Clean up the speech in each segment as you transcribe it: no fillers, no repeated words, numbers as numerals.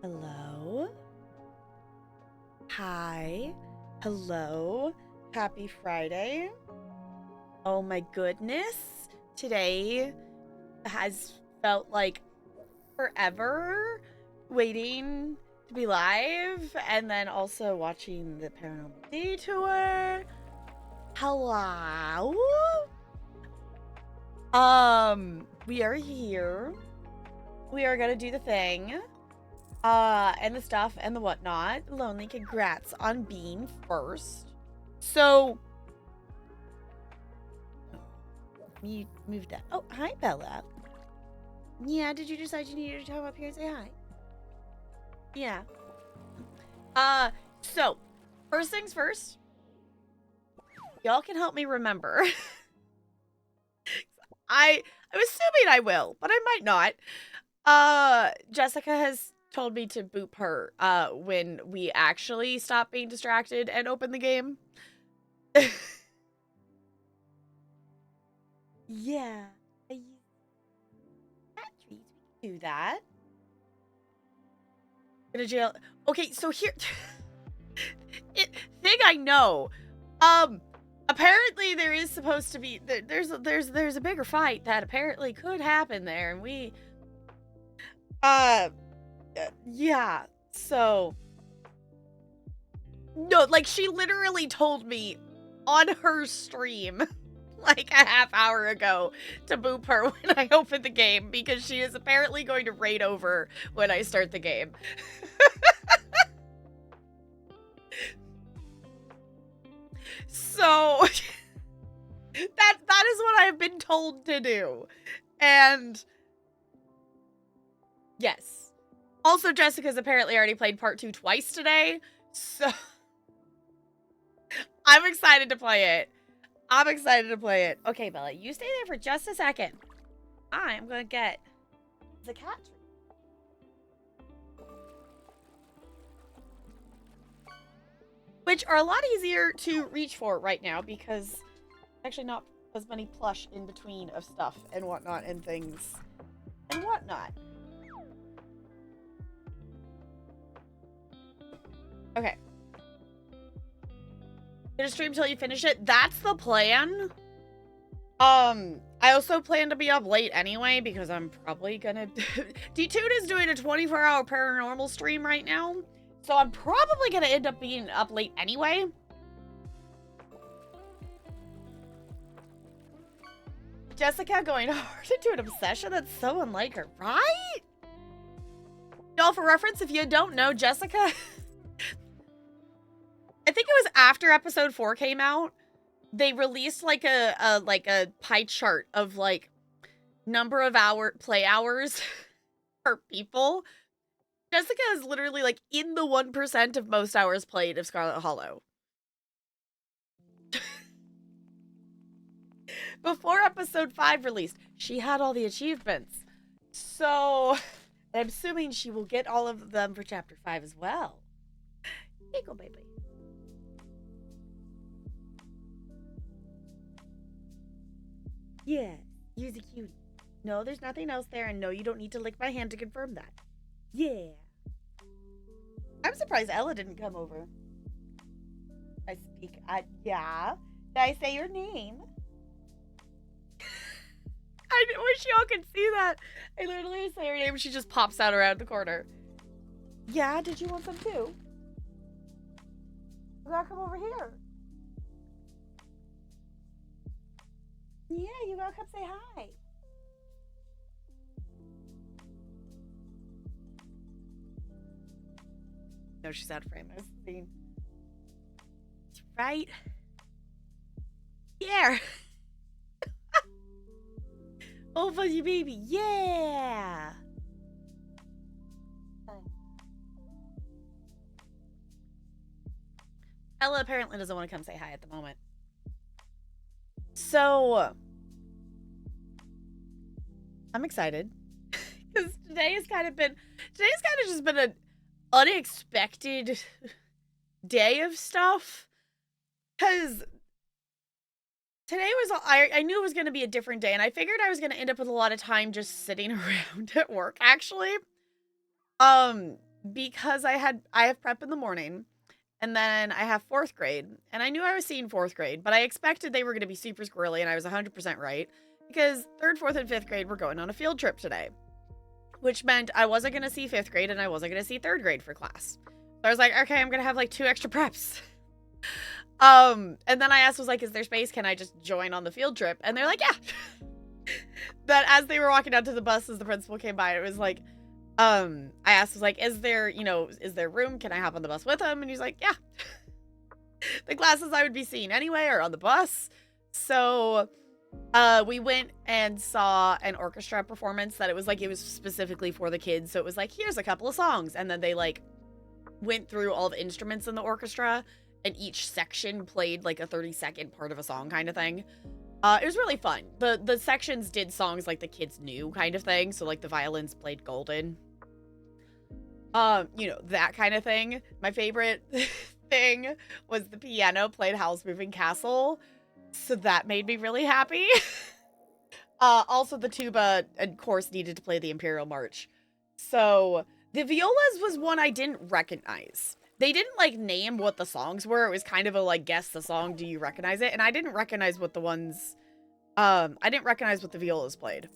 Hello. Hi. Hello. Happy Friday. Oh my goodness. Today has felt like forever waiting to be live and then also watching the Paranormal Detour. Hello. We are here. We are gonna do the thing. And the stuff and the whatnot. Lonely, congrats on being first. So, you moved up. Oh, hi, Bella. Yeah, did you decide you needed to come up here and say hi? Yeah. So, first things first. Y'all can help me remember. I'm assuming I will, but I might not. Jessica has told me to boop her when we actually stop being distracted and open the game. Yeah. I use batteries. We can do that. Go to jail. Okay, so here thing I know. Apparently there is supposed to be there's a bigger fight that apparently could happen there, and we yeah. So no, like she literally told me on her stream like a half hour ago to boop her when I open the game because she is apparently going to raid over when I start the game. So that is what I've been told to do. And yes. Also, Jessica's apparently already played part 2 twice today. So I'm excited to play it. Okay, Bella, you stay there for just a second. I'm gonna get the cat tree. Which are a lot easier to reach for right now because actually not as many plush in between of stuff and whatnot and things and whatnot. Okay. Gonna stream till you finish it. That's the plan. I also plan to be up late anyway because I'm probably gonna D-Tune is doing a 24-hour paranormal stream right now. So I'm probably gonna end up being up late anyway. Jessica going hard into an obsession? That's so unlike her, right? Y'all, for reference, if you don't know, Jessica... I think it was after episode 4 came out, they released like a pie chart of like number of play hours per people. Jessica is literally like in the 1% of most hours played of Scarlet Hollow. Before episode 5 released, she had all the achievements. So I'm assuming she will get all of them for chapter 5 as well. Here you go, baby. Yeah, use a cutie. No, there's nothing else there, and no, you don't need to lick my hand to confirm that. Yeah. I'm surprised Ella didn't come over. Yeah. Did I say your name? I wish y'all could see that. I literally say her name and she just pops out around the corner. Yeah, did you want some too? You gotta come over here. Yeah, you gotta come say hi. No, she's out of frame. I was seeing. Right? Yeah. Oh, fuzzy baby. Yeah. Ella apparently doesn't want to come say hi at the moment. So, I'm excited because today's kind of just been an unexpected day of stuff. Because today was, I knew it was going to be a different day, and I figured I was going to end up with a lot of time just sitting around at work, actually. because I have prep in the morning, and then I have 4th grade, and I knew I was seeing 4th grade, but I expected they were going to be super squirrely, and I was 100% right, because 3rd, 4th, and 5th grade were going on a field trip today, which meant I wasn't going to see 5th grade, and I wasn't going to see 3rd grade for class. So I was like, okay, I'm going to have like 2 extra preps. And then I asked, was like, is there space? Can I just join on the field trip? And they're like, yeah. That as they were walking down to the bus, as the principal came by, it was like, I asked, was like, is there room? Can I hop on the bus with him? And he's like, yeah. The classes I would be seeing anyway are on the bus. So, we went and saw an orchestra performance that it was specifically for the kids. So it was like, here's a couple of songs. And then they like went through all the instruments in the orchestra, and each section played like a 30-second part of a song kind of thing. It was really fun. The sections did songs like the kids knew kind of thing. So like the violins played Golden. That kind of thing. My favorite thing was the piano played Howl's Moving Castle. So that made me really happy. Also the tuba, of course, needed to play the Imperial March. So the violas was one I didn't recognize. They didn't like name what the songs were. It was kind of a like, guess the song, do you recognize it? And I didn't recognize what the ones, I didn't recognize what the violas played.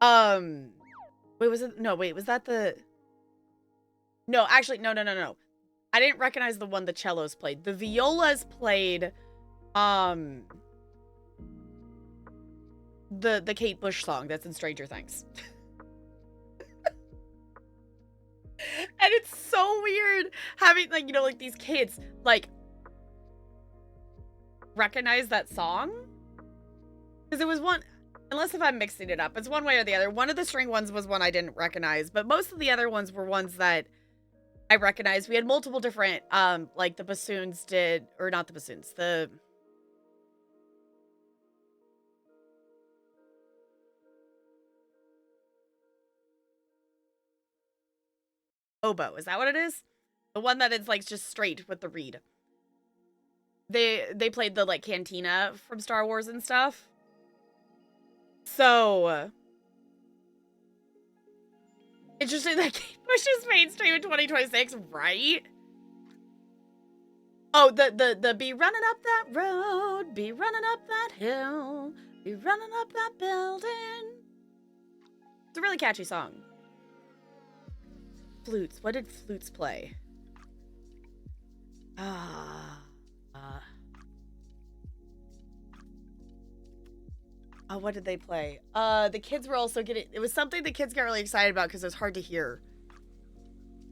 Wait, was it, no, wait, was that the, no, actually, no. I didn't recognize the one the cellos played. The violas played, the Kate Bush song that's in Stranger Things. And it's so weird having, like, like these kids, like, recognize that song. Because it was one, unless if I'm mixing it up, it's one way or the other. One of the string ones was one I didn't recognize, but most of the other ones were ones that I recognized. We had multiple different, like the bassoons did, or not the bassoons, the oboe. Is that what it is? The one that is like just straight with the reed. They played the like cantina from Star Wars and stuff. So interesting that Kate Bush is mainstream in 2026, right? Oh, the be running up that road, be running up that hill, be running up that building. It's a really catchy song. Flutes. What did flutes play? What did they play? The kids were also getting, it was something the kids got really excited about because it was hard to hear.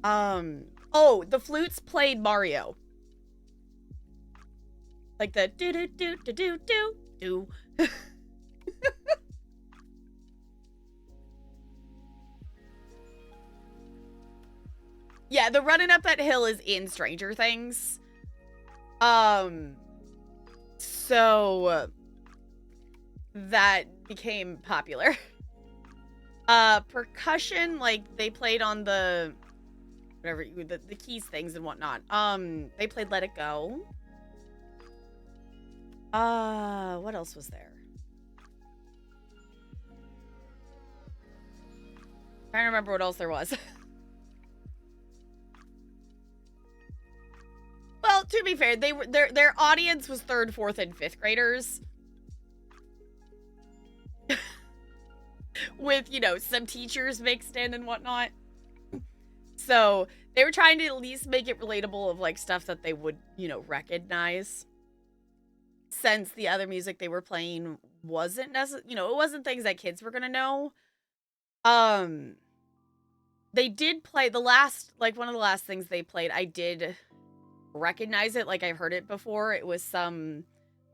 Oh, the flutes played Mario. Like the do do do do do do do. Yeah, the running up that hill is in Stranger Things. So that became popular. Percussion, like they played on the whatever the keys things and whatnot. They played Let It Go. What else was there? I'm trying to remember what else there was. Well, to be fair, they were their audience was 3rd, 4th, and 5th graders. With, some teachers mixed in and whatnot. So they were trying to at least make it relatable of like stuff that they would, recognize. Since the other music they were playing wasn't necessarily, it wasn't things that kids were gonna know. They did play one of the last things they played, I did recognize it, like I've heard it before. It was some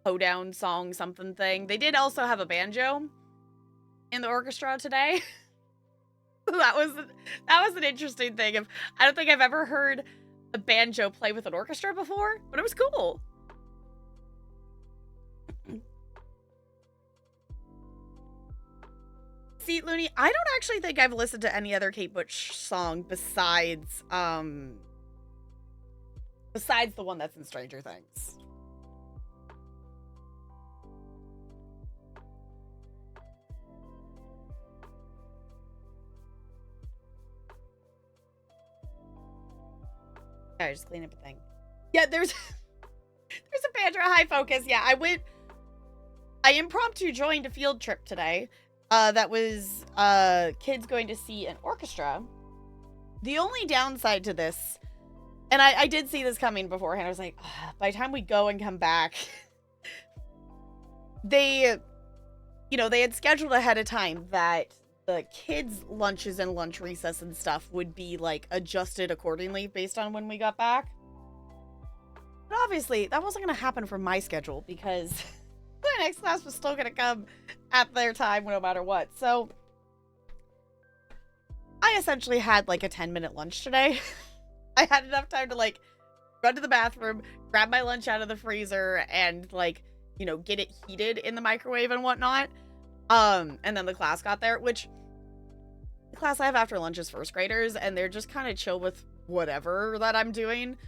hoedown song, something thing. They did also have a banjo in the orchestra today. that was an interesting thing. I don't think I've ever heard a banjo play with an orchestra before, but it was cool. See, Looney, I don't actually think I've listened to any other Kate Bush song besides the one that's in Stranger Things. Yeah, just clean up a thing. Yeah, there's there's a Pandora High Focus. Yeah, I impromptu joined a field trip today. That was kids going to see an orchestra. The only downside to this, and I did see this coming beforehand, I was like, by the time we go and come back, they had scheduled ahead of time that the kids' lunches and lunch recess and stuff would be, like, adjusted accordingly based on when we got back. But obviously, that wasn't going to happen for my schedule because the next class was still going to come at their time no matter what. So I essentially had, like, a 10-minute lunch today. I had enough time to, like, run to the bathroom, grab my lunch out of the freezer, and, like, get it heated in the microwave and whatnot. And then the class got there, which the class I have after lunch is first graders, and they're just kind of chill with whatever that I'm doing.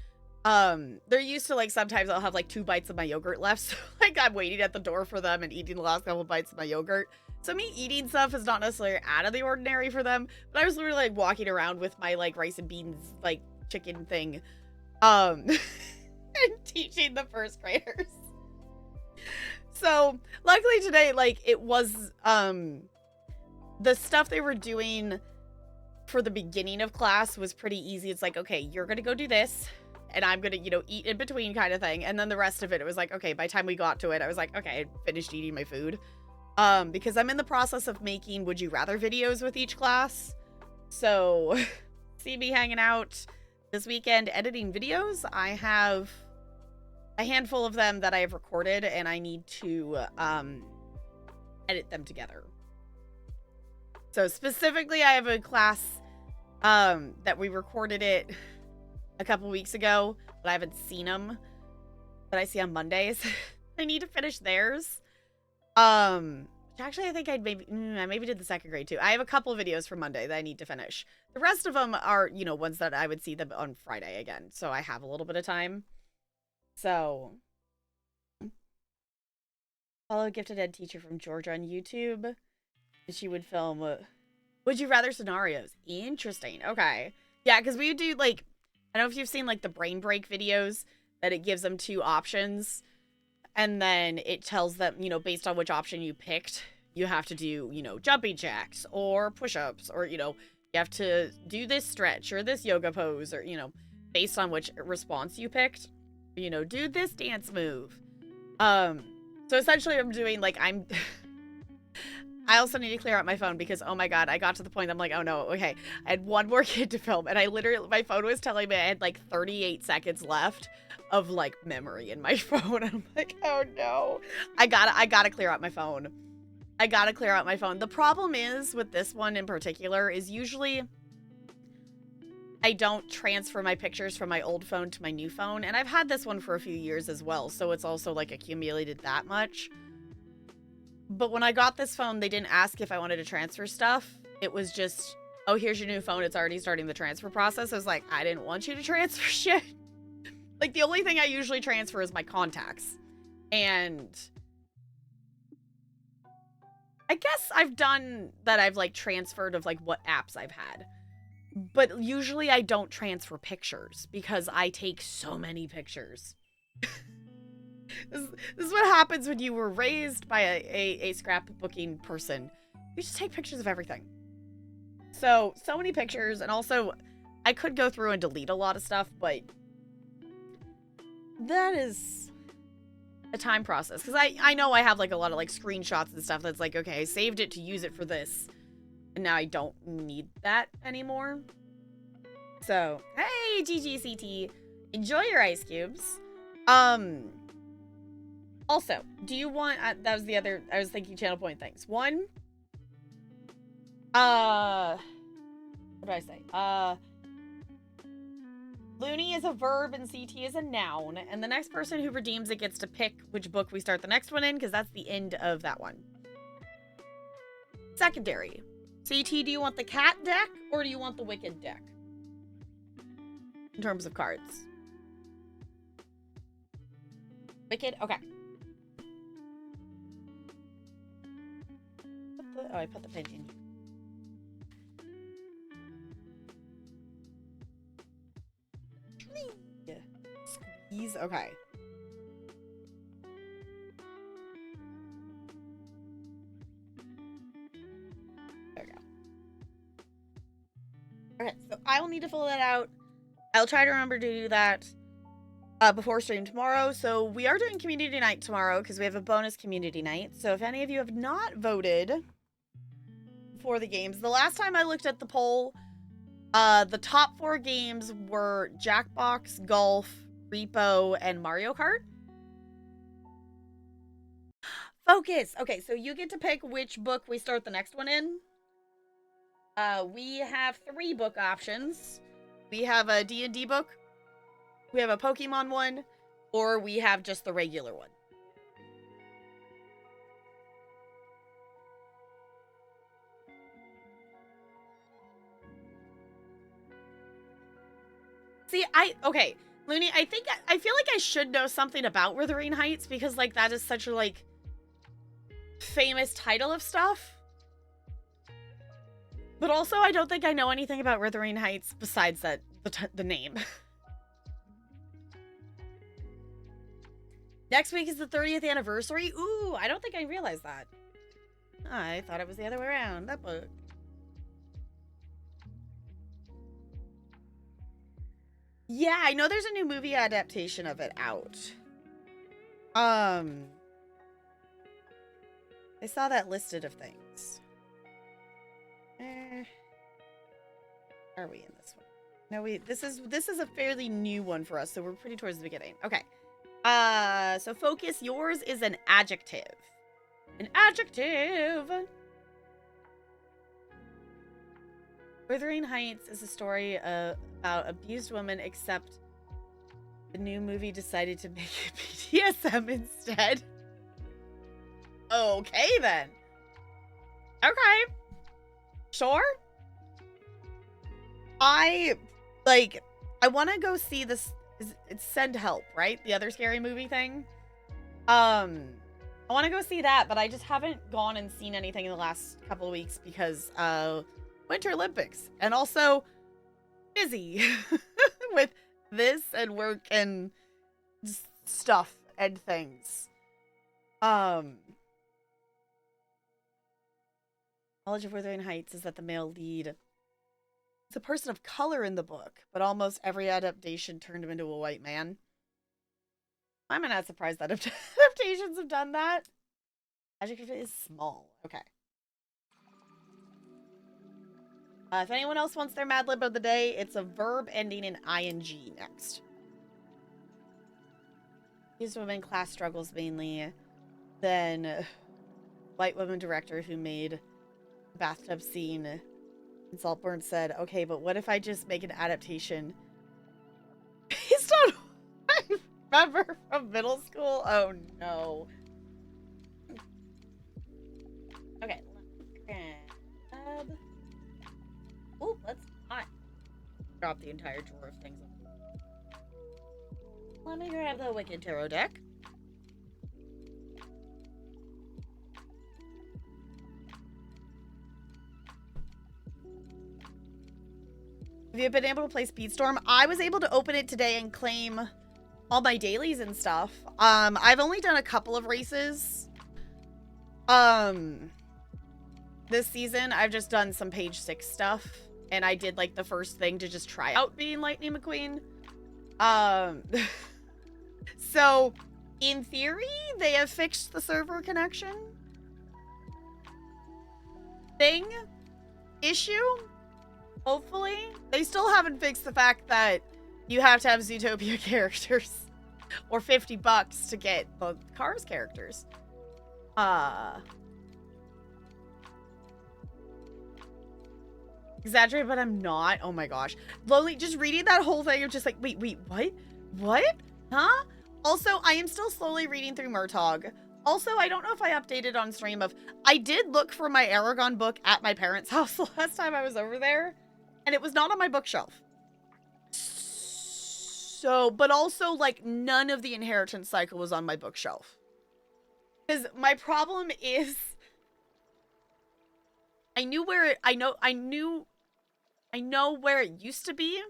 They're used to, like, sometimes I'll have, like, 2 bites of my yogurt left, so, like, I'm waiting at the door for them and eating the last couple bites of my yogurt. So me eating stuff is not necessarily out of the ordinary for them, but I was literally, like, walking around with my, like, rice and beans, like, chicken thing, and teaching the first graders. So, luckily today, like, it was, the stuff they were doing for the beginning of class was pretty easy. It's like, okay, you're gonna go do this, and I'm gonna, eat in between kind of thing. And then the rest of it, it was like, okay, by the time we got to it, I was like, okay, I finished eating my food. Because I'm in the process of making Would You Rather videos with each class. So, see me hanging out this weekend editing videos. I have a handful of them that I have recorded, and I need to edit them together. So specifically, I have a class that we recorded it a couple weeks ago, but I haven't seen them, that I see on Mondays. I need to finish theirs. Actually, I think I maybe did the second grade too. I have a couple of videos for Monday that I need to finish. The rest of them are, ones that I would see them on Friday again. So I have a little bit of time. So, follow a gifted ed teacher from Georgia on YouTube. She would film Would You Rather scenarios. Interesting. Okay. Yeah, because we would do, like, I don't know if you've seen, like, the brain break videos, that it gives them 2 options. And then it tells them, based on which option you picked, you have to do, jumping jacks or push-ups, or, you have to do this stretch or this yoga pose, or, based on which response you picked, do this dance move. So essentially I'm doing, like, I also need to clear out my phone because, oh my god, I got to the point, I'm like, oh no, okay, I had one more kid to film, and my phone was telling me I had, like, 38 seconds left of, like, memory in my phone. I'm like, oh no, I gotta clear out my phone. I gotta clear out my phone. The problem is with this one in particular is usually I don't transfer my pictures from my old phone to my new phone, and I've had this one for a few years as well, so it's also, like, accumulated that much. But when I got this phone, they didn't ask if I wanted to transfer stuff. It was just, oh, here's your new phone, it's already starting the transfer process. I was like, I didn't want you to transfer shit. Like, the only thing I usually transfer is my contacts. And I guess I've done that. I've, like, transferred of, like, what apps I've had. But usually I don't transfer pictures because I take so many pictures. This is what happens when you were raised by a scrapbooking person. You just take pictures of everything. So many pictures, and also I could go through and delete a lot of stuff, but that is a time process. Because I know I have, like, a lot of, like, screenshots and stuff that's like, okay, I saved it to use it for this, and now I don't need that anymore. So, hey, GGCT, enjoy your ice cubes. Also, do you want, that was the other, I was thinking channel point things. One, what did I say? Loony is a verb and CT is a noun, and the next person who redeems it gets to pick which book we start the next one in, because that's the end of that one. Secondary. CT, do you want the cat deck, or do you want the wicked deck? In terms of cards. Wicked? Okay. I put the pen in here. Squeeze. Okay. There we go. Okay, so I will need to fill that out. I'll try to remember to do that before stream tomorrow. So we are doing community night tomorrow because we have a bonus community night. So if any of you have not voted for the games, the last time I looked at the poll, the top 4 games were Jackbox, Golf, Repo, and Mario Kart. Focus! Okay, so you get to pick which book we start the next one in. We have 3 book options. We have a D&D book, we have a Pokemon one, or we have just the regular one. See, okay, Looney, I feel like I should know something about Wuthering Heights because, like, that is such a, like, famous title of stuff. But also, I don't think I know anything about Wuthering Heights besides that, the name. Next week is the 30th anniversary? Ooh, I don't think I realized that. I thought it was the other way around. That book. Yeah, I know there's a new movie adaptation of it out. I saw that listed of things. Are we in this one? No, this is a fairly new one for us, so we're pretty towards the beginning. Okay. So focus, yours is an adjective. An adjective! Wuthering Heights is a story about abused women, except the new movie decided to make it BDSM instead. Okay, then. Okay. Sure. I want to go see this. It's Send Help, right? The other scary movie thing. I want to go see that, but I just haven't gone and seen anything in the last couple of weeks because Winter Olympics, and also busy with this and work and stuff and things. Knowledge of Wuthering Heights is that the male lead is a person of color in the book, but almost every adaptation turned him into a white man. I'm not surprised that adaptations have done that. Adjective is small. Okay. If anyone else wants their Mad Lib of the day, it's a verb ending in ing next. These women class struggles mainly. Then white woman director who made bathtub scene in Saltburn said, okay, but what if I just make an adaptation based on what I remember from middle school? Oh no. Okay, grab. Oh, let's not drop the entire drawer of things. Let me grab the Wicked Tarot deck. Have you been able to play Speedstorm? I was able to open it today and claim all my dailies and stuff. I've only done a couple of races. This season, I've just done some page 6 stuff. And I did, like, the first thing to just try out being Lightning McQueen. So, in theory, they have fixed the server connection thing. Issue. Hopefully. They still haven't fixed the fact that you have to have Zootopia characters. Or $50 to get the Cars characters. Exaggerate, but I'm not. Oh my gosh. Lonely, just reading that whole thing, you're just like, wait, what? What? Huh? Also, I am still slowly reading through Murtog. Also, I don't know if I updated on stream of, I did look for my Aragon book at my parents' house the last time I was over there, and it was not on my bookshelf. So, but also, like, none of the Inheritance Cycle was on my bookshelf. Because my problem is, I know where it used to be.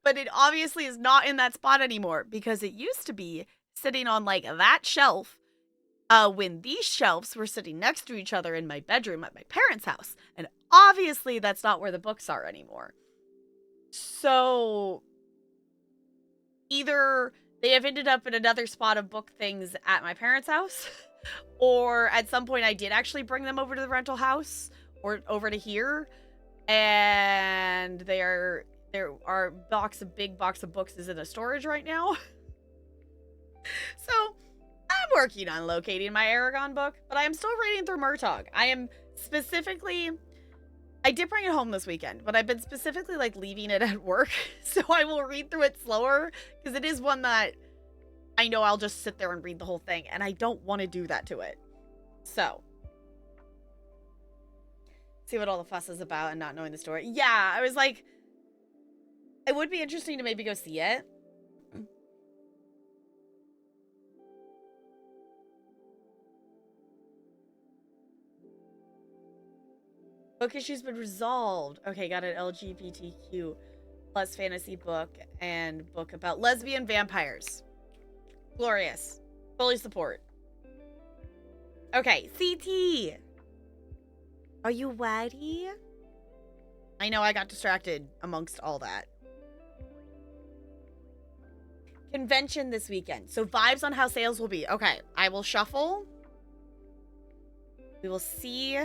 But it obviously is not in that spot anymore because it used to be sitting on like that shelf when these shelves were sitting next to each other in my bedroom at my parents' house. And obviously that's not where the books are anymore. So either they have ended up in another spot of book things at my parents' house, or at some point I did actually bring them over to the rental house or over to here, and there are big box of books is in a storage right now. So I'm working on locating my Aragon book, but I am still reading through Murtagh. I did bring it home this weekend, but I've been specifically like leaving it at work, so I will read through it slower because it is one that I know I'll just sit there and read the whole thing, and I don't want to do that to it. So, see what all the fuss is about and not knowing the story. Yeah, I was like, it would be interesting to maybe go see it. Book issue's been resolved. Okay, got an LGBTQ plus fantasy book and book about lesbian vampires. Glorious. Fully support. Okay, CT. Are you ready? I know I got distracted amongst all that. Convention this weekend. So vibes on how sales will be. Okay, I will shuffle. We will see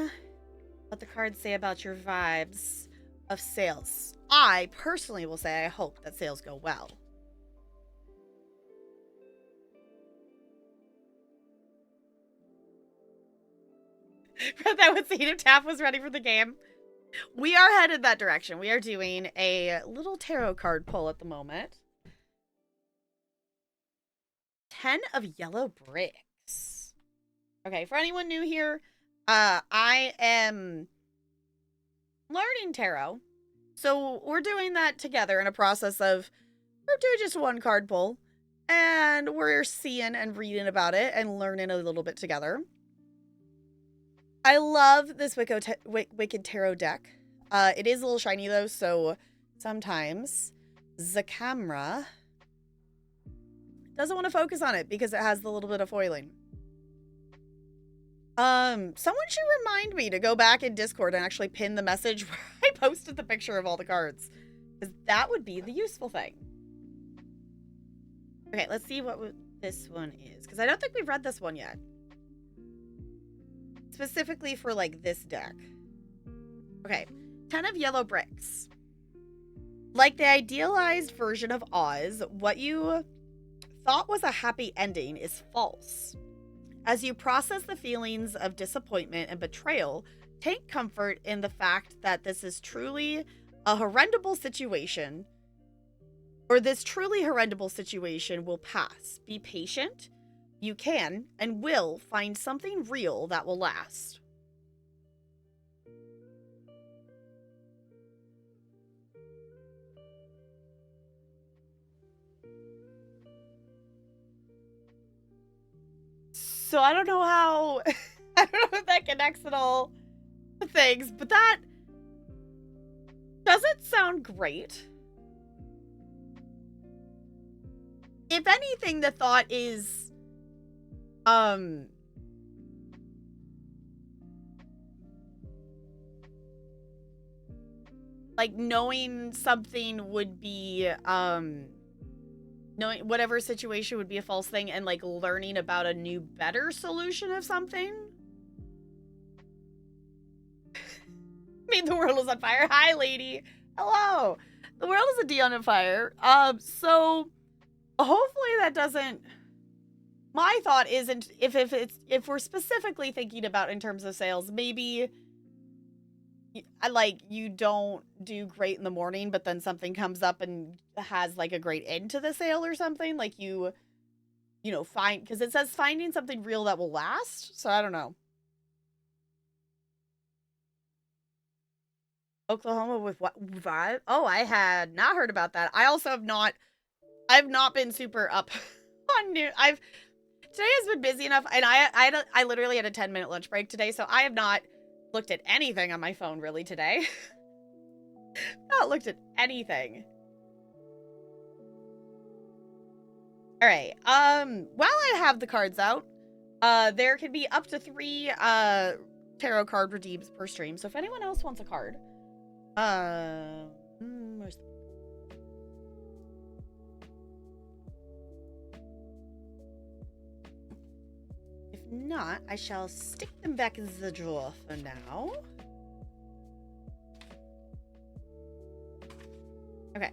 what the cards say about your vibes of sales. I personally will say I hope that sales go well. That would see if Taff was ready for the game. We are headed that direction. We are doing a little tarot card pull at the moment. 10 of yellow bricks. Okay, for anyone new here, I am learning tarot. So we're doing that together in a process of, we're doing just one card pull. And we're seeing and reading about it and learning a little bit together. I love this Wicked Tarot deck. It is a little shiny though, so sometimes the camera doesn't want to focus on it because it has the little bit of foiling. Someone should remind me to go back in Discord and actually pin the message where I posted the picture of all the cards, because that would be the useful thing. Okay, let's see what this one is, because I don't think we've read this one yet. Specifically for, like, this deck. Okay, 10 of yellow bricks. Like the idealized version of Oz, what you thought was a happy ending is false. As you process the feelings of disappointment and betrayal, take comfort in the fact that this is truly a horrendous situation, or this truly horrendous situation will pass. Be patient. You can and will find something real that will last. So I don't know how, I don't know if that connects at all to things, but that doesn't sound great. If anything, the thought is, like knowing something would be, knowing whatever situation would be a false thing and like learning about a new, better solution of something. I mean, the world is on fire. Hi, lady. Hello. The world is indeed on fire. So hopefully that doesn't. My thought isn't if we're specifically thinking about in terms of sales, maybe like you don't do great in the morning, but then something comes up and has like a great end to the sale or something. Like you know, find, because it says finding something real that will last. So I don't know. Oklahoma with what vibe? Oh, I had not heard about that. I also I've not been super up on new. Today has been busy enough, and I literally had a 10-minute lunch break today, so I have not looked at anything on my phone really today. Not looked at anything. All right. While I have the cards out, there can be up to 3 tarot card redeems per stream. So if anyone else wants a card, where's the... If not, I shall stick them back in the drawer for now. Okay.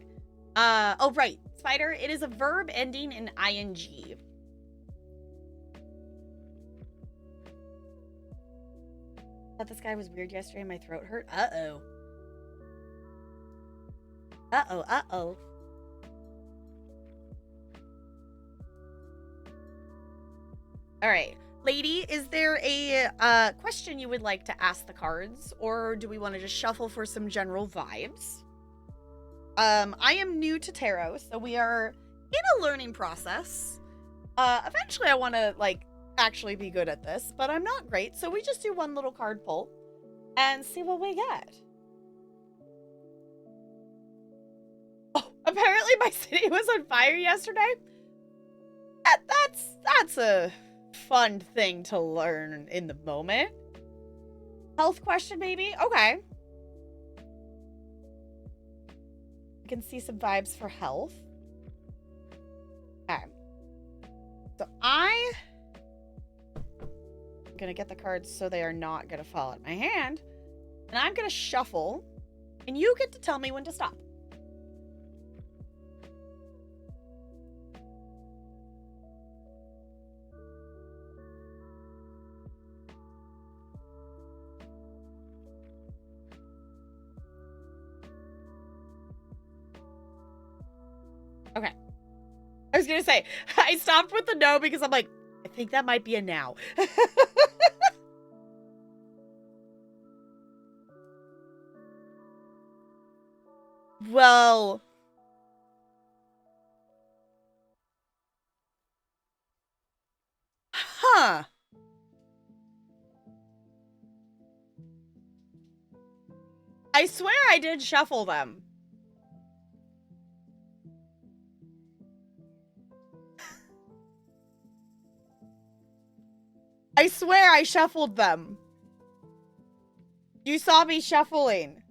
Oh right, Spider. It is a verb ending in ing. Thought this guy was weird yesterday and my throat hurt. Uh-oh. Uh-oh, uh-oh. All right. Lady, is there a question you would like to ask the cards, or do we want to just shuffle for some general vibes? I am new to tarot, so we are in a learning process. Eventually I want to, like, actually be good at this, but I'm not great, so we just do one little card pull and see what we get. Oh, apparently my city was on fire yesterday. That's a fun thing to learn in the moment. Health question, maybe? Okay. I can see some vibes for health. Okay. So I'm gonna get the cards so they are not gonna fall out of my hand. And I'm gonna shuffle. And you get to tell me when to stop. Okay. I was gonna say, I stopped with the no because I'm like, I think that might be a now. Well... Huh. I swear I did shuffle them. I swear I shuffled them. You saw me shuffling.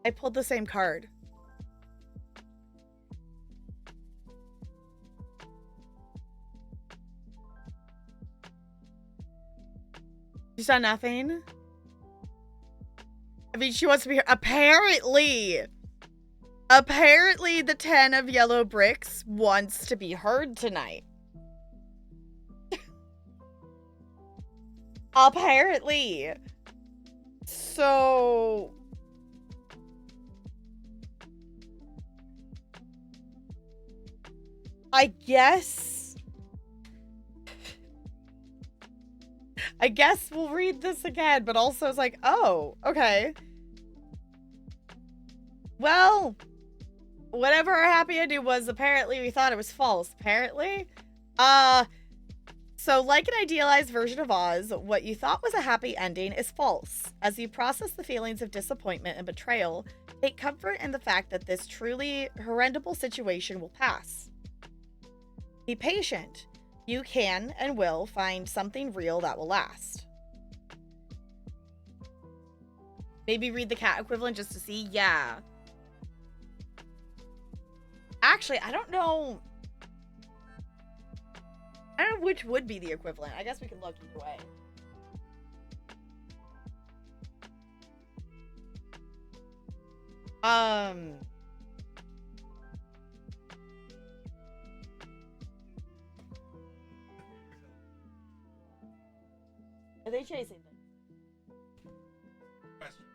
I pulled the same card. You saw nothing? I mean, she wants to be here. Apparently the 10 of yellow bricks wants to be heard tonight. Apparently. So... I guess we'll read this again, but also it's like, oh, okay. Well, whatever our happy ending was, apparently we thought it was false. Apparently. So like an idealized version of Oz, what you thought was a happy ending is false. As you process the feelings of disappointment and betrayal, take comfort in the fact that this truly horrendous situation will pass. Be patient. You can and will find something real that will last. Maybe read the cat equivalent just to see? Yeah. Actually, I don't know. I don't know which would be the equivalent. I guess we can look either way. Are they chasing them? Question.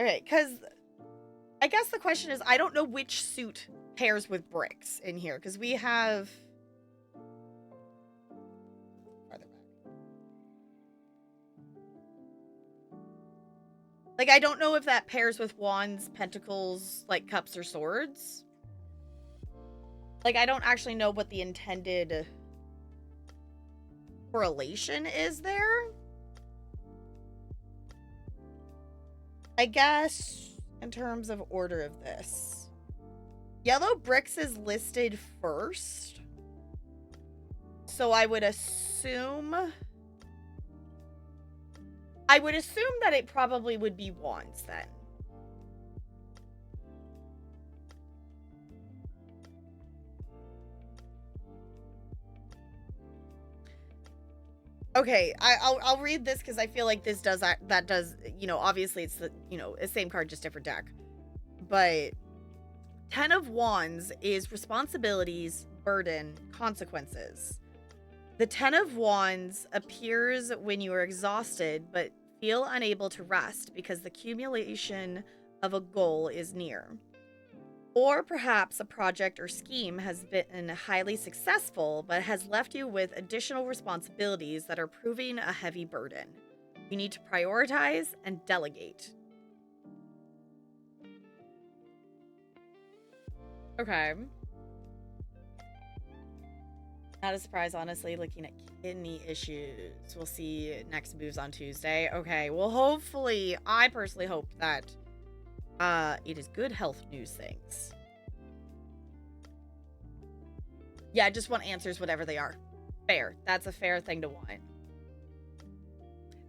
Okay, because I guess the question is, I don't know which suit pairs with bricks in here, because we have... Farther back. Like, I don't know if that pairs with wands, pentacles, like, cups, or swords. Like, I don't actually know what the intended correlation is there. I guess, in terms of order of this, yellow bricks is listed first. So I would assume that it probably would be wands then. Okay, I'll read this because I feel like this does that does, you know, obviously it's the, you know, the same card, just different deck. But 10 of Wands is responsibilities, burden, consequences. The 10 of Wands appears when you are exhausted but feel unable to rest because the accumulation of a goal is near. Or perhaps a project or scheme has been highly successful but has left you with additional responsibilities that are proving a heavy burden. You need to prioritize and delegate. Okay. Not a surprise, honestly, looking at kidney issues. We'll see next moves on Tuesday. Okay, well, hopefully, I personally hope that it is good health news things. Yeah, I just want answers, whatever they are. Fair. That's a fair thing to want.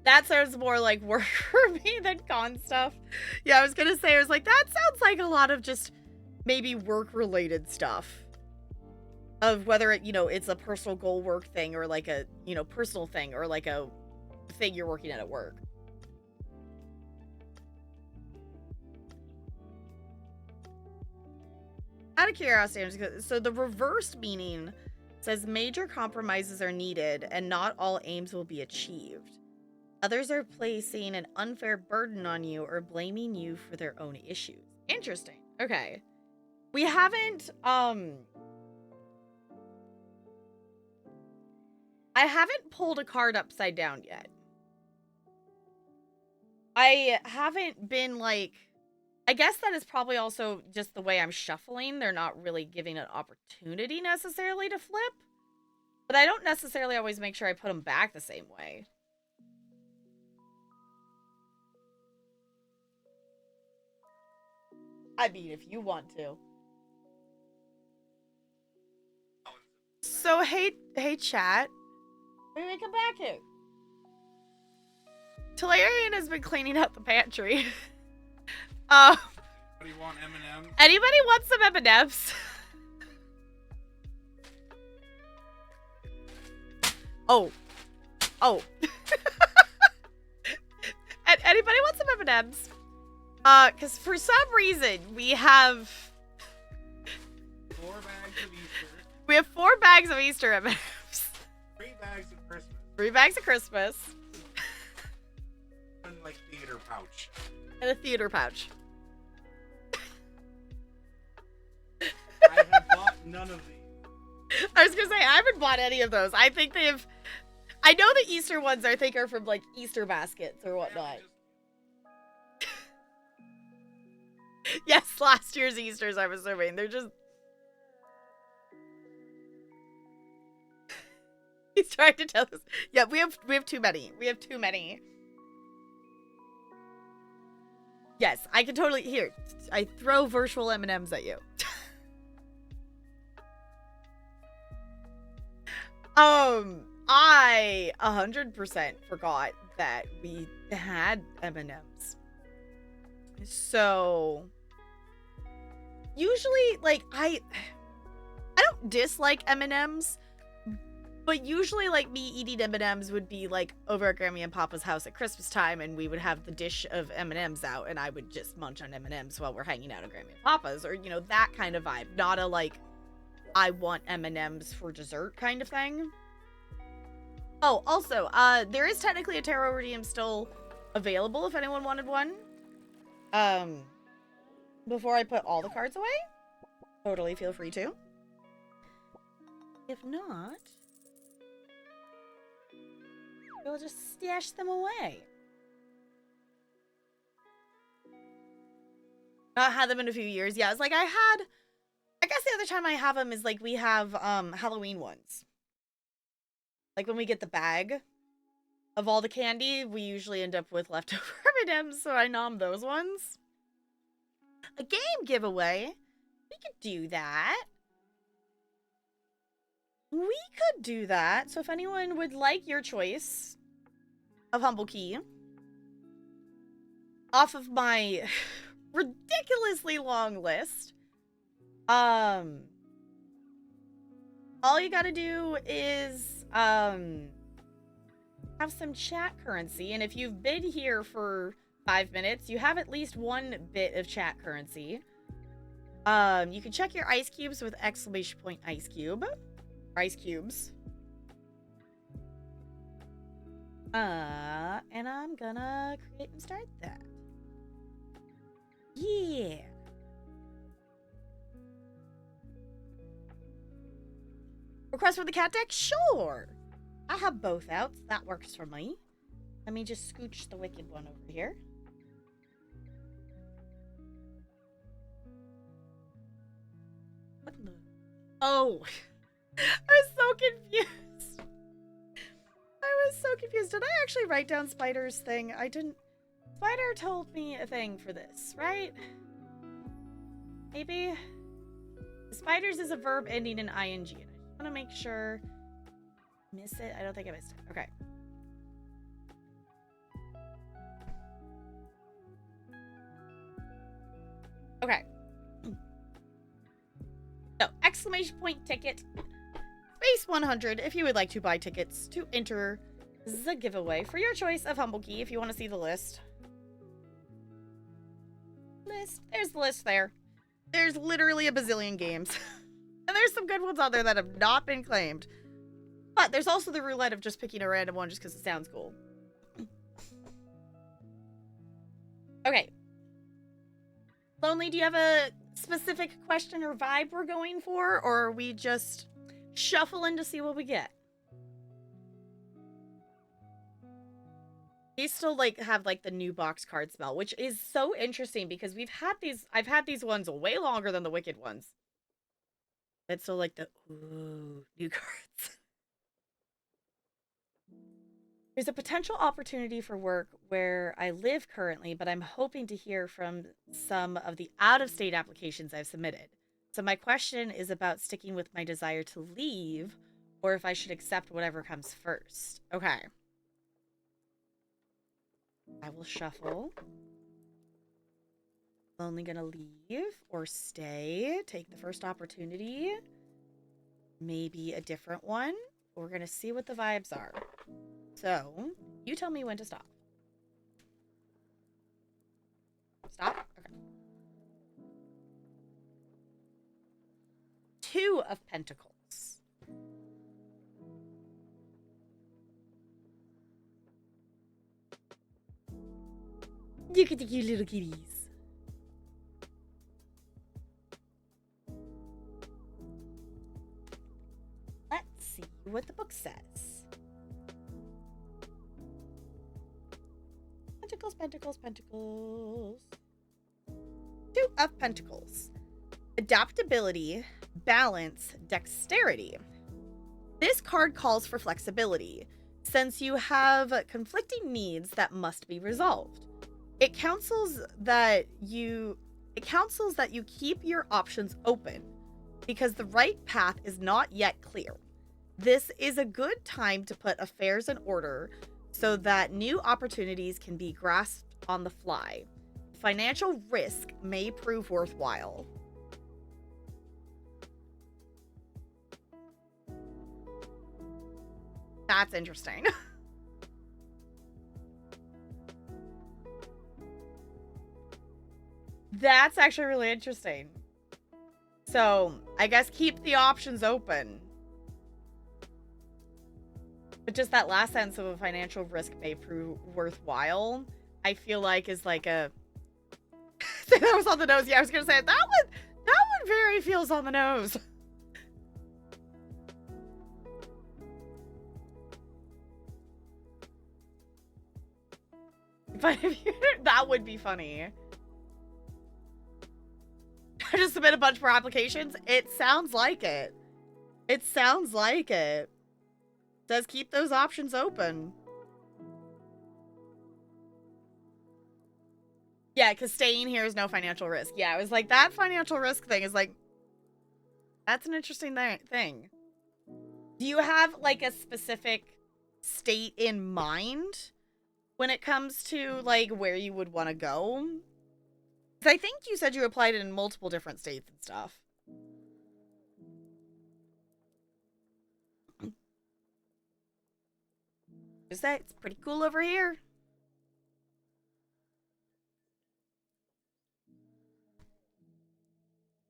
That sounds more like work for me than con stuff. Yeah, I was gonna say, I was like, that sounds like a lot of just maybe work-related stuff. Of whether it, you know, it's a personal goal work thing or like a, you know, personal thing or like a thing you're working at work. Out of curiosity, so the reversed meaning says major compromises are needed and not all aims will be achieved. Others are placing an unfair burden on you or blaming you for their own issues. Interesting. Okay. We haven't, I haven't pulled a card upside down yet. I haven't been like, I guess that is probably also just the way I'm shuffling. They're not really giving an opportunity necessarily to flip. But I don't necessarily always make sure I put them back the same way. I mean, if you want to. So, hey chat. When we come back here. Talarian has been cleaning out the pantry. Anybody want M&M's? Anybody want some M&M's? Oh. Anybody want some M&M's? Because for some reason, we have 4 bags of Easter. We have 4 bags of Easter M&M's. 3 bags of Christmas. 3 bags of Christmas. One, like, theater pouch. And a theater pouch. I have bought none of these. I was gonna say, I haven't bought any of those. I think they have... I know the Easter ones, I think, are from, like, Easter baskets or whatnot. Yes, last year's Easters, I'm assuming. They're just... He's trying to tell us. Yeah, we have too many. We have too many. Yes, I can totally... Here, I throw virtual M&Ms at you. I 100% forgot that we had M&Ms. So, usually, like, I don't dislike M&Ms, but usually, like, me eating M&Ms would be, like, over at Grammy and Papa's house at Christmas time, and we would have the dish of M&Ms out, and I would just munch on M&Ms while we're hanging out at Grammy and Papa's, or, you know, that kind of vibe. Not a, like, I want M&Ms for dessert kind of thing. Oh, also, there is technically a Tarot Redeem still available if anyone wanted one. before I put all the cards away? Totally feel free to. If not, we'll just stash them away. Not had them in a few years. Yeah, it's like I guess the other time I have them is like we have Halloween ones. Like when we get the bag of all the candy, we usually end up with leftover M&Ms, so I nom those ones. A game giveaway. We could do that. We could do that. So if anyone would like your choice of Humble Key off of my ridiculously long list, all you gotta do is have some chat currency, and if you've been here for 5 minutes, you have at least 1 bit of chat currency. You can check your ice cubes with ! Ice cube. Ice cubes. And I'm gonna create and start that. Yeah. Request for the cat deck? Sure. I have both out, so that works for me. Let me just scooch the wicked one over here. What the? Oh. I was so confused. I was so confused. Did I actually write down Spider's thing? I didn't. Spider told me a thing for this, right? Maybe? Spiders is a verb ending in ing. I just want to make sure. Miss it? I don't think I missed it. Okay. Okay. So, ! Ticket. Space 100 if you would like to buy tickets to enter the giveaway for your choice of Humble Key if you want to see the list. There's the list there. There's literally a bazillion games. And there's some good ones out there that have not been claimed. But there's also the roulette of just picking a random one just because it sounds cool. Okay. Lonely, do you have a specific question or vibe we're going for? Or are we just shuffling to see what we get? These still have the new box card smell, which is so interesting because I've had these ones way longer than the Wicked ones. It's still the ooh, new cards. There's a potential opportunity for work where I live currently, but I'm hoping to hear from some of the out-of-state applications I've submitted. So my question is about sticking with my desire to leave, or if I should accept whatever comes first. Okay. I will shuffle. I'm only gonna leave or stay. Take the first opportunity. Maybe a different one. We're gonna see what the vibes are. So, you tell me when to stop. Stop? Okay. 2 of Pentacles. Look at the cute little kitties. Let's see what the book says. Pentacles, Pentacles, Pentacles. 2 of Pentacles. Adaptability, balance, dexterity. This card calls for flexibility, since you have conflicting needs that must be resolved. It counsels that you keep your options open, because the right path is not yet clear. This is a good time to put affairs in order so that new opportunities can be grasped on the fly. Financial risk may prove worthwhile. That's interesting. That's actually really interesting. So, I guess keep the options open. But just that last sentence of a financial risk may prove worthwhile, I feel like is like a... that was on the nose. Yeah, I was gonna say that one very feels on the nose. But if you, that would be funny. I just submit a bunch more applications. It sounds like it. It sounds like it. Does keep those options open. Yeah, because staying here is no financial risk. Yeah, it was like that financial risk thing is like, that's an interesting thing. Do you have like a specific state in mind when it comes to like where you would want to go? Because I think you said you applied in multiple different states and stuff. Just say it's pretty cool over here.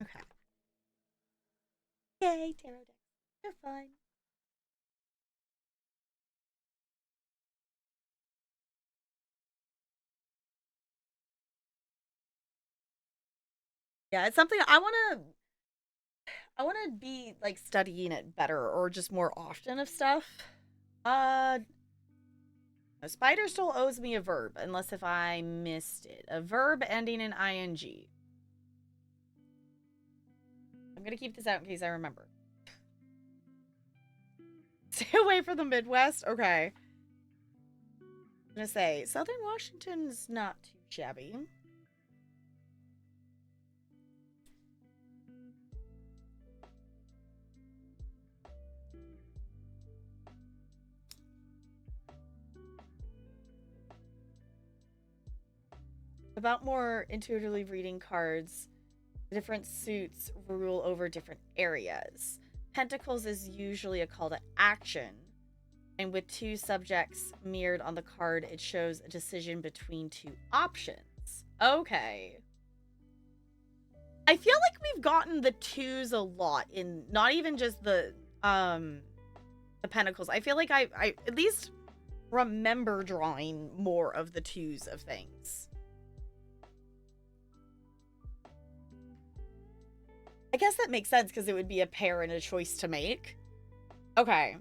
Okay. Yay, tarot decks. They're fun. Yeah, it's something I want to be like studying it better or just more often of stuff. A spider still owes me a verb unless if I missed it. A verb ending in ing. I'm going to keep this out in case I remember. Stay away from the Midwest. Okay. I'm going to say Southern Washington's not too shabby. About more intuitively reading cards, different suits rule over different areas. Pentacles is usually a call to action, and with two subjects mirrored on the card, it shows a decision between two options. Okay. I feel like we've gotten the twos a lot in not even just the pentacles. I feel like I at least remember drawing more of the twos of things. I guess that makes sense because it would be a pair and a choice to make. Okay.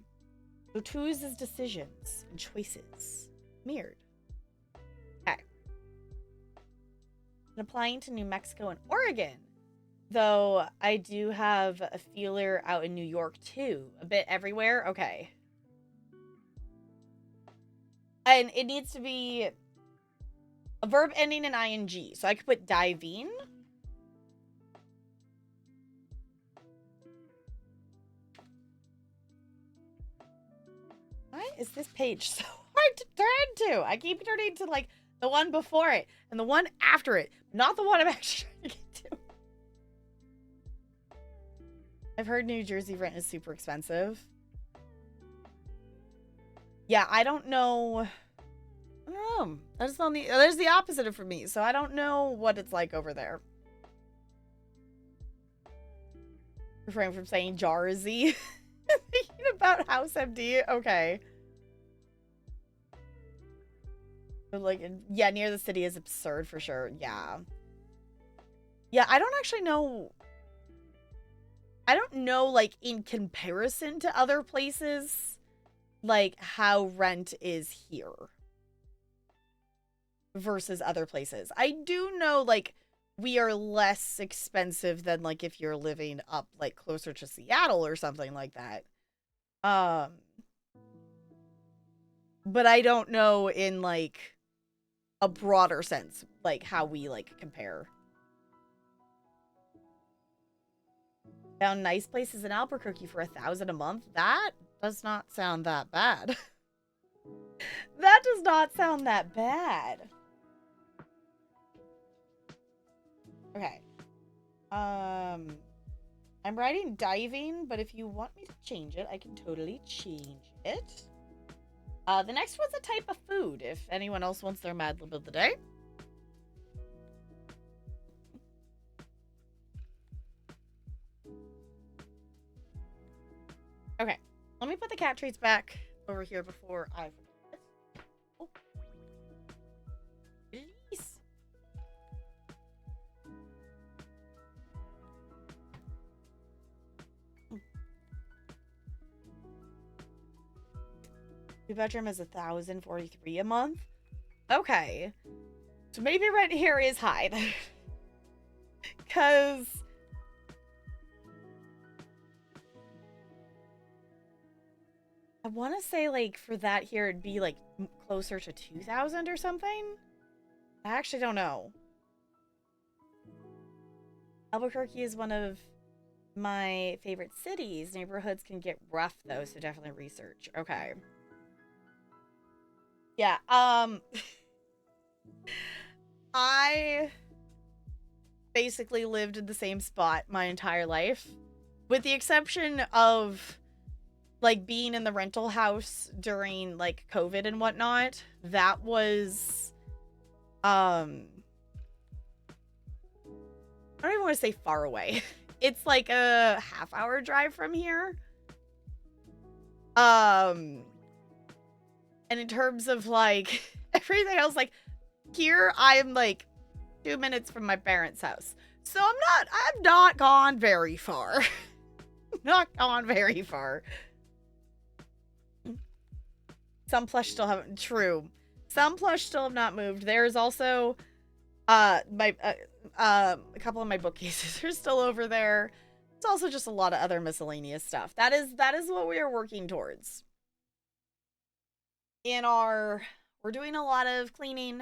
So twos is decisions and choices. Mirrored. Okay. And applying to New Mexico and Oregon. Though I do have a feeler out in New York too. A bit everywhere. Okay. And it needs to be a verb ending in ing. So I could put diving. Why is this page so hard to turn to? I keep turning to like the one before it and the one after it, not the one I'm actually trying to get to. I've heard New Jersey rent is super expensive. Yeah, I don't know. I don't know. That's on the there's the opposite of for me, so I don't know what it's like over there. Refrain from saying Jarzy. Thinking about House MD. Okay. But like, yeah, near the city is absurd for sure. Yeah. Yeah, I don't actually know. I don't know, like, in comparison to other places, like, how rent is here versus other places. I do know, like, we are less expensive than, like, if you're living up, like, closer to Seattle or something like that. But I don't know in, like, a broader sense, like, how we, like, compare. Found nice places in Albuquerque for $1,000 a month. That does not sound that bad. That does not sound that bad. Okay. I'm writing diving, but if you want me to change it, I can totally change it. The next one's a type of food, if anyone else wants their Mad Lib of the day. Okay, let me put the cat treats back over here before I forget. Oh. Release. 2-bedroom is $1,043 a month. Okay. So maybe rent here is high. Because I want to say, like, for that here, it'd be, like, closer to 2,000 or something. I actually don't know. Albuquerque is one of my favorite cities. Neighborhoods can get rough, though, so definitely research. Okay. Yeah, I basically lived in the same spot my entire life, with the exception of, like, being in the rental house during, like, COVID and whatnot. That was, I don't even want to say far away. It's like a half-hour drive from here. And in terms of, like, everything else, like, here I'm, like, 2 minutes from my parents' house. So I'm not gone very far. Not gone very far. Some plush still haven't, true. Some plush still have not moved. There's also, a couple of my bookcases are still over there. It's also just a lot of other miscellaneous stuff. That is what we are working towards. We're doing a lot of cleaning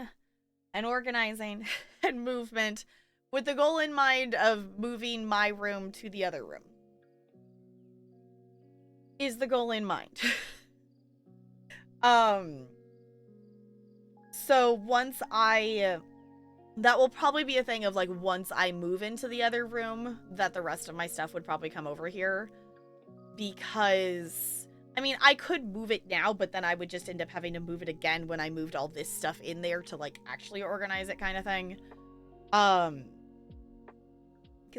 and organizing and movement with the goal in mind of moving my room to the other room. Is the goal in mind. So once that will probably be a thing of, like, once I move into the other room, that the rest of my stuff would probably come over here. Because, I mean, I could move it now, but then I would just end up having to move it again when I moved all this stuff in there to, like, actually organize it, kind of thing. Because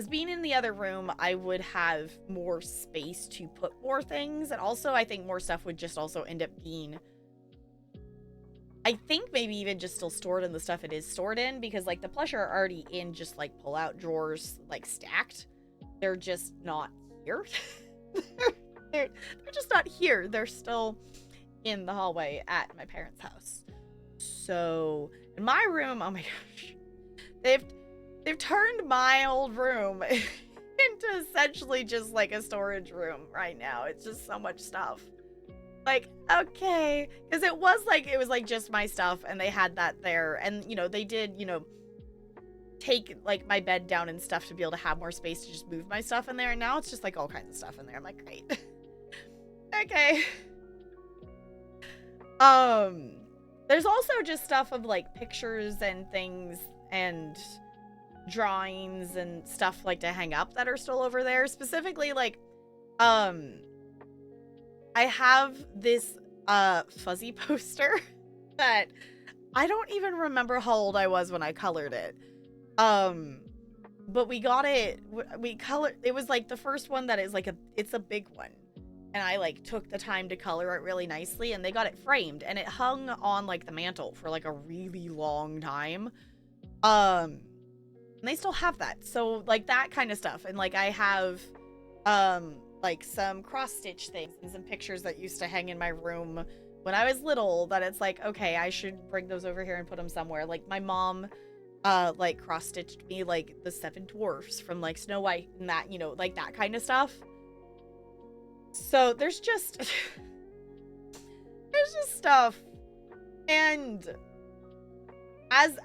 being in the other room, I would have more space to put more things, and also I think more stuff would just also end up being, I think, maybe even just still stored in the stuff it is stored in, because, like, the plush are already in just, like, pull-out drawers, like, stacked. They're just not here. they're just not here. They're still in the hallway at my parents' house. So, in my room, oh my gosh, they've turned my old room into essentially just, like, a storage room right now. It's just so much stuff. Like, okay, because it was like just my stuff, and they had that there, and, you know, they did, you know, take, like, my bed down and stuff to be able to have more space to just move my stuff in there, and now it's just, like, all kinds of stuff in there. I'm like, great. Okay. There's also just stuff of, like, pictures and things and drawings and stuff, like, to hang up that are still over there. Specifically, like, I have this fuzzy poster that I don't even remember how old I was when I colored it. But we got it, it was, like, the first one that is, like, it's a big one. And I, like, took the time to color it really nicely, and they got it framed, and it hung on, like, the mantle for, like, a really long time. And they still have that. So, like, that kind of stuff. And, like, I have, like, some cross-stitch things and some pictures that used to hang in my room when I was little that it's like, okay, I should bring those over here and put them somewhere. Like, my mom, like, cross-stitched me, like, the 7 dwarfs from, like, Snow White and that, you know, like, that kind of stuff. So, there's just... there's just stuff. And as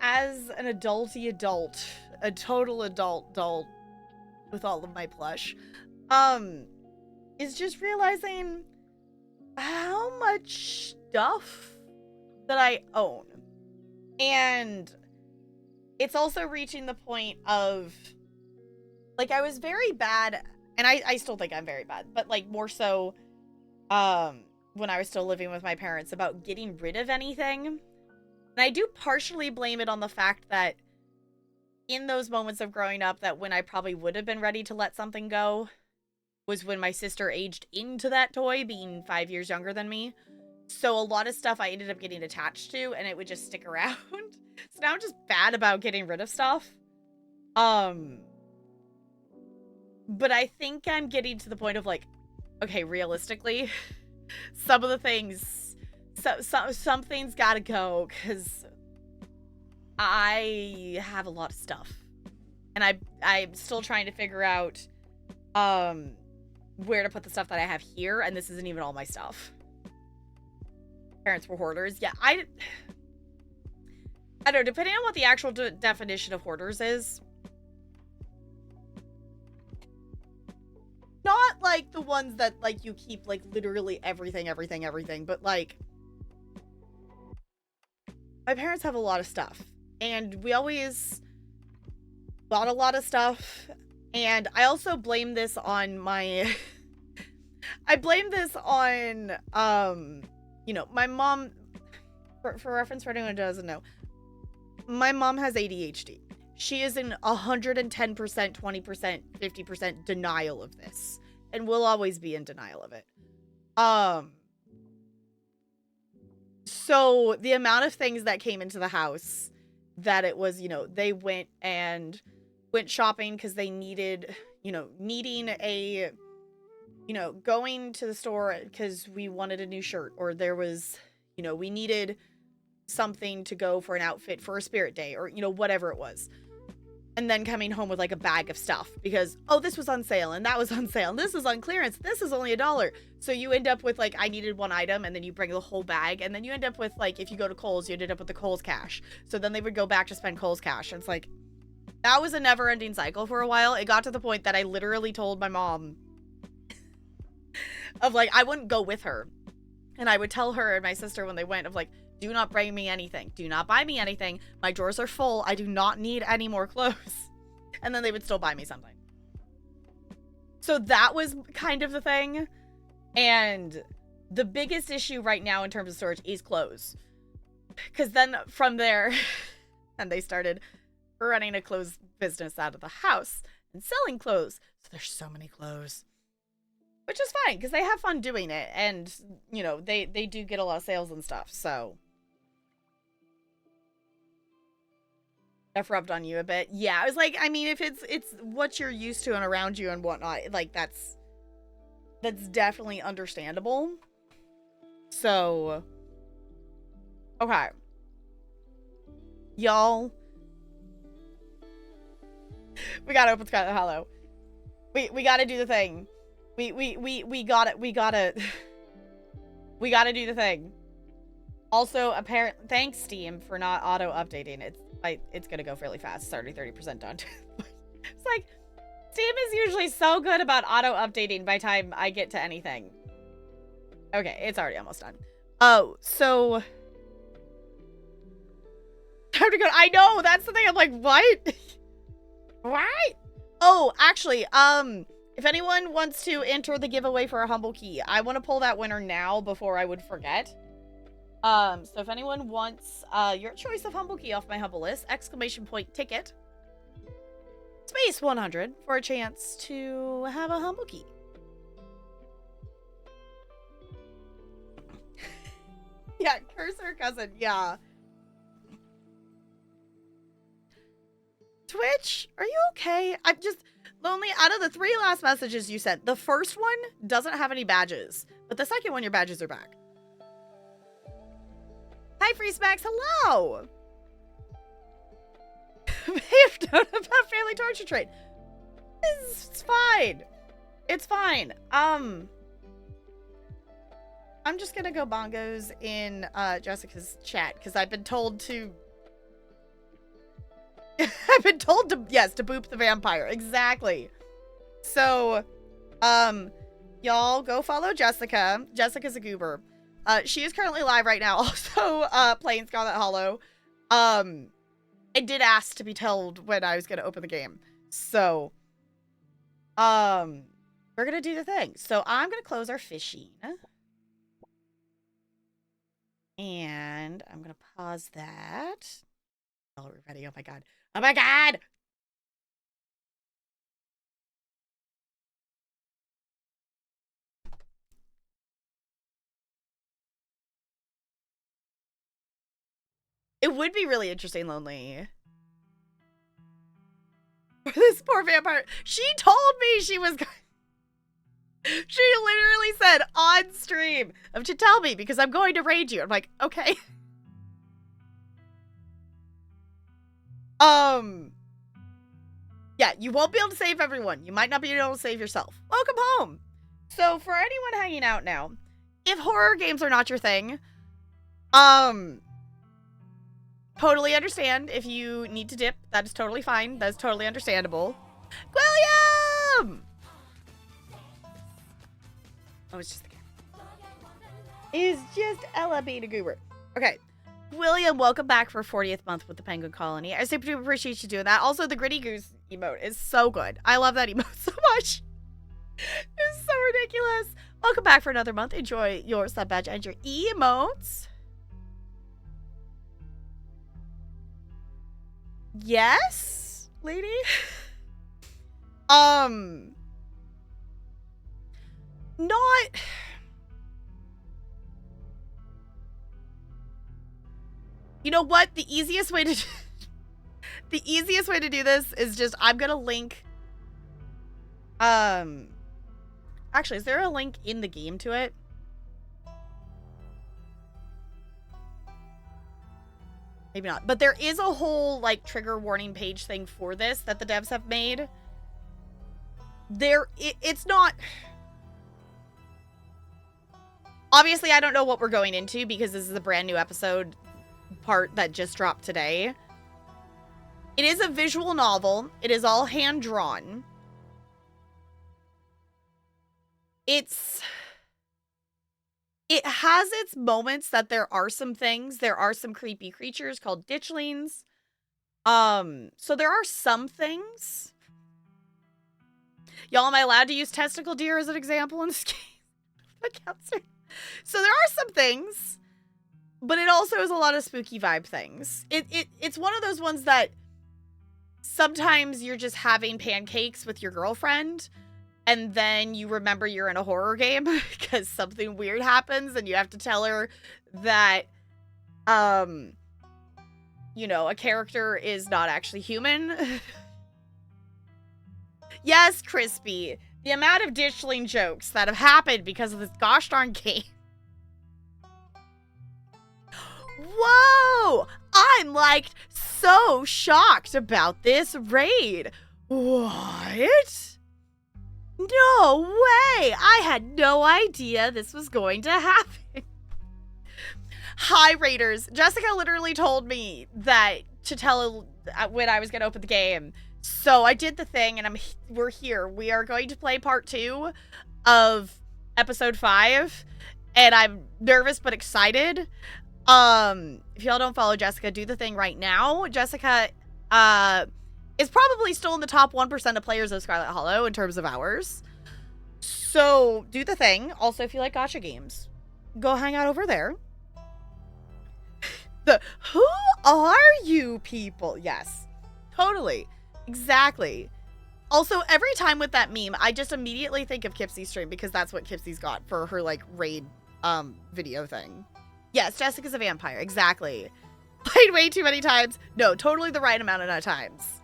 an adulty adult, a total adult with all of my plush, is just realizing how much stuff that I own. And it's also reaching the point of, like, I was very bad, and I still think I'm very bad, but, like, more so, when I was still living with my parents, about getting rid of anything. And I do partially blame it on the fact that in those moments of growing up, that when I probably would have been ready to let something go was when my sister aged into that toy, being 5 years younger than me. So a lot of stuff I ended up getting attached to, and it would just stick around. So now I'm just bad about getting rid of stuff. But I think I'm getting to the point of, like, okay, realistically, some of the things, some things gotta go, because I have a lot of stuff. And I'm still trying to figure out where to put the stuff that I have here, and this isn't even all my stuff. Parents were hoarders. Yeah, I don't know, depending on what the actual definition of hoarders is. Not like the ones that like you keep like literally everything, but like my parents have a lot of stuff, and we always bought a lot of stuff. And I also blame this on my I blame this on you know, my mom, for reference for anyone who doesn't know, my mom has ADHD. She is in 110%, 20%, 50% denial of this, and will always be in denial of it. So the amount of things that came into the house that it was, you know, they went shopping because they needed, you know, needing a, you know, going to the store because we wanted a new shirt, or there was, you know, we needed something to go for an outfit for a spirit day, or, you know, whatever it was. And then coming home with like a bag of stuff because, oh, this was on sale and that was on sale and this is on clearance. This is only $1. So you end up with like, I needed one item, and then you bring the whole bag, and then you end up with like, if you go to Kohl's, you ended up with the Kohl's cash. So then they would go back to spend Kohl's cash. And it's like, that was a never ending cycle for a while. It got to the point that I literally told my mom of like, I wouldn't go with her. And I would tell her and my sister when they went of like, do not bring me anything. Do not buy me anything. My drawers are full. I do not need any more clothes. And then they would still buy me something. So that was kind of the thing. And the biggest issue right now in terms of storage is clothes. Because then from there, and they started running a clothes business out of the house and selling clothes. So there's so many clothes. Which is fine, because they have fun doing it. And, you know, they do get a lot of sales and stuff, so. I've rubbed on you a bit. Yeah, I was like, I mean, if it's what you're used to and around you and whatnot, like, that's definitely understandable. So. Okay. Y'all. We gotta open Scarlet Hollow. We gotta do the thing. We gotta do the thing. Also, apparently, thanks Steam for not auto updating. It's gonna go fairly fast. It's already 30% done. It's like, Steam is usually so good about auto updating by the time I get to anything. Okay, it's already almost done. Oh, so time to go. I know, that's the thing. I'm like, what? What? Oh, actually, if anyone wants to enter the giveaway for a humble key, I want to pull that winner now before I would forget. So if anyone wants your choice of humble key off my humble list, !ticket space 100 for a chance to have a humble key. Yeah, cursor cousin, yeah. Twitch, are you okay? I'm just lonely. Out of the 3 last messages you sent, the first one doesn't have any badges, but the second one, your badges are back. Hi, Free Smacks. Hello. If not about family torture trade. It's fine. It's fine. I'm just gonna go bongos in Jessica's chat because I've been told to. I've been told to, yes, to boop the vampire. Exactly. So, y'all go follow Jessica. Jessica's a goober. She is currently live right now, also, playing Scarlet Hollow. I did ask to be told when I was gonna open the game. So, we're gonna do the thing. So, I'm gonna close our fishing. And I'm gonna pause that. Oh, we're ready. Oh my god. Oh my god! It would be really interesting, Lonely. This poor vampire. She told me she was She literally said on stream to tell me because I'm going to raid you. I'm like, okay. Yeah, you won't be able to save everyone. You might not be able to save yourself. Welcome home. So for anyone hanging out now, if horror games are not your thing, totally understand if you need to dip. That is totally fine. That is totally understandable. William! Oh, it's just the camera. It's just Ella being a goober. Okay. William, welcome back for 40th month with the Penguin Colony. I super appreciate you doing that. Also, the Gritty Goose emote is so good. I love that emote so much. It's so ridiculous. Welcome back for another month. Enjoy your sub badge and your emotes. Yes, lady? Not... You know what? The easiest way to do this is just I'm gonna link. Actually, is there a link in the game to it? Maybe not. But there is a whole like trigger warning page thing for this that the devs have made. It's not. Obviously, I don't know what we're going into because this is a brand new episode part that just dropped today. It is a visual novel. It is all hand-drawn. It has its moments that there are some things. There are some creepy creatures called ditchlings. So there are some things. Y'all, am I allowed to use testicle deer as an example in this game? So there are some things. But it also is a lot of spooky vibe things. It's one of those ones that sometimes you're just having pancakes with your girlfriend and then you remember you're in a horror game because something weird happens and you have to tell her that, you know, a character is not actually human. Yes, Crispy. The amount of ditchling jokes that have happened because of this gosh darn game. Whoa! I'm like so shocked about this raid. What? No way! I had no idea this was going to happen. Hi, raiders. Jessica literally told me that to tell when I was going to open the game. So I did the thing and we're here. We are going to play part 2 of episode 5 and I'm nervous but excited. If y'all don't follow Jessica, do the thing right now. Jessica, is probably still in the top 1% of players of Scarlet Hollow in terms of hours. So, do the thing. Also, if you like gacha games, go hang out over there. Who are you people? Yes, totally. Exactly. Also, every time with that meme, I just immediately think of Kipsy's stream because that's what Kipsy's got for her, like, raid, video thing. Yes, Jessica's a vampire. Exactly. Played way too many times. No, totally the right amount of times.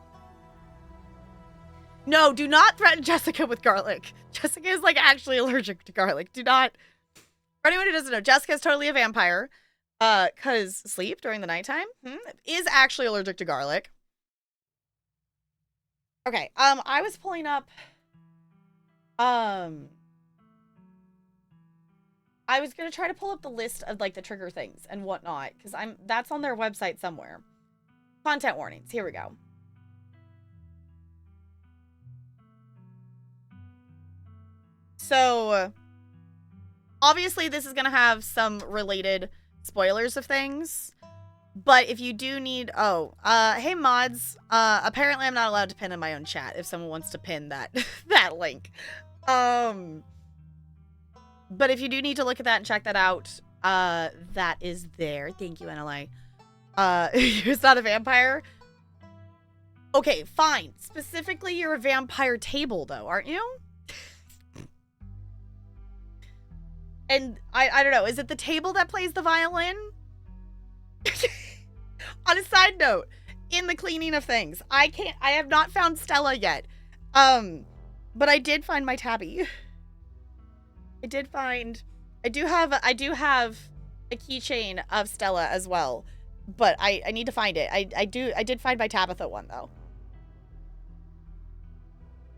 No, do not threaten Jessica with garlic. Jessica is, like, actually allergic to garlic. Do not. For anyone who doesn't know, Jessica is totally a vampire. Because sleep during the nighttime is actually allergic to garlic. Okay, I was pulling up, I was gonna try to pull up the list of, like, the trigger things and whatnot, because that's on their website somewhere. Content warnings, here we go. So, obviously this is gonna have some related spoilers of things, but if you do need, hey mods, apparently I'm not allowed to pin in my own chat if someone wants to pin that, that link. But if you do need to look at that and check that out, that is there. Thank you, NLA. You're not a vampire? Okay, fine. Specifically, you're a vampire table, though, aren't you? And I don't know, is it the table that plays the violin? On a side note, in the cleaning of things, I have not found Stella yet. But I did find my tabby. I did find, I do have a keychain of Stella as well, but I need to find it. I did find my Tabitha one though.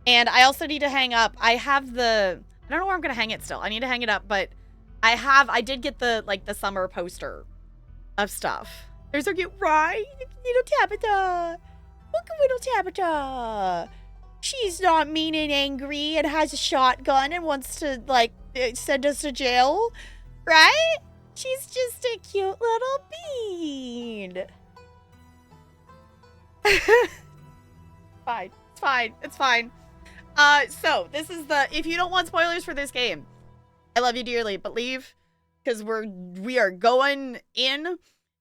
And I also need to hang up, I have the, I don't know where I'm gonna hang it still. I need to hang it up, but I did get the, like, the summer poster of stuff. There's our cute, right? Little Tabitha. Look at little Tabitha. She's not mean and angry and has a shotgun and wants to, like, send us to jail, right? She's just a cute little bean. Fine. It's fine. It's fine. So this is the, if you don't want spoilers for this game, I love you dearly, but leave, because we are going in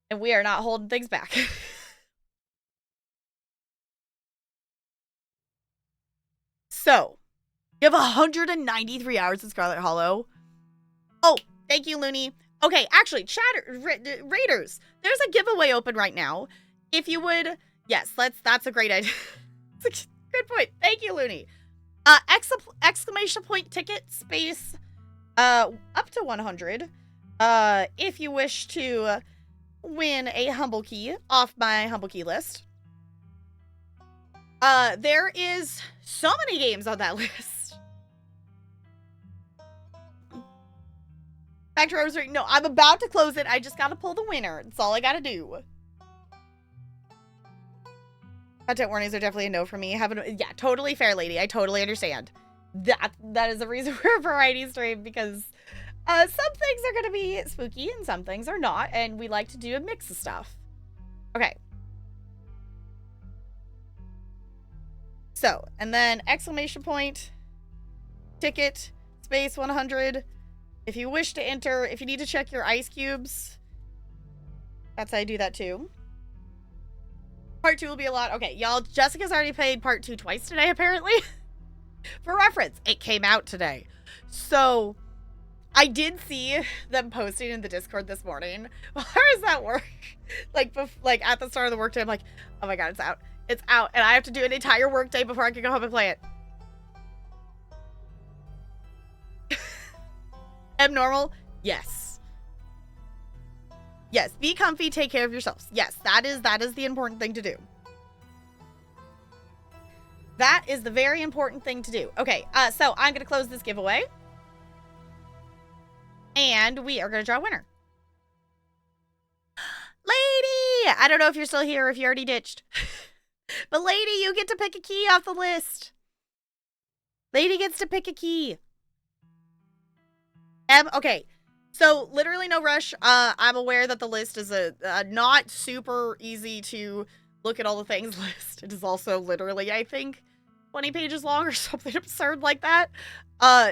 and we are not holding things back. So, you have 193 hours in Scarlet Hollow. Oh, thank you, Looney. Okay, actually, Raiders, there's a giveaway open right now. If you would, yes, that's a great idea. It's a good point. Thank you, Looney. Exclamation point ticket space, up to 100. If you wish to win a humble key off my humble key list. There is so many games on that list. Back to Rosary. No, I'm about to close it. I just gotta pull the winner. That's all I gotta do. Content warnings are definitely a no for me. Yeah, totally fair, lady. I totally understand. That is the reason we're a variety stream, because some things are gonna be spooky and some things are not, and we like to do a mix of stuff. Okay. So, and then exclamation point, ticket, space 100. If you wish to enter, if you need to check your ice cubes, that's how I do that too. Part 2 will be a lot. Okay, y'all, Jessica's already played part 2 twice today, apparently. For reference, it came out today. So, I did see them posting in the Discord this morning. How does that work? Like at the start of the workday, I'm like, oh my god, it's out. It's out, and I have to do an entire workday before I can go home and play it. Abnormal? Yes. Yes, be comfy, take care of yourselves. Yes, that is the important thing to do. That is the very important thing to do. Okay, so I'm gonna close this giveaway. And we are gonna draw a winner. Lady! I don't know if you're still here or if you already ditched. But lady, you get to pick a key off the list. Lady gets to pick a key. Okay, so literally no rush. I'm aware that the list is a not super easy to look at all the things list. It is also literally, I think, 20 pages long or something absurd like that.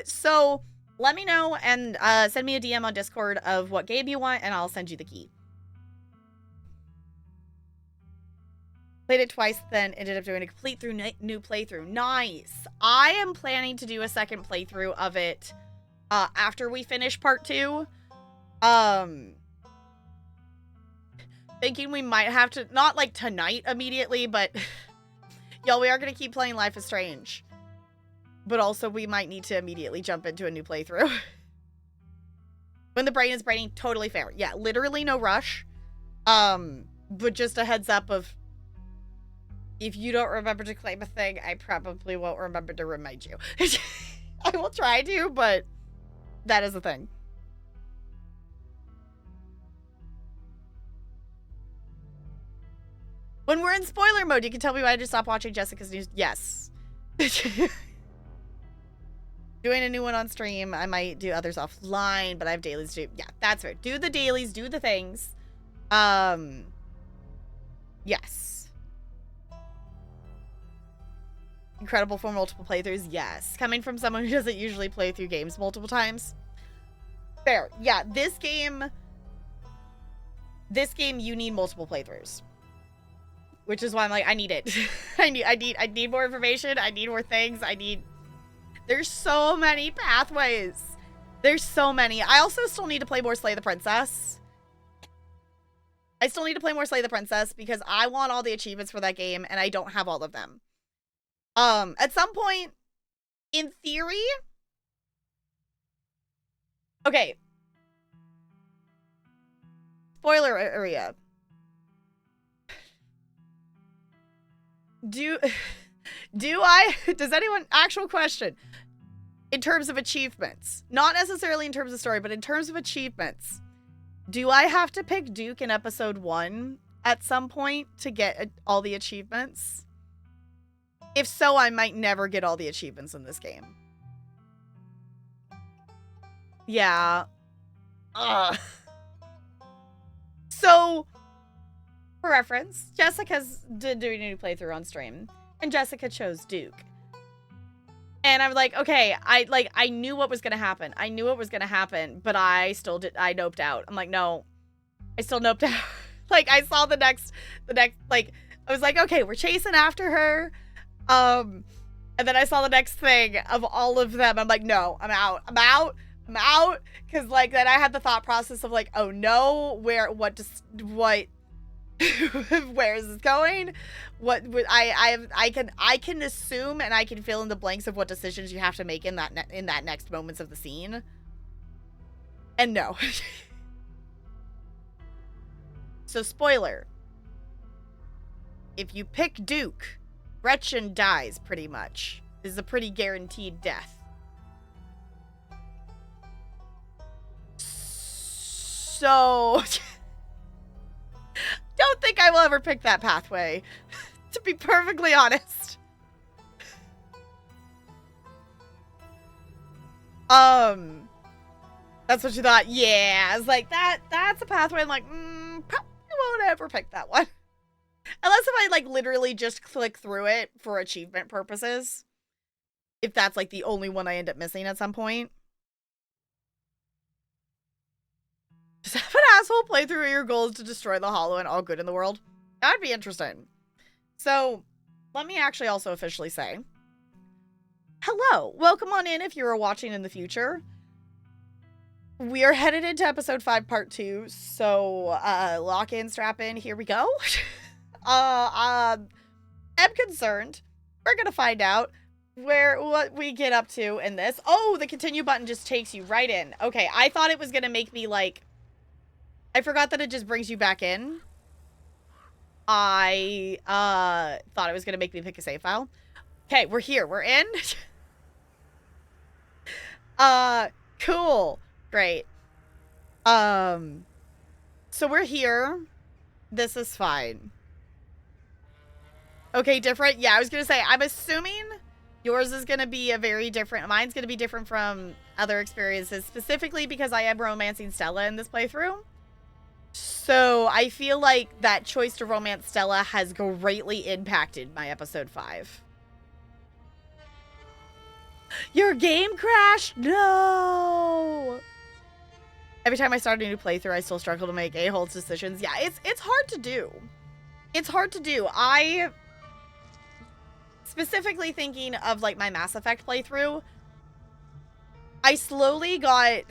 So let me know and send me a DM on Discord of what game you want, and I'll send you the key. Played it twice, then ended up doing a complete new playthrough. Nice. I am planning to do a second playthrough of it after we finish part 2. Thinking we might have to, not like tonight immediately, but y'all, we are going to keep playing Life is Strange. But also we might need to immediately jump into a new playthrough. When the brain is braining, totally fair. Yeah, literally no rush. But just a heads up of, if you don't remember to claim a thing, I probably won't remember to remind you. I will try to, but that is a thing. When we're in spoiler mode, you can tell me why I just stopped watching Jessica's news. Yes. Doing a new one on stream. I might do others offline, but I have dailies to do. Yeah, that's fair. Do the dailies, do the things. Yes. Incredible for multiple playthroughs. Yes. Coming from someone who doesn't usually play through games multiple times. Fair. Yeah, this game you need multiple playthroughs. Which is why I'm like, I need it. I need more information. I need more things. There's so many pathways. There's so many. I also still need to play more Slay the Princess. Because I want all the achievements for that game, and I don't have all of them. At some point, in theory, Okay. Spoiler area. Does anyone, actual question, in terms of achievements, not necessarily in terms of story, but in terms of achievements, do I have to pick Duke in episode 1 at some point to get all the achievements? If so, I might never get all the achievements in this game. Yeah. Ugh. So, for reference, Jessica's doing a new playthrough on stream, and Jessica chose Duke. And I'm like, okay, I knew what was gonna happen. I knew what was gonna happen, but I noped out. I'm like, no, I still noped out. Like, I saw the next, like, I was like, okay, we're chasing after her. And then I saw the next thing of all of them. I'm like, no, I'm out. Cause like, then I had the thought process of like, oh no, where is this going? I can assume and I can fill in the blanks of what decisions you have to make in that next moments of the scene. And no. So spoiler. If you pick Duke, Gretchen dies pretty much. This is a pretty guaranteed death. So don't think I will ever pick that pathway, to be perfectly honest. That's what you thought? Yeah, I was like, that's a pathway. I'm like, probably won't ever pick that one. Unless if I, like, literally just click through it for achievement purposes. If that's, like, the only one I end up missing at some point. Just have an asshole playthrough your goal is to destroy the Hollow and all good in the world. That would be interesting. So, let me actually also officially say, hello, welcome on in if you're watching in the future. We are headed into episode 5, part 2, so lock in, strap in, here we go. I'm concerned. We're gonna find out what we get up to in this. Oh, the continue button just takes you right in. Okay, I thought it was gonna make me like, I forgot that it just brings you back in. I thought it was gonna make me pick a save file. Okay, we're here. We're in. Cool. Great. So we're here. This is fine. Okay, different. Yeah, I was gonna say, I'm assuming yours is gonna be mine's gonna be different from other experiences, specifically because I am romancing Stella in this playthrough. So I feel like that choice to romance Stella has greatly impacted my episode 5. Your game crashed? No! Every time I start a new playthrough, I still struggle to make a-holes decisions. Yeah, it's hard to do. It's hard to do. I specifically thinking of like my Mass Effect playthrough, I slowly got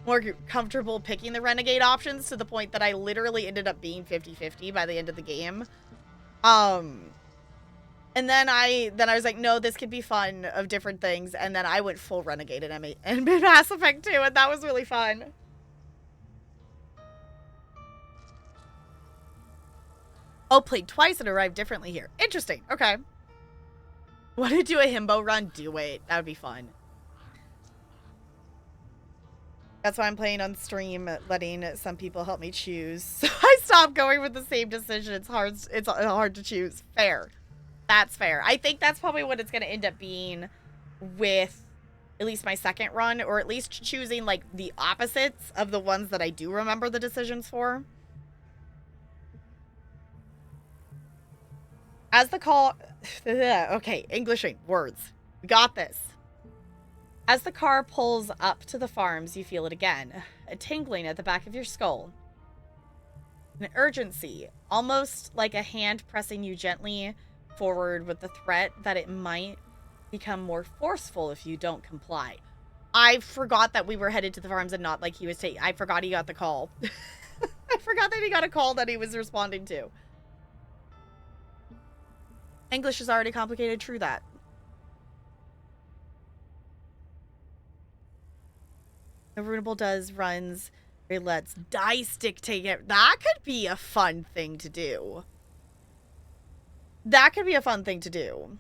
more comfortable picking the renegade options to the point that I literally ended up being 50-50 by the end of the game. And then I was like, no, this could be fun of different things. And then I went full renegade and Mass Effect 2, and that was really fun. Oh, played twice and arrived differently here. Interesting. Okay. Want to do a himbo run? Do it. That would be fun. That's why I'm playing on stream, letting some people help me choose. So I stopped going with the same decision. It's hard to choose. Fair. That's fair. I think that's probably what it's going to end up being with at least my second run, or at least choosing like the opposites of the ones that I do remember the decisions for. As the call... Okay, Englishing. Words. We got this. As the car pulls up to the farms, you feel it again. A tingling at the back of your skull. An urgency. Almost like a hand pressing you gently forward with the threat that it might become more forceful if you don't comply. I forgot that we were headed to the farms and not like he was taking... I forgot he got the call. I forgot that he got a call that he was responding to. English is already complicated, true that. Ruinable does runs. Let's dice dictate it. That could be a fun thing to do. That could be a fun thing to do.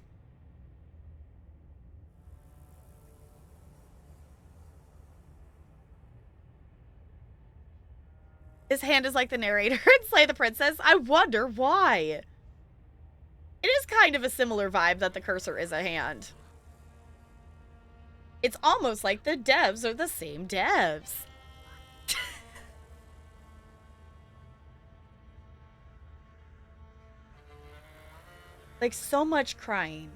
His hand is like the narrator in Slay the Princess. I wonder why. It is kind of a similar vibe that the cursor is a hand. It's almost like the devs are the same devs. Like, so much crying.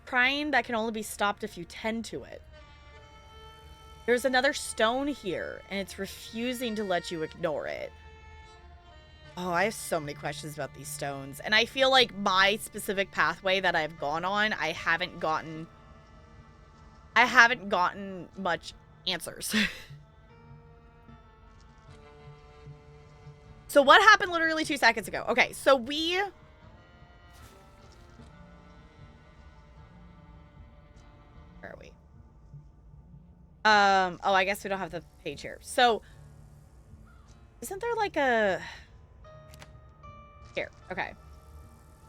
Crying that can only be stopped if you tend to it. There's another stone here, and it's refusing to let you ignore it. Oh, I have so many questions about these stones. And I feel like my specific pathway that I've gone on, I haven't gotten much answers. So what happened literally 2 seconds ago? Okay, so we... Where are we? Oh, I guess we don't have the page here. So, isn't there like a... Here, okay.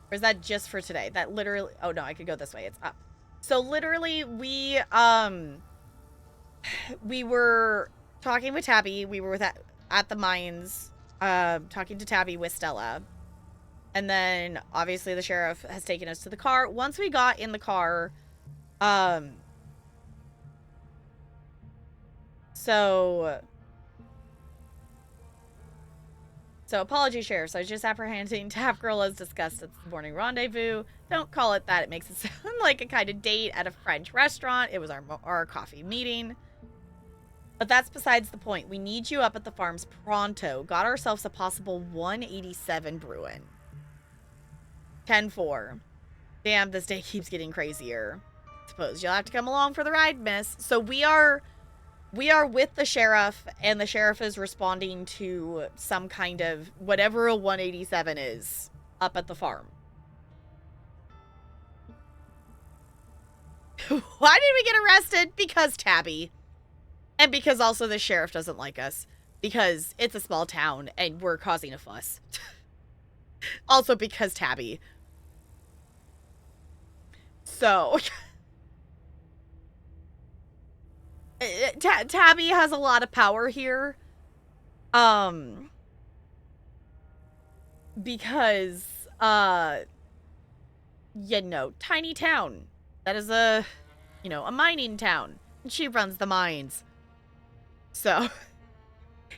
Or is that just for today? That literally... Oh, no, I could go this way. It's up. So, literally, we were talking with Tabby. We were at the mines, talking to Tabby with Stella. And then, obviously, the sheriff has taken us to the car. Once we got in the car, So apology, Sheriff. So I was just apprehending Tap Girl as discussed at the morning rendezvous. Don't call it that. It makes it sound like a kind of date at a French restaurant. It was our coffee meeting. But that's besides the point. We need you up at the farms pronto. Got ourselves a possible 187 brewing. 10-4. Damn, this day keeps getting crazier. Suppose you'll have to come along for the ride, miss. So we are with the sheriff, and the sheriff is responding to some kind of whatever a 187 is up at the farm. Why did we get arrested? Because Tabby. And because also the sheriff doesn't like us. Because it's a small town and we're causing a fuss. Also because Tabby. So... Tabby has a lot of power here. Because, you know, tiny town. That is a mining town. And she runs the mines. So,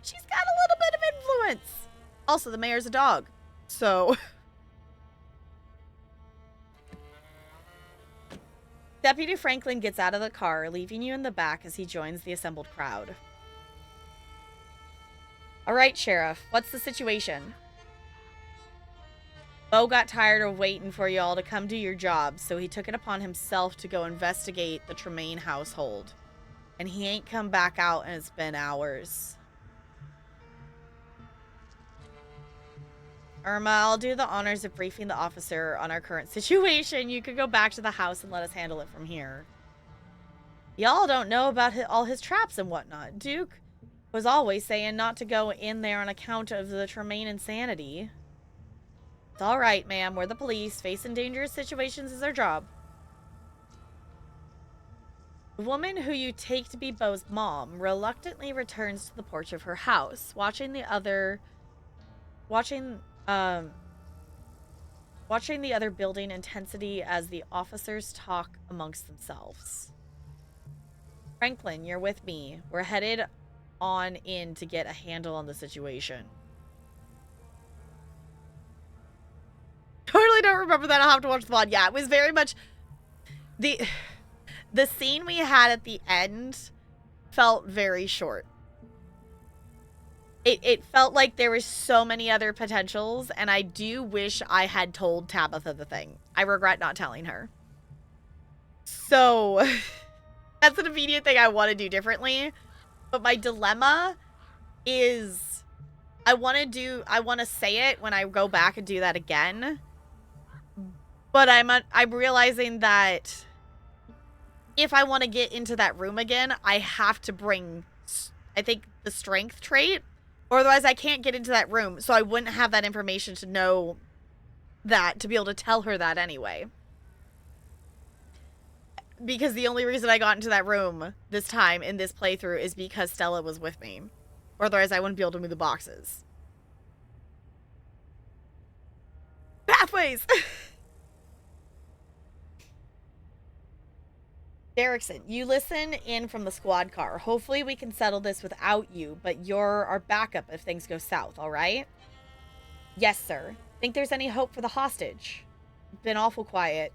she's got a little bit of influence. Also, the mayor's a dog. So... Deputy Franklin gets out of the car, leaving you in the back as he joins the assembled crowd. All right, Sheriff, what's the situation? Bo got tired of waiting for you all to come do your job, so he took it upon himself to go investigate the Tremaine household. And he ain't come back out, and it's been hours. Irma, I'll do the honors of briefing the officer on our current situation. You could go back to the house and let us handle it from here. Y'all don't know about all his traps and whatnot. Duke was always saying not to go in there on account of the Tremaine insanity. It's all right, ma'am. We're the police. Facing dangerous situations is our job. The woman who you take to be Bo's mom reluctantly returns to the porch of her house, watching the other building intensity as the officers talk amongst themselves. Franklin, you're with me. We're headed on in to get a handle on the situation. Totally don't remember that. I'll have to watch the VOD. Yeah, it was very much... The scene we had at the end felt very short. It felt like there was so many other potentials, and I do wish I had told Tabitha the thing. I regret not telling her. So, that's an immediate thing I want to do differently. But my dilemma is I want to say it when I go back and do that again. But I'm realizing that if I want to get into that room again, I have to bring I think the strength trait, or otherwise I can't get into that room, so I wouldn't have that information to know that, to be able to tell her that anyway. Because the only reason I got into that room this time in this playthrough is because Stella was with me. Or otherwise I wouldn't be able to move the boxes. Pathways! Derrickson, you listen in from the squad car. Hopefully we can settle this without you, but you're our backup if things go south, alright? Yes, sir. Think there's any hope for the hostage? Been awful quiet.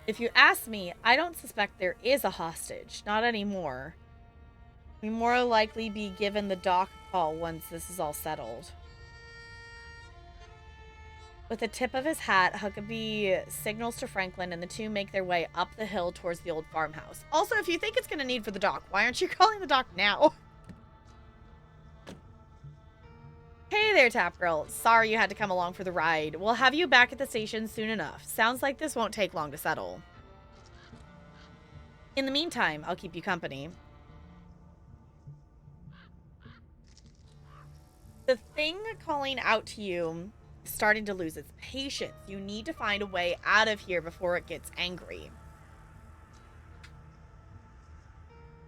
If you ask me, I don't suspect there is a hostage. Not anymore. We more likely be given the doc call once this is all settled. With a tip of his hat, Huckabee signals to Franklin, and the two make their way up the hill towards the old farmhouse. Also, if you think it's going to need for the doc, why aren't you calling the doc now? Hey there, Tap Girl. Sorry you had to come along for the ride. We'll have you back at the station soon enough. Sounds like this won't take long to settle. In the meantime, I'll keep you company. The thing calling out to you is starting to lose its patience. You need to find a way out of here before it gets angry.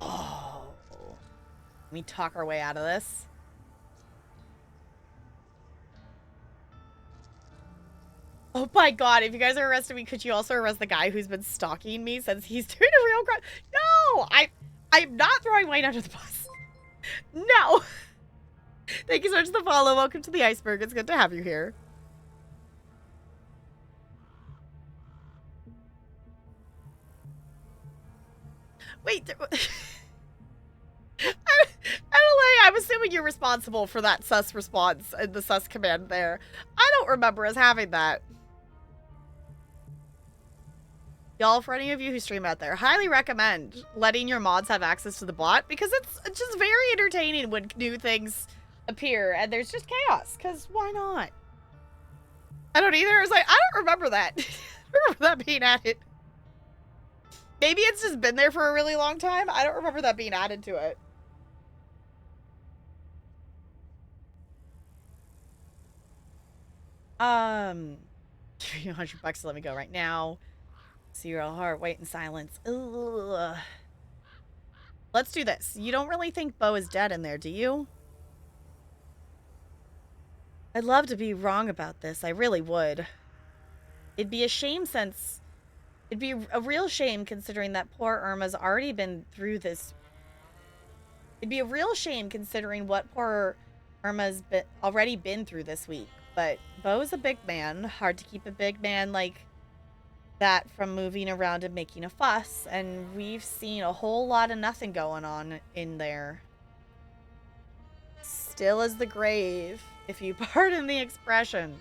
Oh. Can we talk our way out of this? Oh my god, if you guys are arresting me, could you also arrest the guy who's been stalking me since he's doing a real crime? No! I'm not throwing Wayne under the bus. No! Thank you so much for the follow. Welcome to the iceberg. It's good to have you here. Wait, I'm assuming you're responsible for that sus response and the sus command there. I don't remember us having that. Y'all, for any of you who stream out there, highly recommend letting your mods have access to the bot, because it's just very entertaining when new things appear and there's just chaos, because why not? I don't either. I was like, I don't remember that. I don't remember that being added. Maybe it's just been there for a really long time. I don't remember that being added to it. $300 to let me go right now. Zero heart, wait in silence. Ugh. Let's do this. You don't really think Bo is dead in there, do you? I'd love to be wrong about this. I really would. It'd be a shame since... It'd be a real shame considering that poor Irma's already been through this. It'd be a real shame considering what poor Irma's already been through this week. But Bo's a big man. Hard to keep a big man like that from moving around and making a fuss. And we've seen a whole lot of nothing going on in there. Still as the grave, if you pardon the expression.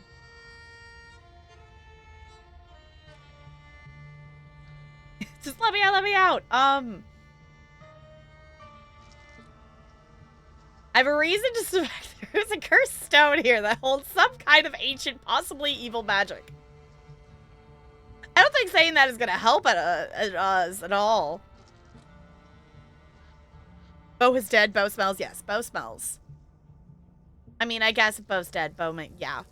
Just let me out, let me out. I have a reason to suspect there's a cursed stone here that holds some kind of ancient, possibly evil magic. I don't think saying that is going to help us at all. Bo is dead. Bo smells. Yes, Bo smells. I mean, I guess if Bo's dead, Bo might... Yeah.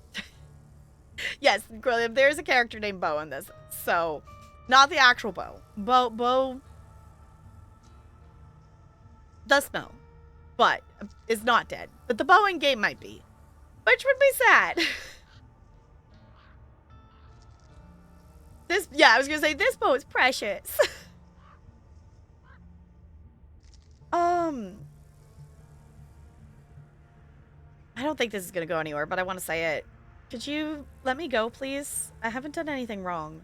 Yes, there's a character named Bo in this. So, not the actual Bo. Bo does smell, but is not dead. But the Bo in game might be, which would be sad. I was gonna say this Bo is precious. I don't think this is gonna go anywhere, but I want to say it. Could you let me go, please? I haven't done anything wrong.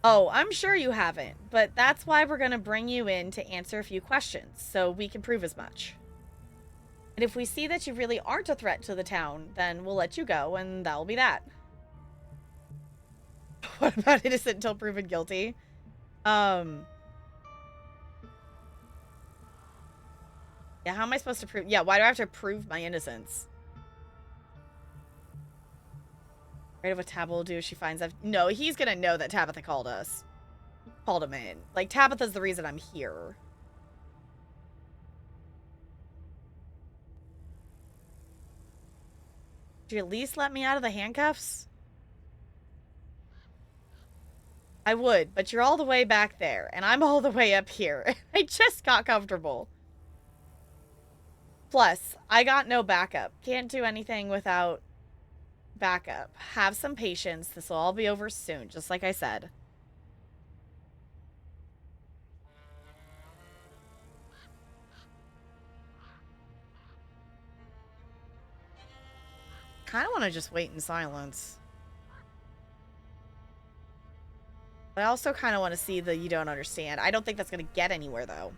Oh, I'm sure you haven't, but that's why we're gonna bring you in to answer a few questions, so we can prove as much. And if we see that you really aren't a threat to the town, then we'll let you go, and that'll be that. What about innocent until proven guilty? Yeah, how am I supposed to prove? Yeah, why do I have to prove my innocence? Right of what Tabitha will do if she finds out. No, he's gonna know that Tabitha called us. called him in. Like, Tabitha's the reason I'm here. Could you at least let me out of the handcuffs? I would, but you're all the way back there, and I'm all the way up here. I just got comfortable. Plus, I got no backup. Can't do anything without backup. Have some patience. This will all be over soon, just like I said. Kind of want to just wait in silence. But I also kind of want to see the you don't understand. I don't think that's going to get anywhere, though.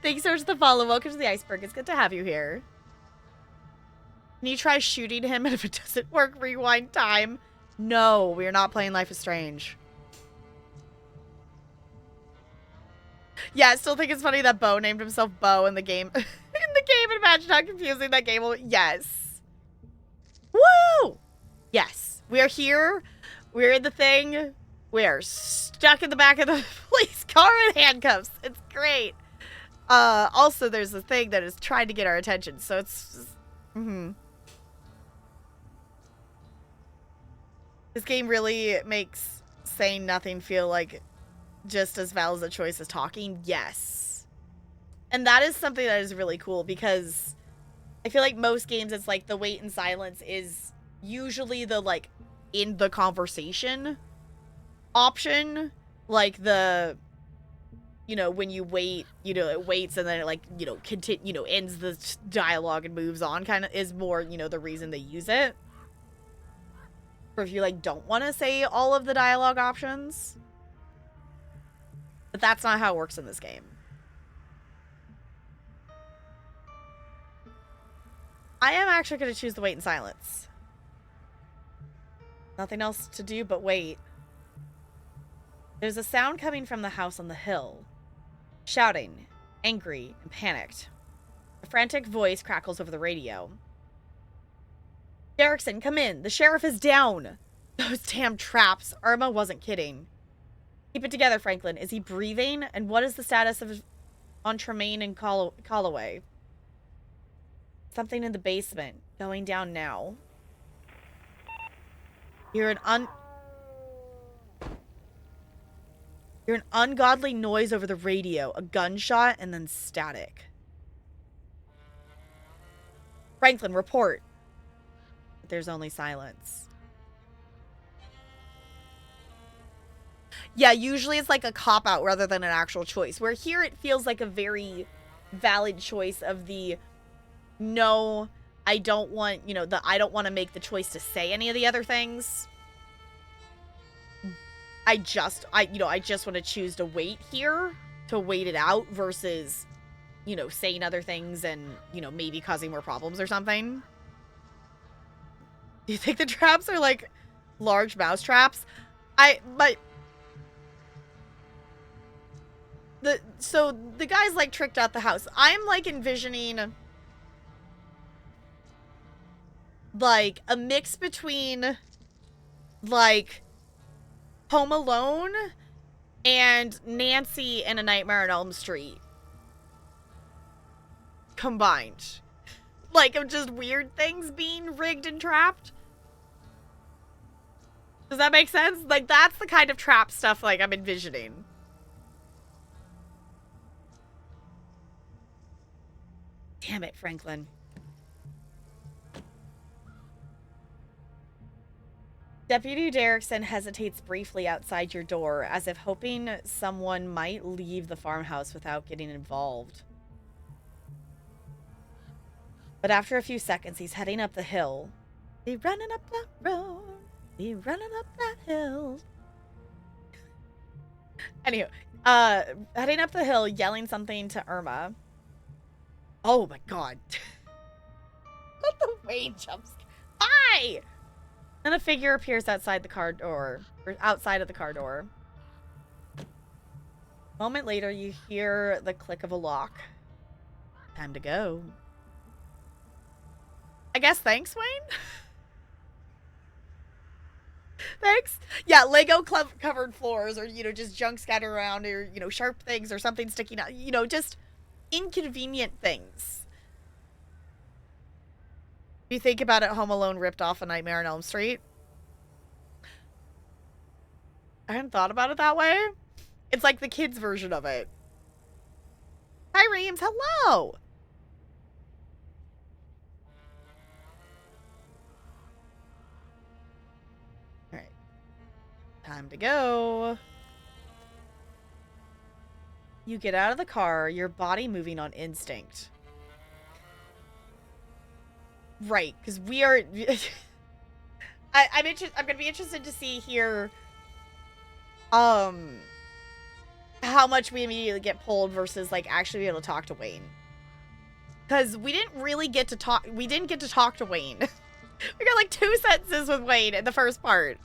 Thanks so much for the follow. Welcome to the iceberg. It's good to have you here. Can you try shooting him, and if it doesn't work, rewind time? No, we are not playing Life is Strange. Yeah, I still think it's funny that Bo named himself Bo in the game. In the game, and imagine how confusing that game will. Yes. Woo! Yes. We are here. We're in the thing. We're stuck in the back of the police car in handcuffs. It's great. Also, there's a thing that is trying to get our attention, so it's... This game really makes saying nothing feel like just as valid a choice as talking. Yes. And that is something that is really cool, because I feel like most games, it's like the wait in silence is usually the, like, in the conversation option. Like the... You know, when you wait, you know, it waits and then it, like, you know, ends the dialogue and moves on, kind of is more, you know, the reason they use it. Or if you, like, don't want to say all of the dialogue options. But that's not how it works in this game. I am actually going to choose the wait in silence. Nothing else to do but wait. There's a sound coming from the house on the hill. Shouting, angry, and panicked. A frantic voice crackles over the radio. Derrickson, come in. The sheriff is down. Those damn traps. Irma wasn't kidding. Keep it together, Franklin. Is he breathing? And what is the status of on Tremaine and Calloway? Something in the basement. Going down now. You're an ungodly noise over the radio, a gunshot, and then static. Franklin, report. But there's only silence. Yeah, usually it's like a cop-out rather than an actual choice. Where here it feels like a very valid choice of the, no, I don't want, you know, I don't want to make the choice to say any of the other things. I just want to choose to wait here, to wait it out versus, you know, saying other things and, you know, maybe causing more problems or something. Do you think the traps are like large mouse traps? So the guy's like tricked out the house. I'm like envisioning like a mix between like Home Alone and Nancy and A Nightmare on Elm Street combined. Like, of just weird things being rigged and trapped. Does that make sense? Like, that's the kind of trap stuff, like, I'm envisioning. Damn it, Franklin. Deputy Derrickson hesitates briefly outside your door, as if hoping someone might leave the farmhouse without getting involved. But after a few seconds, he's heading up the hill. Be running up that road. Be running up that hill. Anywho, heading up the hill, yelling something to Irma. Oh my god. What the way jumps. Hi! And a figure appears outside the car door, or outside of the car door. A moment later, you hear the click of a lock. Time to go. I guess thanks, Wayne? Thanks. Yeah, Lego covered floors or, just junk scattered around or, sharp things or something sticking out. Just inconvenient things. If you think about it, Home Alone ripped off A Nightmare on Elm Street. I hadn't thought about it that way. It's like the kids' version of it. Hi, Reams. Hello. All right. Time to go. You get out of the car, your body moving on instinct. Right, because we are... I'm going to be interested to see here how much we immediately get pulled versus, like, actually be able to talk to Wayne. Because we didn't really get to talk... We didn't get to talk to Wayne. We got, like, 2 sentences with Wayne in the first part.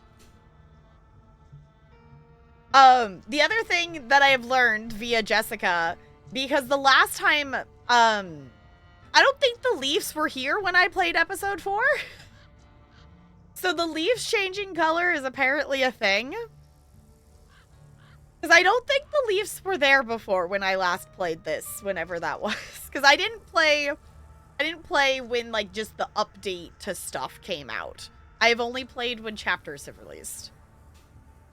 The other thing that I have learned via Jessica, because the last time, I don't think the leaves were here when I played episode 4. So the leaves changing color is apparently a thing. Because I don't think the leaves were there before when I last played this, whenever that was. Because I didn't play when, like, just the update to stuff came out. I've only played when chapters have released.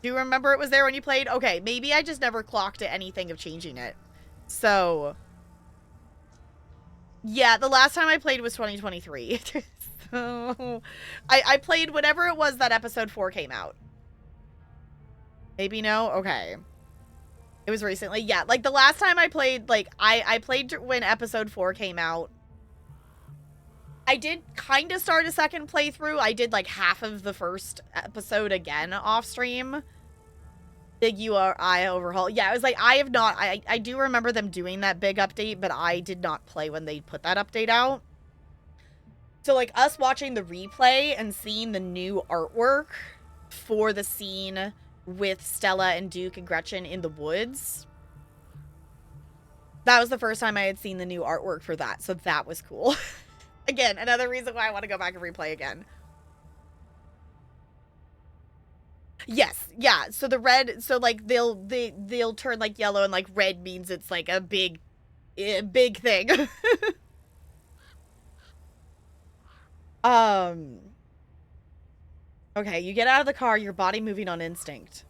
Do you remember it was there when you played? Okay, maybe I just never clocked at anything of changing it. So, yeah, the last time I played was 2023. So, I played whenever it was that episode 4 came out. Maybe no? Okay. It was recently. Yeah, like the last time I played, like, I played when episode 4 came out. I did kind of start a second playthrough. I did like half of the first episode again off stream. Big UI overhaul. Yeah, it was like, I do remember them doing that big update, but I did not play when they put that update out. So like us watching the replay and seeing the new artwork for the scene with Stella and Duke and Gretchen in the woods. That was the first time I had seen the new artwork for that. So that was cool. Again, another reason why I want to go back and replay again. Yes, yeah. So the red, so like they'll turn like yellow, and like red means it's like a big thing. Okay, you get out of the car, your body moving on instinct.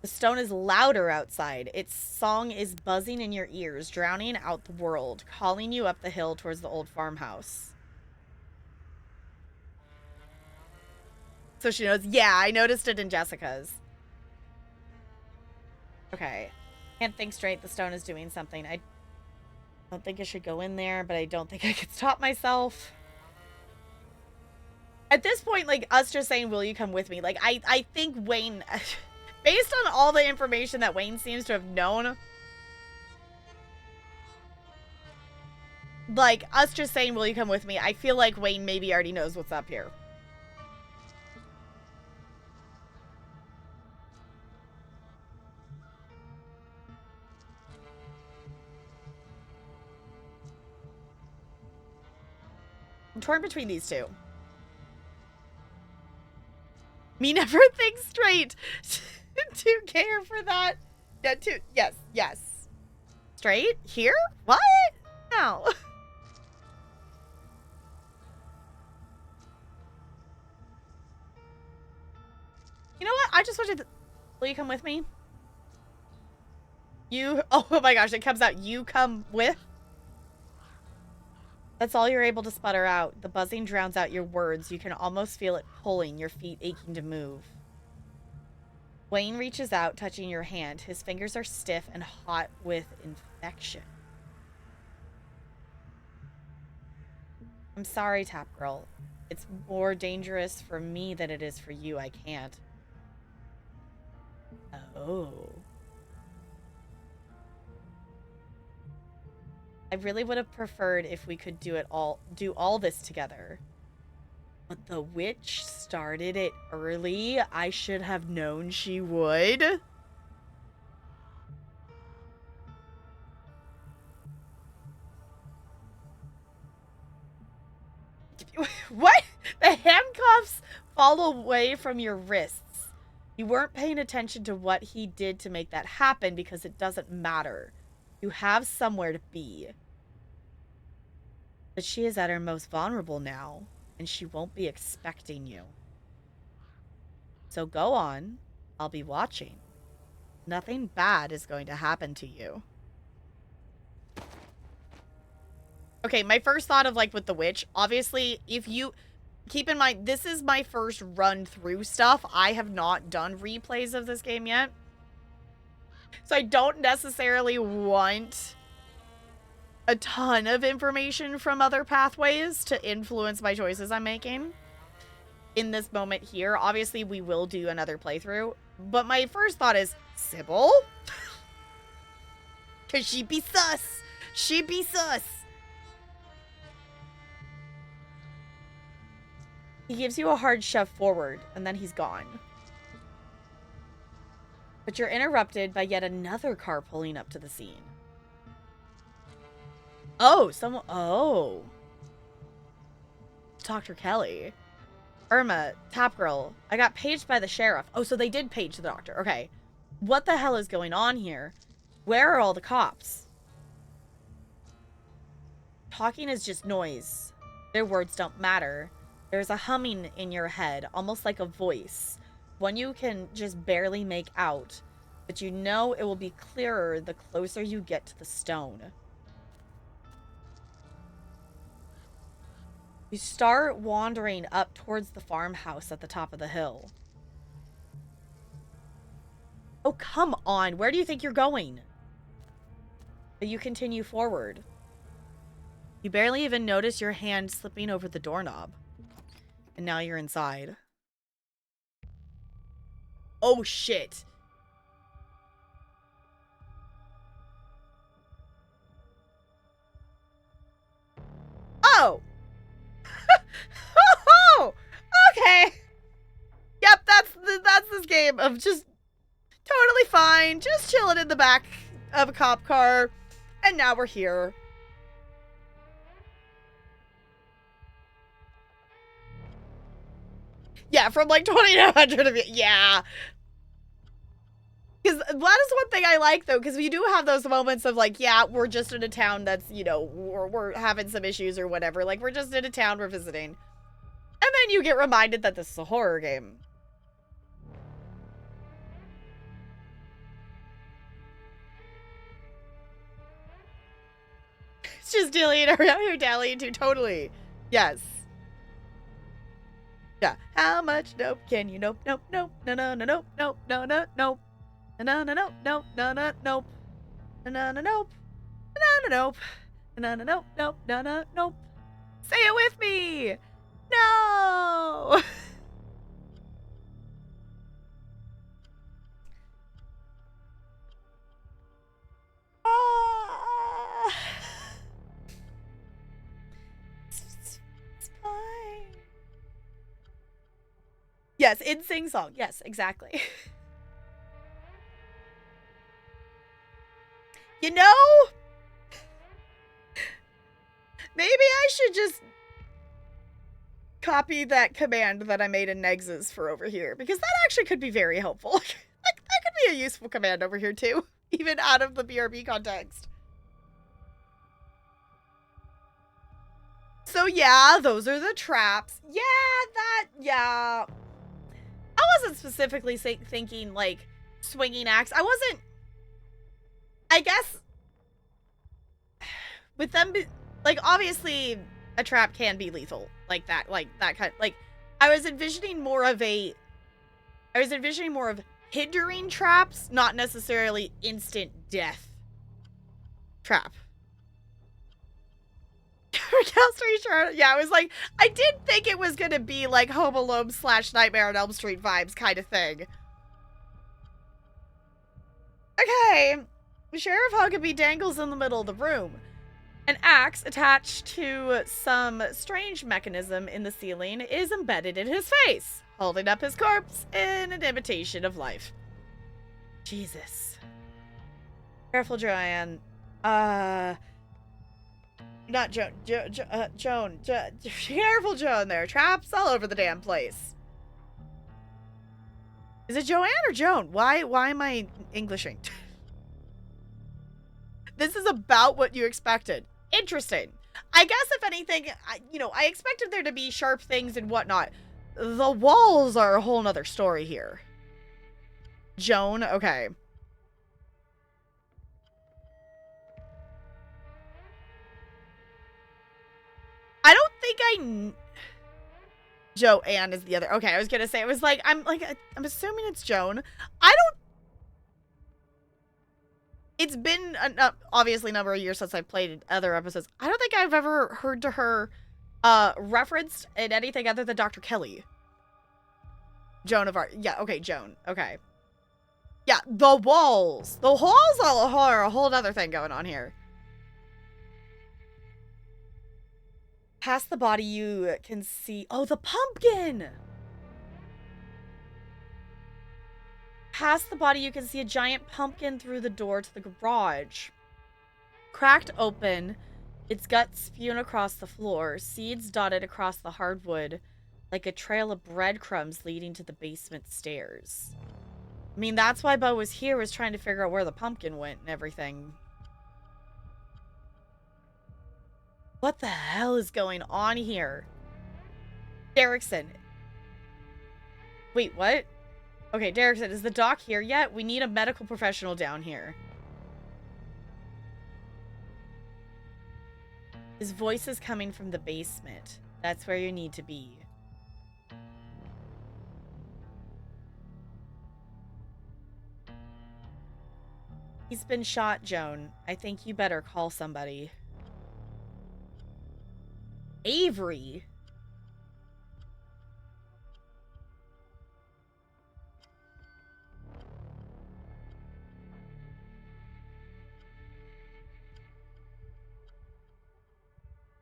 The stone is louder outside. Its song is buzzing in your ears, drowning out the world, calling you up the hill towards the old farmhouse. So she knows. Yeah, I noticed it in Jessica's. Okay. Can't think straight. The stone is doing something. I don't think I should go in there, but I don't think I can stop myself. At this point, like, us just saying, will you come with me? Like, I think Wayne, based on all the information that Wayne seems to have known, like, us just saying, will you come with me? I feel like Wayne maybe already knows what's up here. I'm torn between these two. Me never think straight. To care for that. Yeah, yes. Straight? Here? What? No. You know what? I just want you to... Will you come with me? You... Oh my gosh, it comes out. You come with? That's all you're able to sputter out. The buzzing drowns out your words. You can almost feel it pulling, your feet aching to move. Wayne reaches out, touching your hand. His fingers are stiff and hot with infection. I'm sorry, Tap Girl. It's more dangerous for me than it is for you. I can't. Oh. I really would have preferred if we could do all this together. But the witch started it early. I should have known she would. What? The handcuffs fall away from your wrists. You weren't paying attention to what he did to make that happen because it doesn't matter. You have somewhere to be. But she is at her most vulnerable now, and she won't be expecting you. So go on. I'll be watching. Nothing bad is going to happen to you. Okay, my first thought of, like, with the witch, obviously, if you... Keep in mind, this is my first run-through stuff. I have not done replays of this game yet. So I don't necessarily want a ton of information from other pathways to influence my choices I'm making in this moment here. Obviously, we will do another playthrough. But my first thought is, Sybil? Because she be sus. She be sus. He gives you a hard shove forward, and then he's gone. But you're interrupted by yet another car pulling up to the scene. Oh, someone... Oh. Dr. Kelly. Irma, Top Girl. I got paged by the sheriff. Oh, so they did page the doctor. Okay. What the hell is going on here? Where are all the cops? Talking is just noise. Their words don't matter. There's a humming in your head, almost like a voice. One you can just barely make out, but you know it will be clearer the closer you get to the stone. You start wandering up towards the farmhouse at the top of the hill. Oh, come on. Where do you think you're going? But you continue forward. You barely even notice your hand slipping over the doorknob. And now you're inside. Oh, shit. Oh! Oh! Okay. Yep, that's this game of just totally fine, just chilling in the back of a cop car, and now we're here. Yeah, from like 20 to 100 of you. Yeah. Because that is one thing I like, though, because we do have those moments of, like, yeah, we're just in a town that's, you know, we're having some issues or whatever. Like, we're just in a town we're visiting. And then you get reminded that this is a horror game. It's just dallying around here, dallying too. Totally. Yes. Yeah. How much nope can you nope, nope, nope, no, no, no, nope, nope, no, no, nope. No, no, no, nope, no, no, nope. No, no, nope. No, no, nope. No, no, nope, nope, no, no, nope. Say it with me. No. It's fine. Yes, in sing-song. Yes, exactly. You know, maybe I should just copy that command that I made in Nexus for over here, because that actually could be very helpful. Like, that could be a useful command over here too, even out of the BRB context. So yeah, those are the traps. Yeah. I wasn't specifically thinking, like, swinging axe. I guess with them, like, obviously a trap can be lethal, like that kind. Like, I was envisioning more of hindering traps, not necessarily instant death trap. Yeah, I was like, I did think it was gonna be like Home Alone / Nightmare on Elm Street vibes kind of thing. Okay. Sheriff Huckabee dangles in the middle of the room. An axe attached to some strange mechanism in the ceiling is embedded in his face, holding up his corpse in an imitation of life. Jesus. Careful, Joanne. Not Joan. Joan. Careful, Joan. There are traps all over the damn place. Is it Joanne or Joan? Why am I Englishing? This is about what you expected. Interesting. I guess if anything, I expected there to be sharp things and whatnot. The walls are a whole nother story here. Joan, okay. I don't think Joanne is the other. Okay, I was gonna say, it was like, I'm assuming it's Joan. I don't. It's been obviously a number of years since I've played other episodes. I don't think I've ever heard to her referenced in anything other than Dr. Kelly. Joan of Arc. Yeah, okay, Joan. Okay. Yeah, the walls. The walls are a whole other thing going on here. Past the body you can see... Oh, the pumpkin! Past the body you can see a giant pumpkin through the door to the garage. Cracked open, its guts spewing across the floor, seeds dotted across the hardwood, like a trail of breadcrumbs leading to the basement stairs. I mean, that's why Bo was here, was trying to figure out where the pumpkin went and everything. What the hell is going on here? Derrickson. Wait, what? Okay, Derrickson, is the doc here yet? We need a medical professional down here. His voice is coming from the basement. That's where you need to be. He's been shot, Joan. I think you better call somebody. Avery?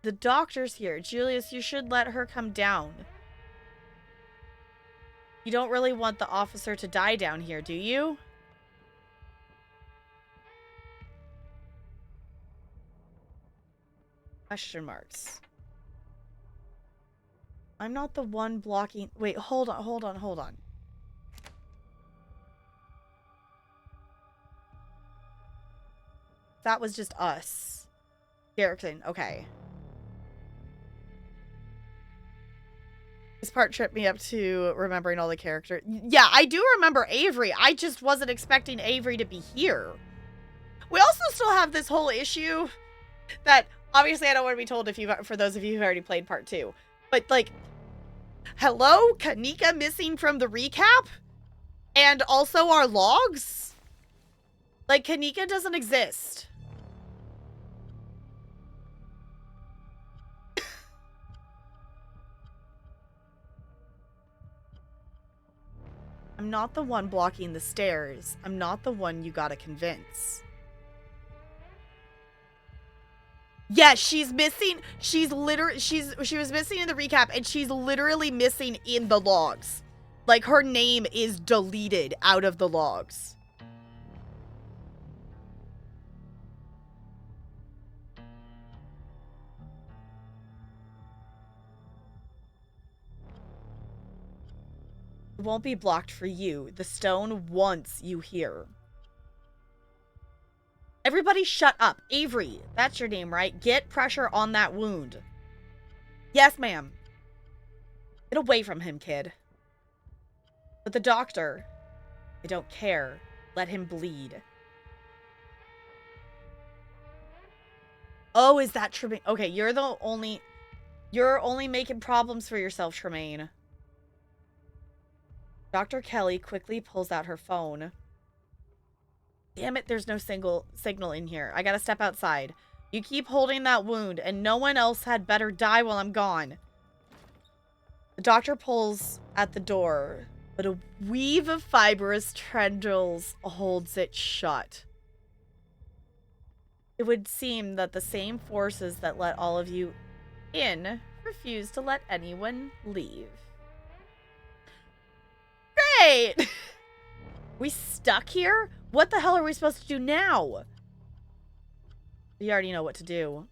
The doctor's here. Julius, you should let her come down. You don't really want the officer to die down here, do you? Question marks. I'm not the one blocking... Wait, hold on. That was just us. Derrickson, okay. This part tripped me up to remembering all the characters. Yeah, I do remember Avery. I just wasn't expecting Avery to be here. We also still have this whole issue that... Obviously, I don't want to be told for those of you who've already played part 2. But, like, hello? Kanika missing from the recap? And also our logs? Like, Kanika doesn't exist. I'm not the one blocking the stairs. I'm not the one you gotta convince. Yeah, she's missing. She was missing in the recap, and she's literally missing in the logs. Like, her name is deleted out of the logs. It won't be blocked for you. The stone wants you here. Everybody shut up. Avery, that's your name, right? Get pressure on that wound. Yes, ma'am. Get away from him, kid. But the doctor, I don't care. Let him bleed. Oh, is that Tremaine? Okay, you're only making problems for yourself, Tremaine. Dr. Kelly quickly pulls out her phone. Damn it, there's no signal in here. I gotta step outside. You keep holding that wound, and no one else had better die while I'm gone. The doctor pulls at the door, but a weave of fibrous tendrils holds it shut. It would seem that the same forces that let all of you in refuse to let anyone leave. Great! We stuck here? What the hell are we supposed to do now? We already know what to do.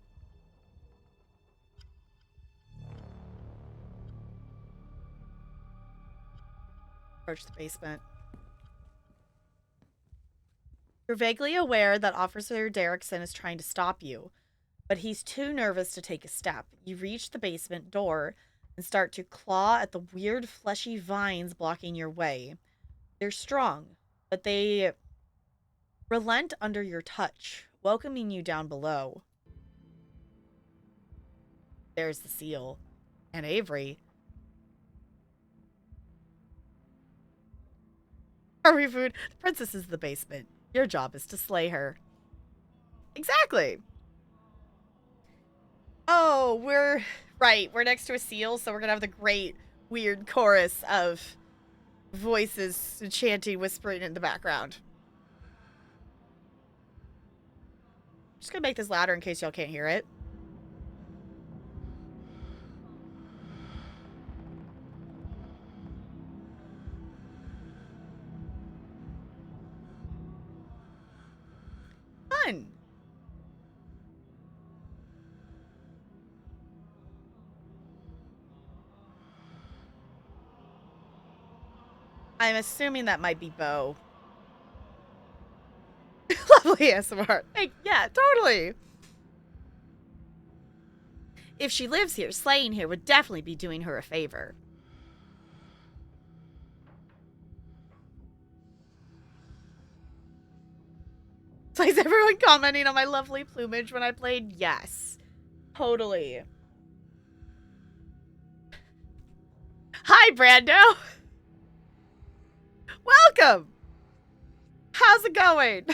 Approach the basement. You're vaguely aware that Officer Derrickson is trying to stop you, but he's too nervous to take a step. You reach the basement door and start to claw at the weird fleshy vines blocking your way. They're strong, but they relent under your touch, welcoming you down below. There's the seal. And Avery. Hurry, food. The princess is in the basement. Your job is to slay her. Exactly. Oh, we're next to a seal, so we're gonna have the great, weird chorus of voices chanting, whispering in the background. Just gonna make this louder in case y'all can't hear it. Fun. I'm assuming that might be Bo. Lovely ASMR. Like, yeah, totally. If she lives here, slaying here would definitely be doing her a favor. So is everyone commenting on my lovely plumage when I played? Yes. Totally. Hi, Brando. Welcome. How's it going?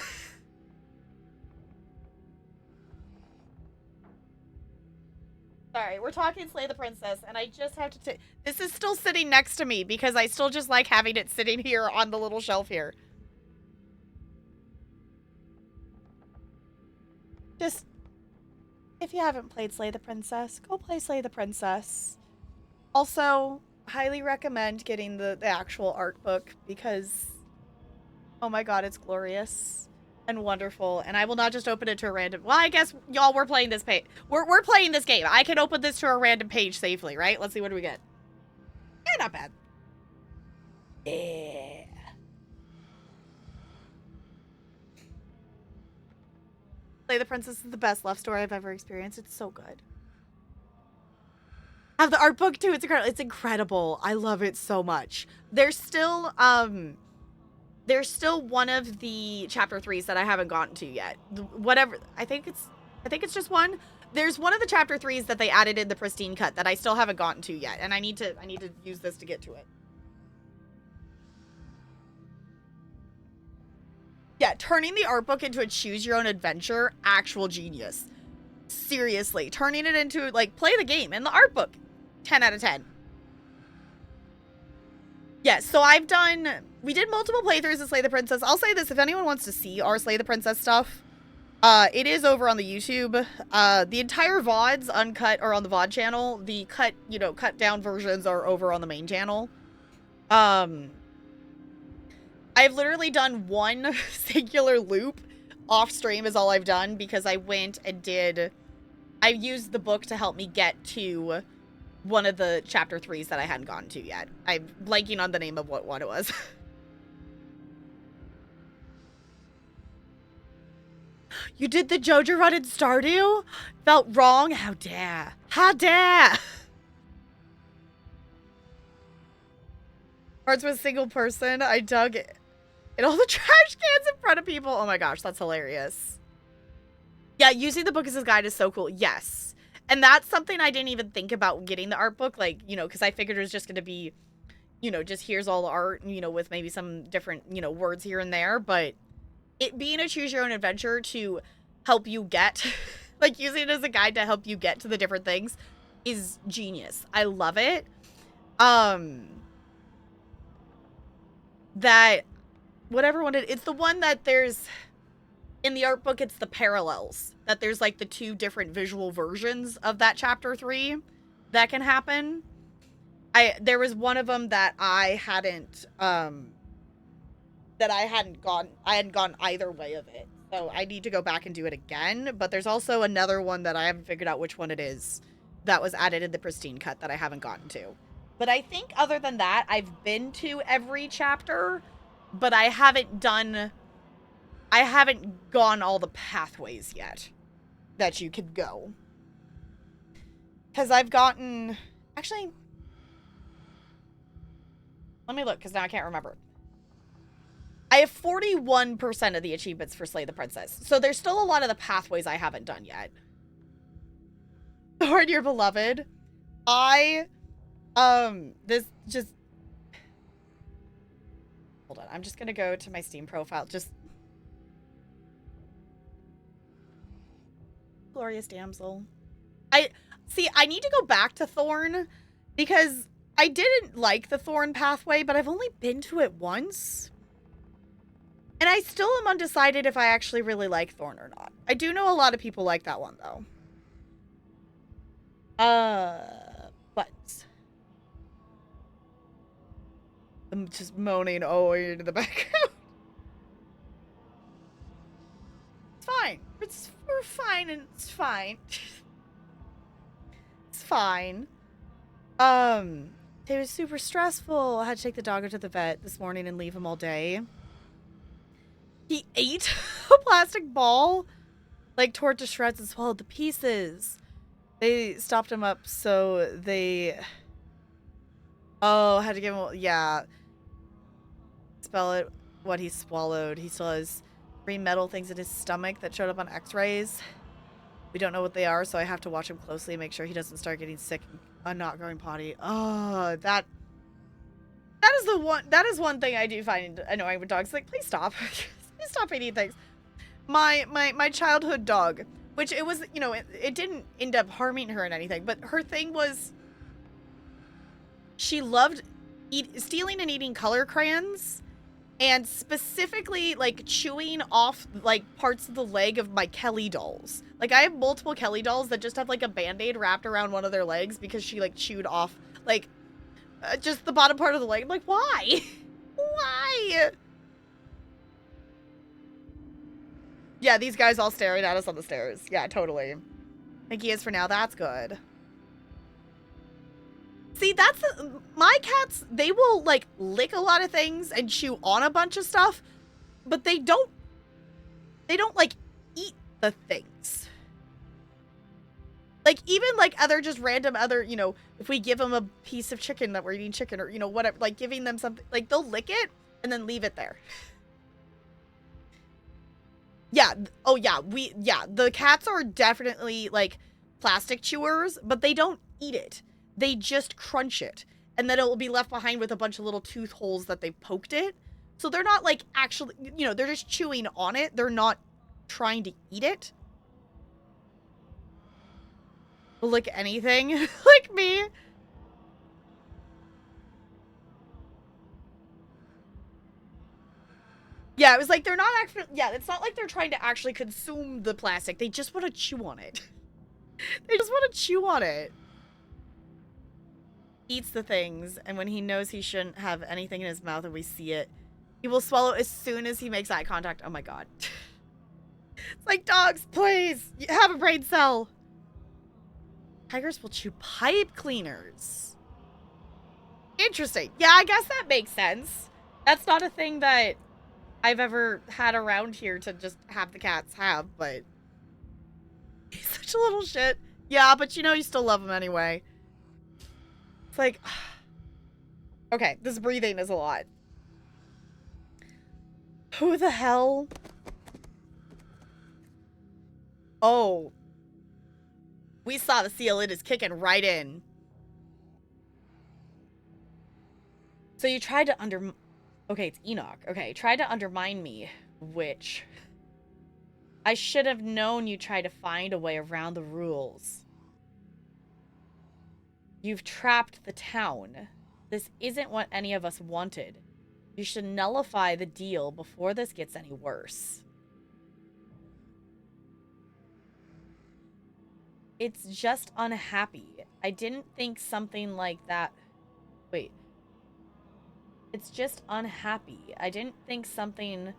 Sorry, we're talking Slay the Princess, and I just have to this is still sitting next to me because I still just like having it sitting here on the little shelf here. Just, if you haven't played Slay the Princess, go play Slay the Princess. Also, highly recommend getting the actual art book because, oh my god, it's glorious and wonderful. And I will not just open it to a random... Well, I guess, y'all, we're playing this page. We're playing this game. I can open this to a random page safely, right? Let's see, what do we get? Yeah, not bad. Yeah. Slay the Princess is the best love story I've ever experienced. It's so good. I have the art book too. It's incredible. It's incredible. I love it so much. There's still one of the chapter 3s that I haven't gotten to yet. Whatever. I think it's just one. There's one of the chapter 3s that they added in the pristine cut that I still haven't gotten to yet, and I need to use this to get to it. Yeah, turning the art book into a choose your own adventure, actual genius. Seriously, turning it into, like, play the game and the art book. 10 out of 10. Yeah, so we did multiple playthroughs of Slay the Princess. I'll say this, if anyone wants to see our Slay the Princess stuff, it is over on the YouTube. The entire VODs, uncut, are on the VOD channel. The cut down versions are over on the main channel. I've literally done one singular loop off stream is all I've done because I went and I used the book to help me get to one of the chapter 3s that I hadn't gotten to yet. I'm blanking on the name of what one it was. You did the JoJo run in Stardew? Felt wrong? How dare. How dare. Hearts with a single person. I dug it. And all the trash cans in front of people. Oh my gosh, that's hilarious. Yeah, using the book as a guide is so cool. Yes. And that's something I didn't even think about getting the art book. Like, because I figured it was just going to be, just here's all the art, with maybe some different, words here and there. But it being a choose your own adventure to help you get, like using it as a guide to help you get to the different things is genius. I love it. That... whatever one it's the one that there's in the art book, it's the parallels that there's like the two different visual versions of that chapter 3 that can happen. There was one of them that I hadn't gone either way of it, so I need to go back and do it again. But there's also another one that I haven't figured out which one it is that was added in the pristine cut that I haven't gotten to. But I think other than that, I've been to every chapter, but I haven't gone all the pathways yet that you could go. Because I've gotten... Actually, let me look, because now I can't remember. I have 41% of the achievements for Slay the Princess. So there's still a lot of the pathways I haven't done yet. Lord, your beloved. This just... Hold on, I'm just gonna go to my Steam profile. Just... Glorious Damsel. I need to go back to Thorn, because I didn't like the Thorn pathway, but I've only been to it once. And I still am undecided if I actually really like Thorn or not. I do know a lot of people like that one, though. Buttons. I'm just moaning into the background. It's fine. We're fine, and it's fine. It's fine. It was super stressful. I had to take the doggo to the vet this morning and leave him all day. He ate a plastic ball, like, tore it to shreds and swallowed the pieces. They stopped him up, so they... Oh, had to give him... Yeah. Spell it, what he swallowed. He still has 3 metal things in his stomach that showed up on x-rays. We don't know what they are, so I have to watch him closely and make sure he doesn't start getting sick and not growing potty. Oh, that is one thing I do find annoying with dogs. Like, please stop. Please stop eating things. My childhood dog, which it was, you know, it didn't end up harming her in anything, but her thing was she loved stealing and eating color crayons, and specifically, like, chewing off, like, parts of the leg of my Kelly dolls. Like, I have multiple Kelly dolls that just have, like, a Band-Aid wrapped around one of their legs because she, like, chewed off, like, just the bottom part of the leg. I'm like, why? Why? Yeah, these guys all staring at us on the stairs. Yeah, totally. I think he is for now. That's good. See, my cats, they will, like, lick a lot of things and chew on a bunch of stuff, but they don't, like, eat the things. Like, even, like, just random other, you know, if we give them a piece of chicken that we're eating chicken or, you know, whatever, like, giving them something, like, they'll lick it and then leave it there. Yeah. Oh, yeah. The cats are definitely, like, plastic chewers, but they don't eat it. They just crunch it. And then it will be left behind with a bunch of little tooth holes that they poked it. So they're not, like, actually, you know, they're just chewing on it. They're not trying to eat it. Lick anything. Like me. Yeah, it was like they're not actually... Yeah, it's not like they're trying to actually consume the plastic. They just want to chew on it. They just want to chew on it. Eats the things, and when he knows he shouldn't have anything in his mouth and we see it, he will swallow as soon as he makes eye contact. Oh my god. It's like, dogs, please, have a brain cell. Tigers will chew pipe cleaners. Interesting. Yeah, I guess that makes sense. That's not a thing that I've ever had around here to just have the cats have, but he's such a little shit. Yeah, but you know you still love him anyway. It's like, okay, this breathing is a lot. Who the hell? Oh. We saw the seal. It is kicking right in. So you tried to Okay, it's Enoch. Okay, tried to undermine me, which... I should have known you tried to find a way around the rules. You've trapped the town. This isn't what any of us wanted. You should nullify the deal before this gets any worse. It's just unhappy. I didn't think something like that... Wait. It's just unhappy. I didn't think something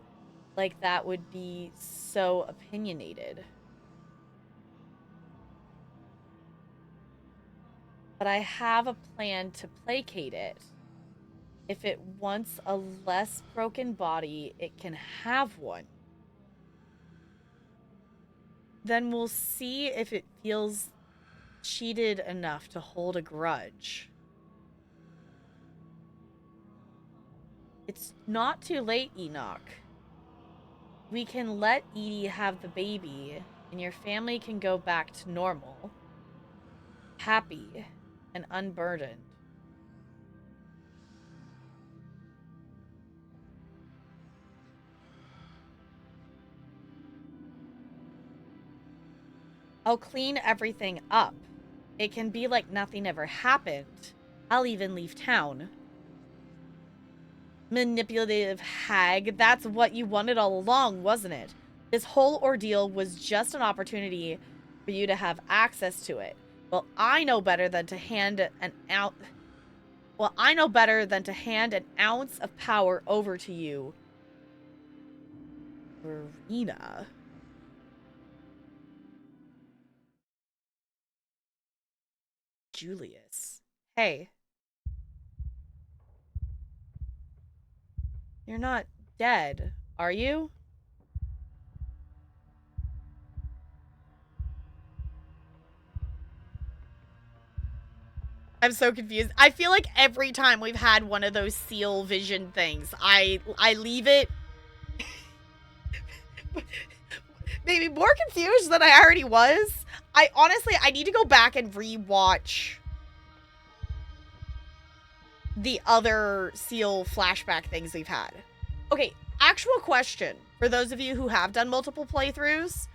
like that would be so opinionated. but I have a plan to placate it. If it wants a less broken body, it can have one. Then we'll see if it feels cheated enough to hold a grudge. It's not too late, Enoch. We can let Edie have the baby, and your family can go back to normal. Happy and unburdened. I'll clean everything up. It can be like nothing ever happened. I'll even leave town. Manipulative hag, that's what you wanted all along, wasn't it? This whole ordeal was just an opportunity for you to have access to it. Well, I know better than to hand an ounce of power over to you. Verena. Julius. Hey. You're not dead, are you? I'm so confused. I feel like every time we've had one of those seal vision things, I leave it maybe more confused than I already was. I honestly need to go back and rewatch the other seal flashback things we've had. Okay, actual question for those of you who have done multiple playthroughs.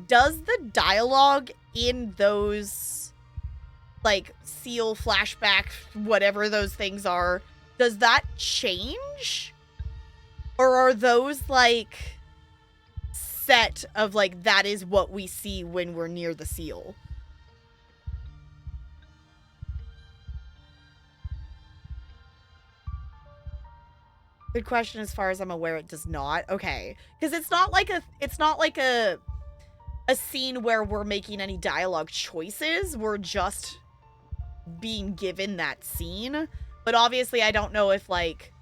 Does the dialogue in those, like, seal flashback, whatever those things are, does that change? Or are those, like, set of, like, that is what we see when we're near the seal? Good question. As far as I'm aware, it does not. Okay. Because it's not like a scene where we're making any dialogue choices. We're just being given that scene. But obviously, I don't know if, like,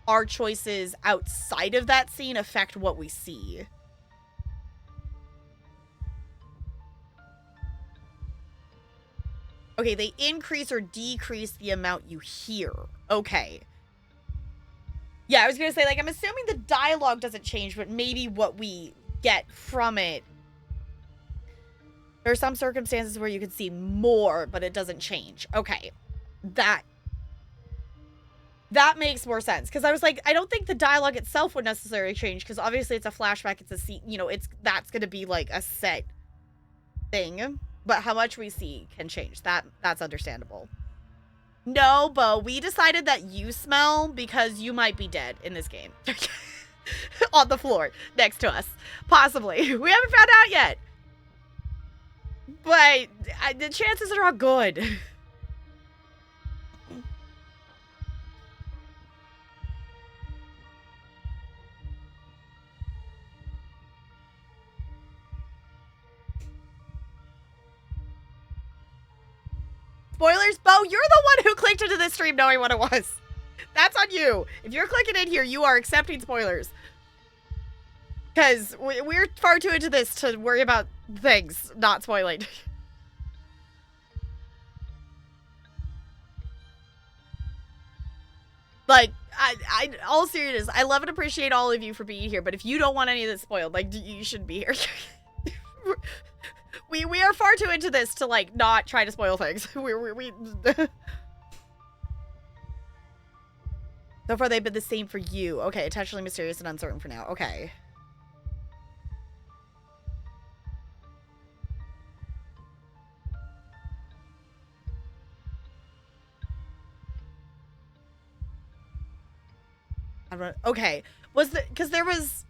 our choices outside of that scene affect what we see. Okay, they increase or decrease the amount you hear. Okay. Yeah, I was gonna say, like, I'm assuming the dialogue doesn't change, but maybe what we get from it. There are some circumstances where you can see more, but it doesn't change. Okay. That makes more sense. Because I was like, I don't think the dialogue itself would necessarily change, because obviously it's a flashback, it's a scene, you know, that's gonna be, like, a set thing. But how much we see can change. That's understandable. No, Bo, we decided that you smell because you might be dead in this game. On the floor next to us. Possibly. We haven't found out yet. But the chances are all good. Spoilers? Bo, you're the one who clicked into this stream knowing what it was. That's on you. If you're clicking in here, you are accepting spoilers. Because we're far too into this to worry about things not spoiling. Like, all seriousness, I love and appreciate all of you for being here, but if you don't want any of this spoiled, like, you shouldn't be here. we are far too into this to, like, not try to spoil things. So far, they've been the same for you. Okay, intentionally mysterious and uncertain for now. Okay. Okay. Because there was...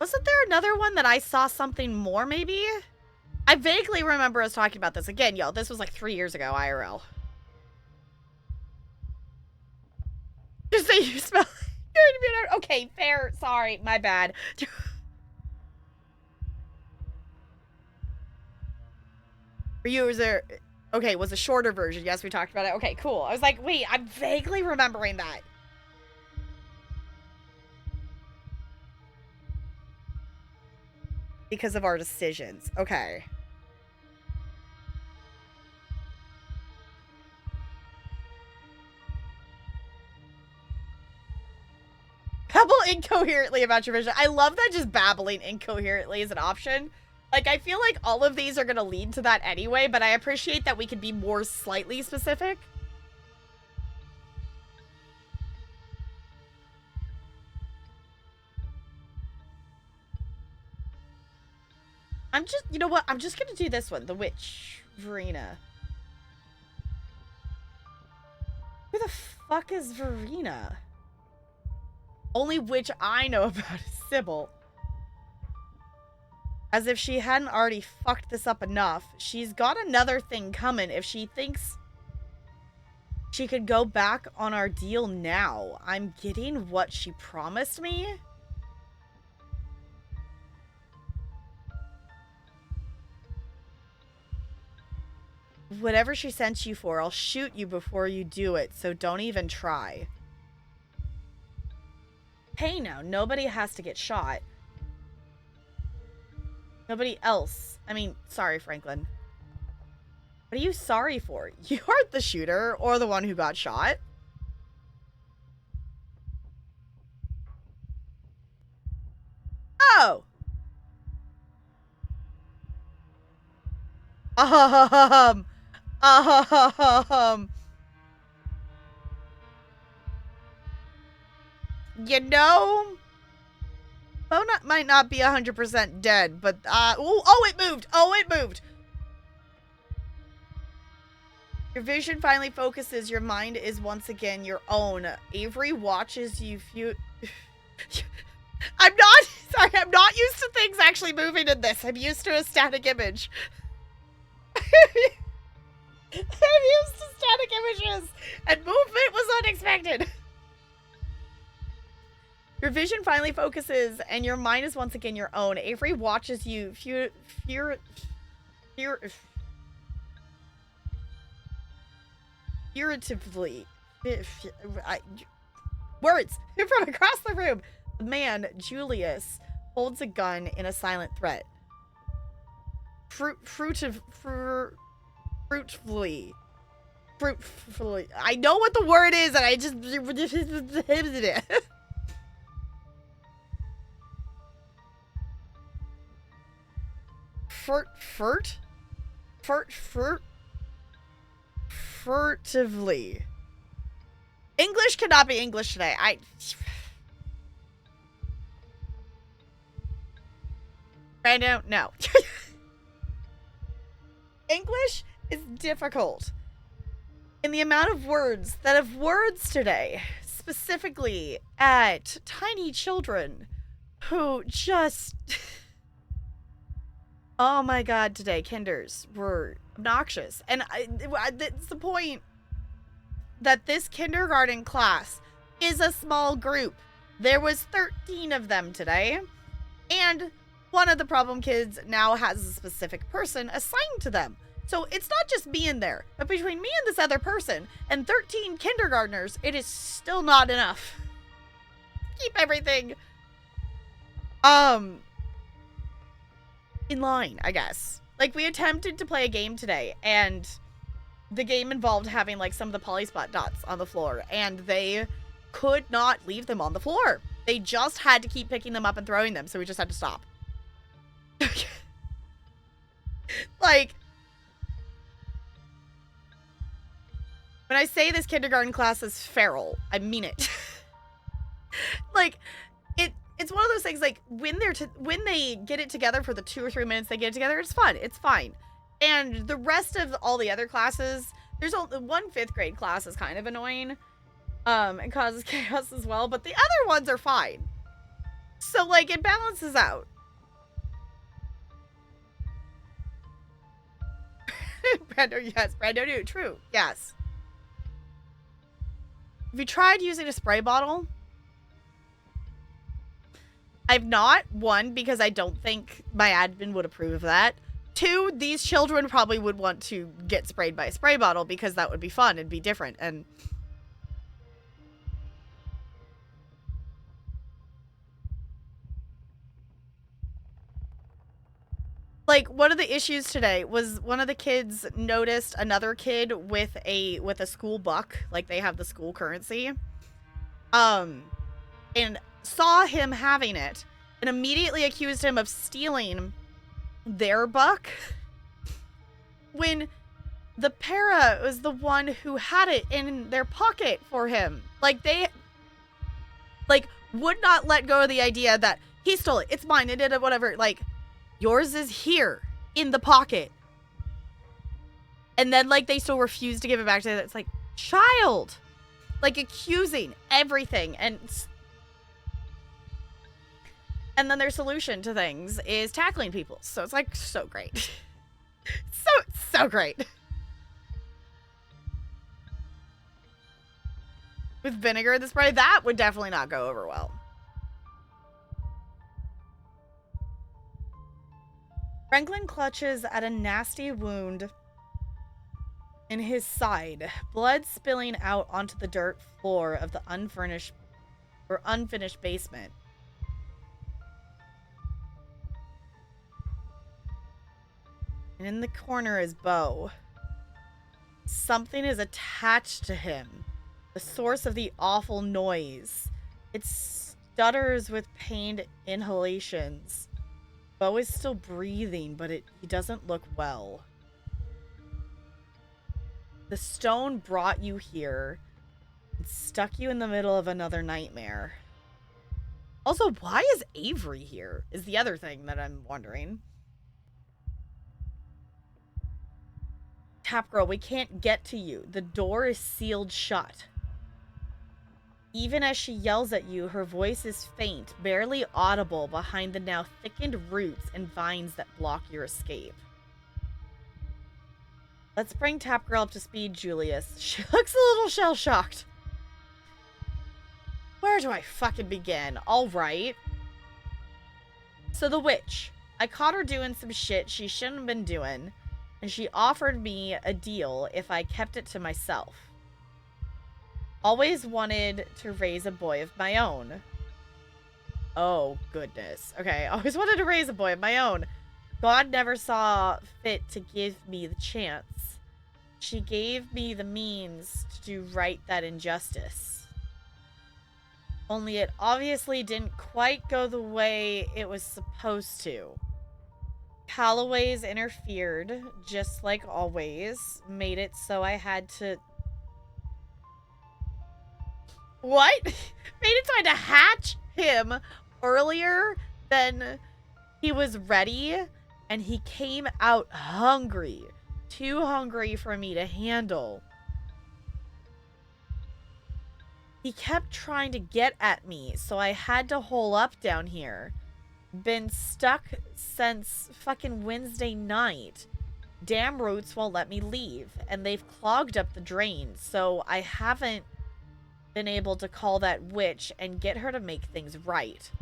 Wasn't there another one that I saw something more, maybe? I vaguely remember us talking about this. Again, y'all, this was like 3 years ago, IRL. Just say you smell... Okay, fair. Sorry, my bad. For you, was there... Okay, it was a shorter version. Yes, we talked about it. Okay, cool. I was like, wait, I'm vaguely remembering that. Because of our decisions. Okay. Babble incoherently about your vision. I love that just babbling incoherently is an option. Like, I feel like all of these are going to lead to that anyway, but I appreciate that we can be more slightly specific. You know what? I'm just going to do this one. The witch. Verena. Who the fuck is Verena? Only witch I know about is Sybil. As if she hadn't already fucked this up enough. She's got another thing coming if she thinks she could go back on our deal now. I'm getting what she promised me. Whatever she sent you for, I'll shoot you before you do it, so don't even try. Hey now, nobody has to get shot. Nobody else. I mean, sorry, Franklin. What are you sorry for? You aren't the shooter or the one who got shot. Oh! You know, Bo might not be 100% dead, but, oh, it moved! Oh, it moved! Your vision finally focuses. Your mind is once again your own. Avery watches you I'm not used to things actually moving in this. I'm used to a static image. I'm used to static images, and movement was unexpected. Your vision finally focuses, and your mind is once again your own. Avery watches you furtively. Words from across the room. The man, Julius, holds a gun in a silent threat. Fruitfully. I know what the word is, and I just... Furtively. English cannot be English today. Brando, no. English is difficult. In the amount of words that have words today, specifically at tiny children who just... Oh my god, today, kinders were obnoxious. And it's the point that this kindergarten class is a small group. There was 13 of them today, and one of the problem kids now has a specific person assigned to them. So it's not just me in there, but between me and this other person and 13 kindergartners, it is still not enough. Keep everything, in line, I guess. Like, we attempted to play a game today, and the game involved having, like, some of the polyspot dots on the floor, and they could not leave them on the floor. They just had to keep picking them up and throwing them, so we just had to stop. Like, when I say this kindergarten class is feral, I mean it. Like, it's one of those things, like, when they get it together for the 2 or 3 minutes they get it together, it's fun. It's fine. And the rest of all the other classes, there's only one 5th grade class is kind of annoying. And causes chaos as well, but the other ones are fine. So, like, it balances out. Brando, yes. Brando knew. True. Yes. Have you tried using a spray bottle? I've not. 1, because I don't think my admin would approve of that. Two, these children probably would want to get sprayed by a spray bottle because that would be fun and be different. And like, one of the issues today was one of the kids noticed another kid with a school buck, like they have the school currency, and saw him having it and immediately accused him of stealing their buck when the para was the one who had it in their pocket for him. Like, they would not let go of the idea that he stole it, it's mine, it did it, whatever. Like, yours is here in the pocket. And then, like, they still refuse to give it back to them. It's like, child, like, accusing everything. And then their solution to things is tackling people. So it's like, so great. so great. With vinegar in the spray, that would definitely not go over well. Franklin clutches at a nasty wound in his side, blood spilling out onto the dirt floor of the unfinished basement. And in the corner is Bo. Something is attached to him, the source of the awful noise. It stutters with pained inhalations. Bo is still breathing, but he doesn't look well. The stone brought you here. It stuck you in the middle of another nightmare. Also, why is Avery here? Is the other thing that I'm wondering. Tap girl, we can't get to you. The door is sealed shut. Even as she yells at you, her voice is faint, barely audible behind the now thickened roots and vines that block your escape. Let's bring Tap Girl up to speed, Julius. She looks a little shell-shocked. Where do I fucking begin? Alright. So the witch. I caught her doing some shit she shouldn't have been doing, and she offered me a deal if I kept it to myself. Always wanted to raise a boy of my own. Oh, goodness. Okay, always wanted to raise a boy of my own. God never saw fit to give me the chance. She gave me the means to do right that injustice. Only it obviously didn't quite go the way it was supposed to. Calloway's interfered, just like always, made it so I had to... What? Made it so I had to hatch him earlier than he was ready, and he came out hungry. Too hungry for me to handle. He kept trying to get at me, so I had to hole up down here. Been stuck since fucking Wednesday night. Damn roots won't let me leave, and they've clogged up the drain, so I haven't been able to call that witch and get her to make things right.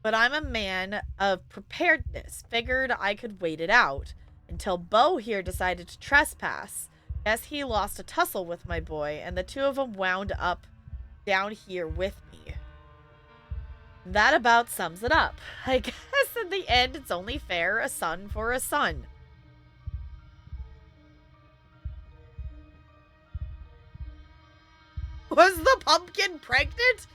But I'm a man of preparedness. Figured I could wait it out until Bo here decided to trespass. Guess he lost a tussle with my boy, and the two of them wound up down here with me. That about sums it up. I guess in the end, it's only fair, a son for a son. Was the pumpkin pregnant?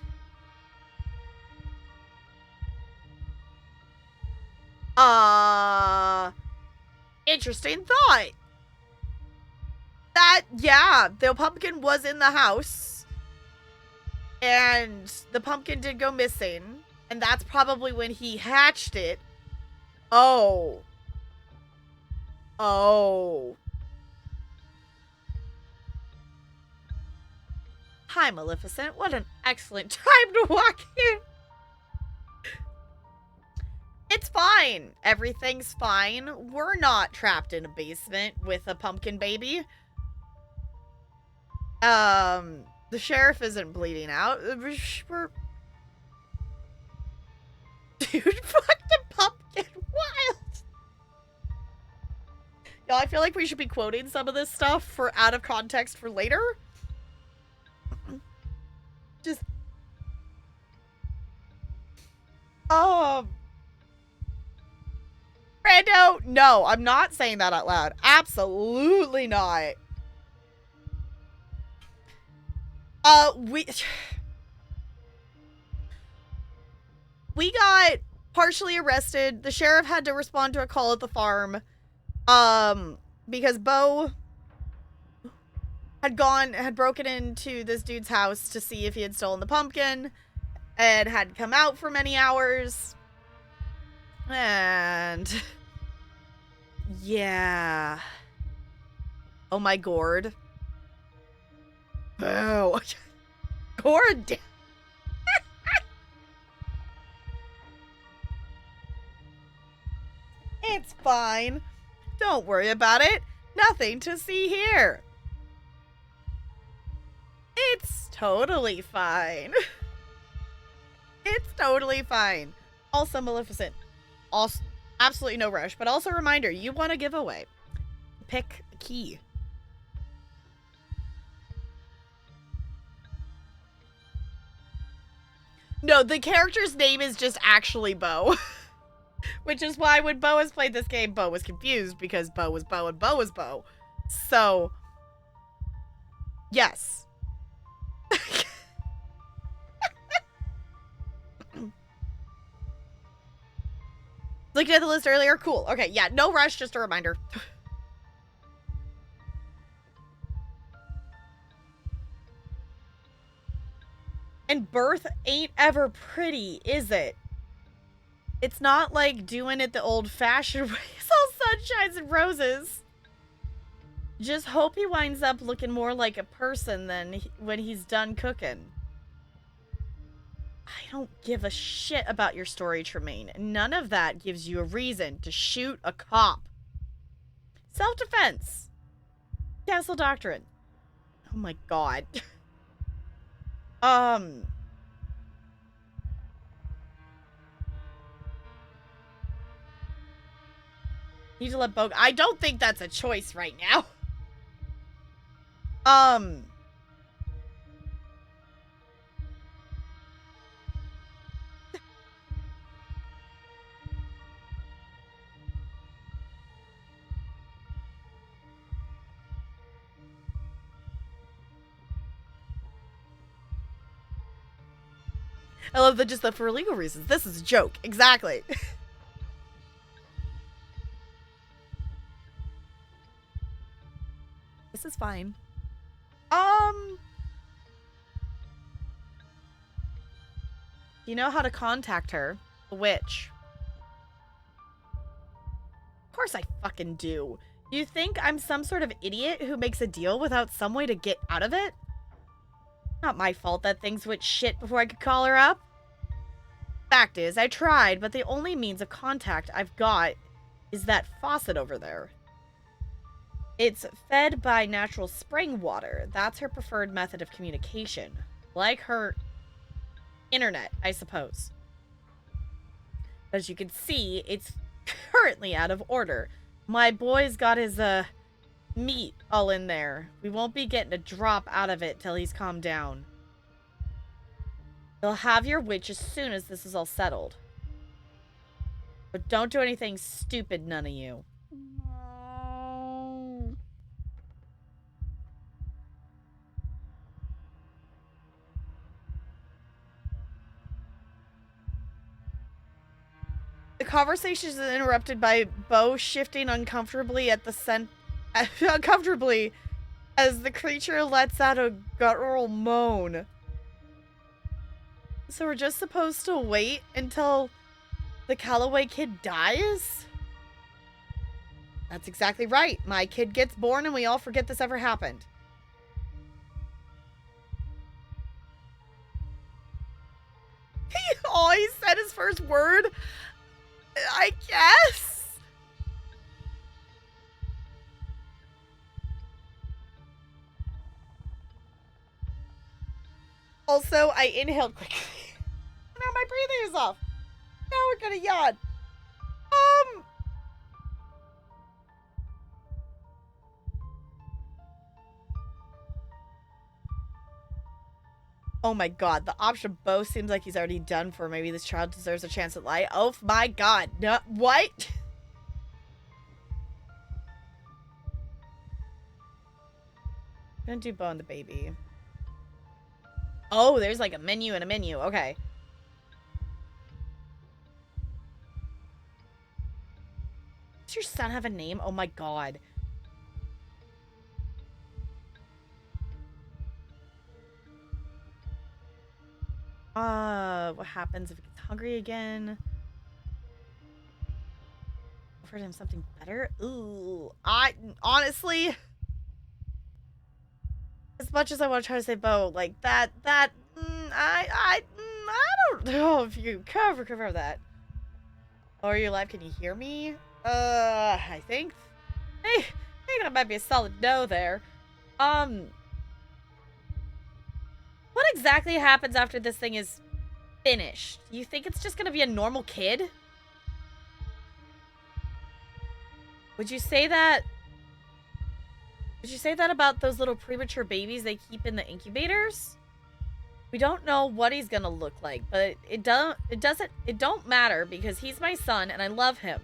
Interesting thought. Yeah, the pumpkin was in the house. And the pumpkin did go missing. And that's probably when he hatched it. Oh. Hi, Maleficent. What an excellent time to walk in. It's fine. Everything's fine. We're not trapped in a basement with a pumpkin baby. The sheriff isn't bleeding out. Dude, fuck the pumpkin. wild. Yo, I feel like we should be quoting some of this stuff for out of context for later. Just Brando, no, I'm not saying that out loud. Absolutely not. We got partially arrested. The sheriff had to respond to a call at the farm. Because Bo had broken into this dude's house to see if he had stolen the pumpkin and had come out for many hours. And yeah. Oh my gourd. Oh. Gourd. It's fine. Don't worry about it. Nothing to see here. It's totally fine. It's totally fine. Also Maleficent. Also, absolutely no rush, but also a reminder, you want a giveaway. Pick a key. No, the character's name is just actually Bo. Which is why when Bo has played this game, Bo was confused because Bo was Bo and Bo was Bo. So, yes. Looking at the list earlier, cool. Okay, yeah, no rush, just a reminder. And birth ain't ever pretty, is it? It's not like doing it the old-fashioned way. It's all sunshines and roses. Just hope he winds up looking more like a person than when he's done cooking. I don't give a shit about your story, Tremaine. None of that gives you a reason to shoot a cop. Self-defense. Castle Doctrine. Oh my god. Need to let Bo... I don't think that's a choice right now. I love that just that for legal reasons. This is a joke. Exactly. This is fine. You know how to contact her. The witch. Of course I fucking do. You think I'm some sort of idiot who makes a deal without some way to get out of it? Not my fault that things went shit before I could call her up. Fact is, I tried, but the only means of contact I've got is that faucet over there. It's fed by natural spring water. That's her preferred method of communication. Like her internet, I suppose. As you can see, it's currently out of order. My boy's got his, meat all in there. We won't be getting a drop out of it till he's calmed down. You'll have your witch as soon as this is all settled. But don't do anything stupid, none of you. The conversation is interrupted by Bo shifting uncomfortably at the uncomfortably as the creature lets out a guttural moan. So we're just supposed to wait until the Calloway kid dies? That's exactly right. My kid gets born and we all forget this ever happened. All he said his first word? I guess. Also, I inhaled quickly. Now my breathing is off. Now we're gonna yawn. Oh my god, the option both seems like he's already done for. Maybe this child deserves a chance at life. Oh my god, no, what? I'm gonna do Bo and the baby. Oh, there's like a menu and a menu, okay. Does your son have a name? Oh my god. What happens if he gets hungry again? Offer him something better? Ooh, honestly, as much as I want to try to say Bo, like I don't know if you cover that. Oh, are you alive? Can you hear me? I think that might be a solid no there. What exactly happens after this thing is finished? You think it's just gonna be a normal kid? Would you say that about those little premature babies they keep in the incubators? We don't know what he's gonna look like, but it don't matter because he's my son and I love him.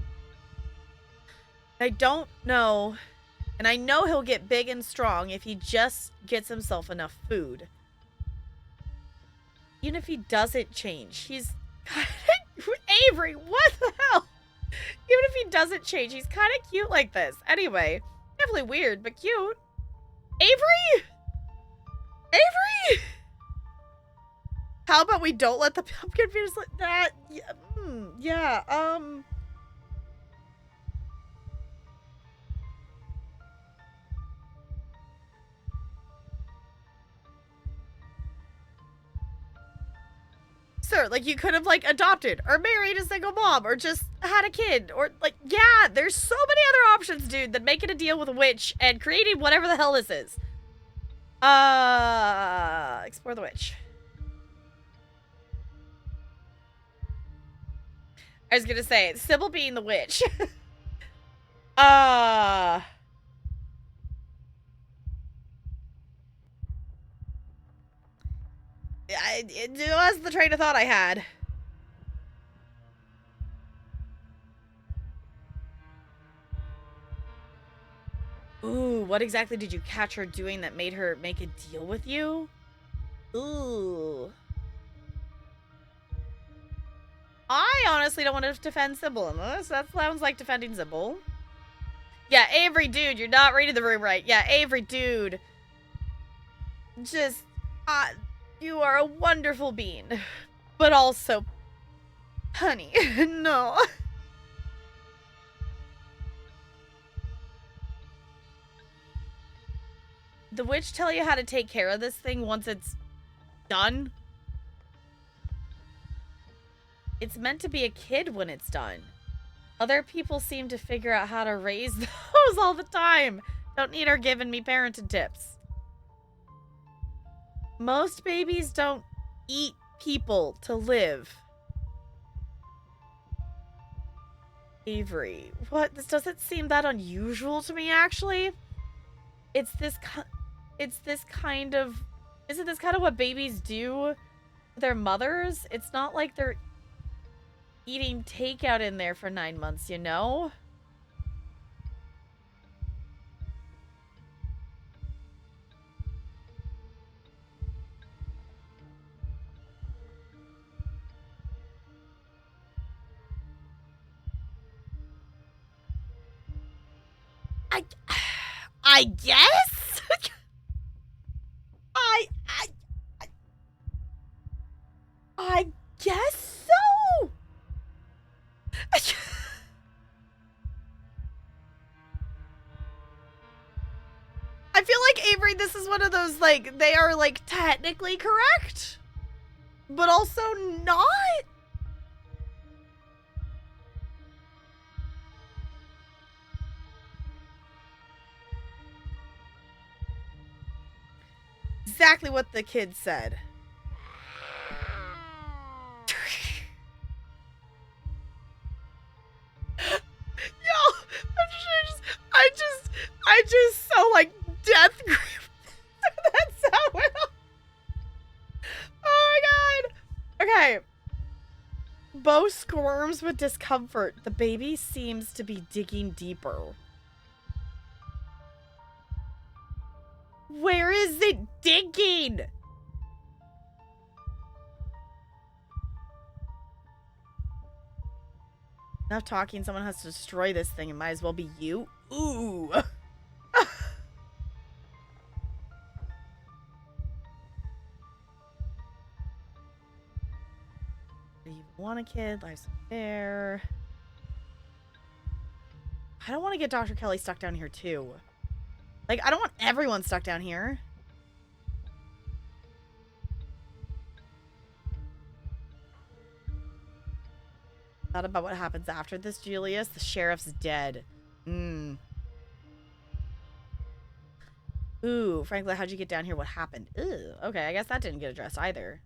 I don't know, and I know he'll get big and strong if he just gets himself enough food. Even if he doesn't change, he's Avery, what the hell? Even if he doesn't change, he's kind of cute like this. Anyway, definitely weird, but cute. Avery? Avery? How about we don't let the pumpkin fetus like that? Yeah, Sir, like, you could have, like, adopted or married a single mom or just had a kid or, like, yeah, there's so many other options, dude, than making a deal with a witch and creating whatever the hell this is. Explore the witch. I was gonna say, Sybil being the witch. It was the train of thought I had. Ooh, what exactly did you catch her doing that made her make a deal with you? Ooh. I honestly don't want to defend Sybil in this. That sounds like defending Sybil. Yeah, Avery, dude, you're not reading the room right. Yeah, Avery, dude. Just, you are a wonderful being. But also, honey, no. The witch tell you how to take care of this thing once it's done? It's meant to be a kid when it's done. Other people seem to figure out how to raise those all the time. Don't need her giving me parenting tips. Most babies don't eat people to live. Avery, what? This doesn't seem that unusual to me, actually. Isn't this kind of what babies do with their mothers? It's not like they're eating takeout in there for 9 months, you know? I guess? I guess so? I feel like, Avery, this is one of those, like, they are, like, technically correct, but also not? Exactly what the kid said. Yo, I just so, like, death grip that sound. Bo squirms with discomfort. The baby seems to be digging deeper. Where is it digging? Enough talking. Someone has to destroy this thing. It might as well be you. Ooh. You want a kid? Life's fair. I don't want to get Dr. Kelly stuck down here too. Like, I don't want everyone stuck down here. Thought about what happens after this, Julius. The sheriff's dead. Ooh, Franklin, how'd you get down here? What happened? Ew. Okay, I guess that didn't get addressed either.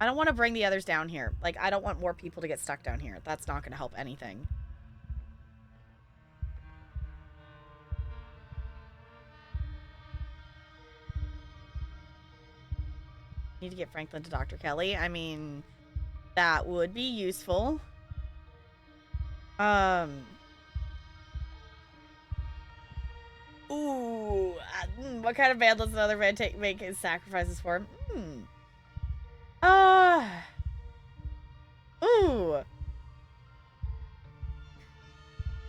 I don't want to bring the others down here. Like, I don't want more people to get stuck down here. That's not going to help anything. Need to get Franklin to Dr. Kelly. I mean, that would be useful. Ooh. What kind of man does another man make his sacrifices for? Ooh.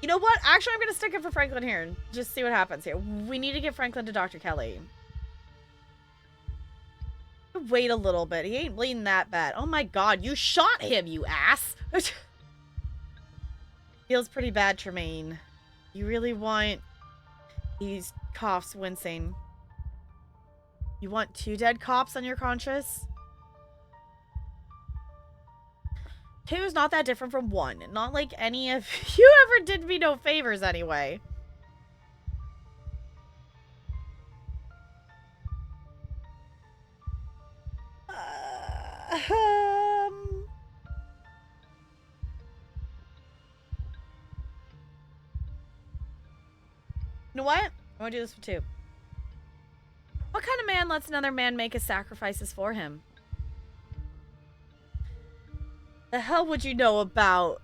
You know what? Actually, I'm going to stick it for Franklin here and just see what happens here. We need to get Franklin to Dr. Kelly. Wait a little bit. He ain't bleeding that bad. Oh my god, you shot him, you ass! Feels pretty bad, Tremaine. You really want... He coughs, wincing. You want 2 dead cops on your conscience? 2 is not that different from 1. Not like any of you ever did me no favors anyway. You know what? I want to do this for 2. What kind of man lets another man make his sacrifices for him? The hell would you know about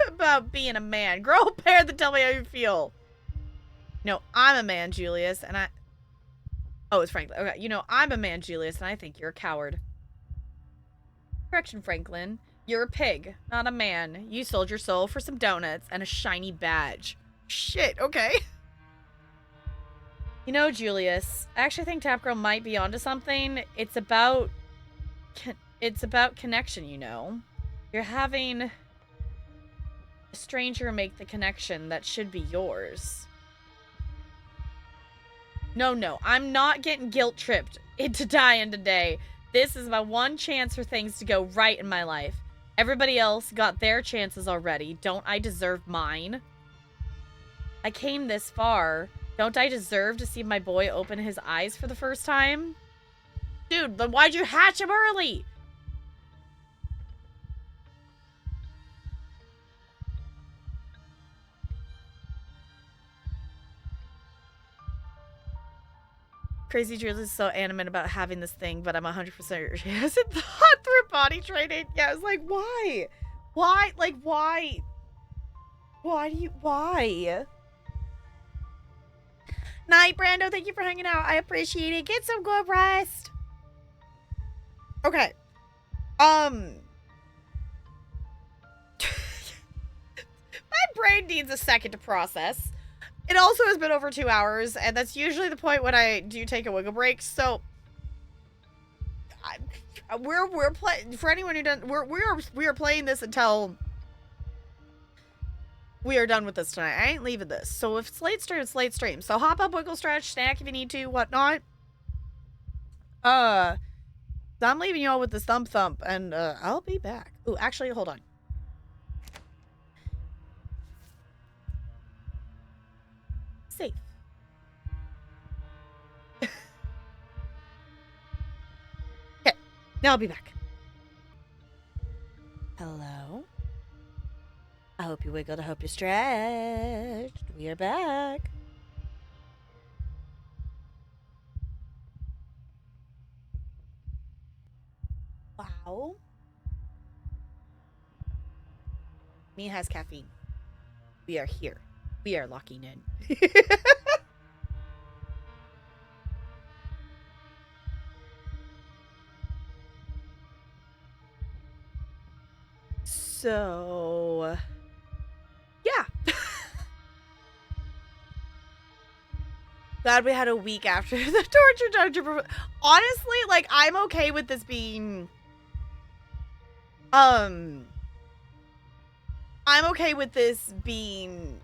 about being a man? Grow a pair that tell me how you feel. No, I'm a man, Julius, and I... Oh, it's Franklin. Okay, you know, I'm a man, Julius, and I think you're a coward. Correction, Franklin. You're a pig, not a man. You sold your soul for some donuts and a shiny badge. Shit, okay. You know, Julius, I actually think Tapgirl might be onto something. It's about connection, you know. You're having a stranger make the connection that should be yours. No, I'm not getting guilt-tripped into dying today. This is my one chance for things to go right in my life. Everybody else got their chances already. Don't I deserve mine? I came this far. Don't I deserve to see my boy open his eyes for the first time? Dude, then why'd you hatch him early? Crazy Jules is so animate about having this thing, but I'm 100% sure she hasn't thought through body training. Yeah, I was like, why? Why? Like, why? Why? Night, Brando. Thank you for hanging out. I appreciate it. Get some good rest. Okay. My brain needs a second to process. It also has been over 2 hours, and that's usually the point when I do take a wiggle break. So, we're playing. For anyone who doesn't, we are playing this until we are done with this tonight. I ain't leaving this. So if it's late stream, it's late stream. So hop up, wiggle, stretch, snack if you need to, whatnot. I'm leaving y'all with this thump, and I'll be back. Ooh, actually, hold on. Safe. Okay, now I'll be back. Hello? I hope you wiggled. I hope you stretched. We are back. Wow. Me has caffeine. We are here. We are locking in. So, yeah. Glad we had a week after the torture dungeon. Honestly, like, I'm okay with this being, I'm okay with this being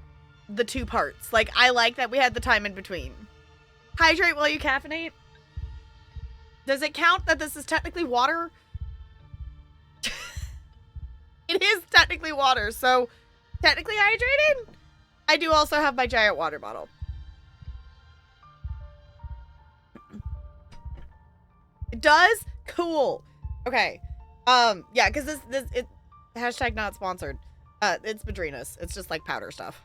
the 2 parts. Like, I like that we had the time in between. Hydrate while you caffeinate. Does it count that this is technically water? It is technically water, so technically hydrated. I do also have my giant water bottle. It does? Cool. Okay. Yeah, because this hashtag not sponsored. It's Madrina's. It's just like powder stuff.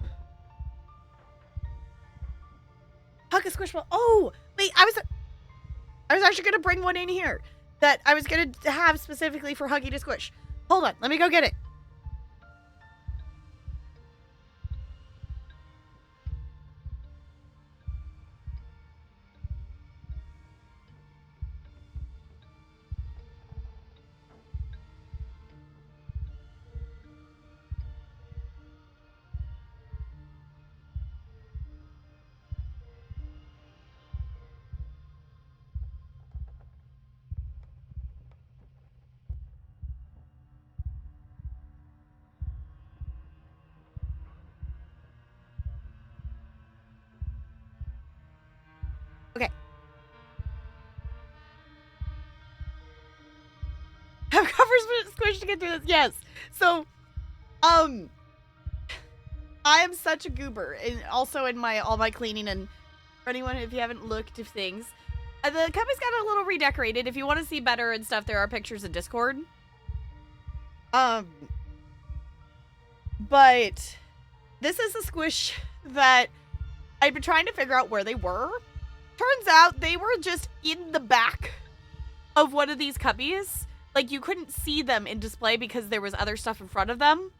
Hug a squish ball. Oh, wait, I was actually gonna bring one in here that I was gonna have specifically for Huggy to squish. Hold on, let me go get it. Okay. Have covers squished to get through this. Yes. So, I am such a goober, and also in all my cleaning. And for anyone, if you haven't looked at things, the cubby's got a little redecorated. If you want to see better and stuff, there are pictures in Discord. But this is a squish that I've been trying to figure out where they were. Turns out they were just in the back of one of these cubbies. Like, you couldn't see them in display because there was other stuff in front of them.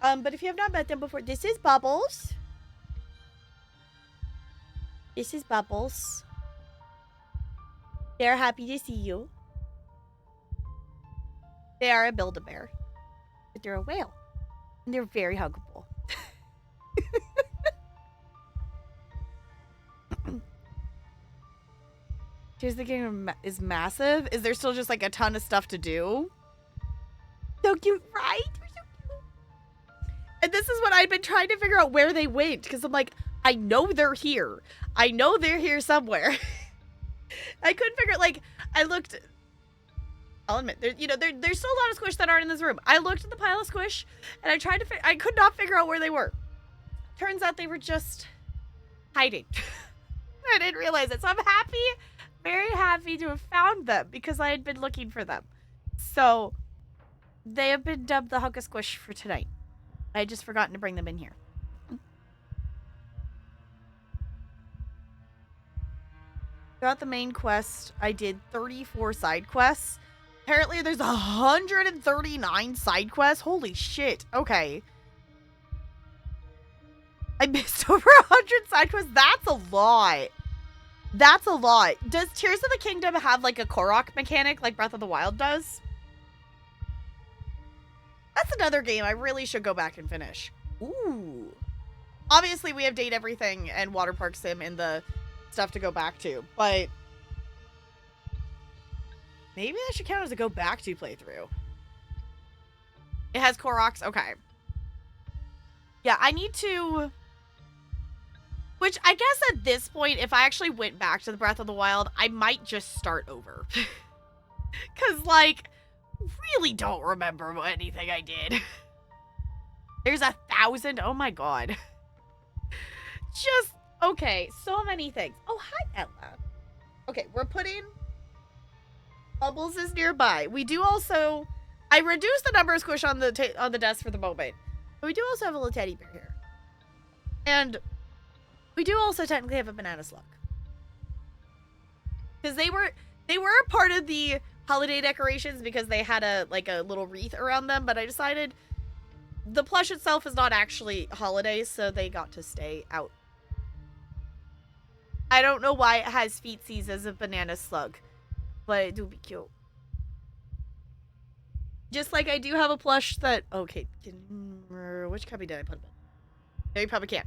But if you have not met them before, this is Bubbles. This is Bubbles. They're happy to see you. They are a Build-A-Bear. But they're a whale. And they're very huggable. Here's the game is massive. Is there still just like a ton of stuff to do? So cute, right? They're so cute. And this is what I've been trying to figure out where they went. Because I'm like, I know they're here. I know they're here somewhere. I couldn't figure it. Like, I looked. I'll admit, there's still a lot of squish that aren't in this room. I looked at the pile of squish, and I tried to. I could not figure out where they were. Turns out they were just hiding. I didn't realize it, so I'm happy, very happy to have found them because I had been looking for them. So they have been dubbed the Hugga Squish for tonight. I had just forgotten to bring them in here. Throughout the main quest, I did 34 side quests. Apparently, there's 139 side quests. Holy shit. Okay. I missed over 100 side quests. That's a lot. That's a lot. Does Tears of the Kingdom have like a Korok mechanic like Breath of the Wild does? That's another game I really should go back and finish. Ooh. Obviously, we have Date Everything and Water Park Sim in the stuff to go back to, but maybe that should count as a go back to playthrough. It has Koroks? Okay. Yeah, I need to... Which, I guess at this point, if I actually went back to the Breath of the Wild, I might just start over. Because, like, really don't remember anything I did. There's 1,000. Oh, my God. Just, okay, so many things. Oh, hi, Ella. Okay, we're putting... Bubbles is nearby. We do also... I reduced the number of squish on the desk for the moment. But we do also have a little teddy bear here. And... we do also technically have a banana slug. Because they were a part of the holiday decorations because they had a little wreath around them, but I decided the plush itself is not actually holiday, so they got to stay out. I don't know why it has feetsies as a banana slug, but it do be cute. Just like I do have a plush that... Okay, which copy did I put him in? No, you probably can't.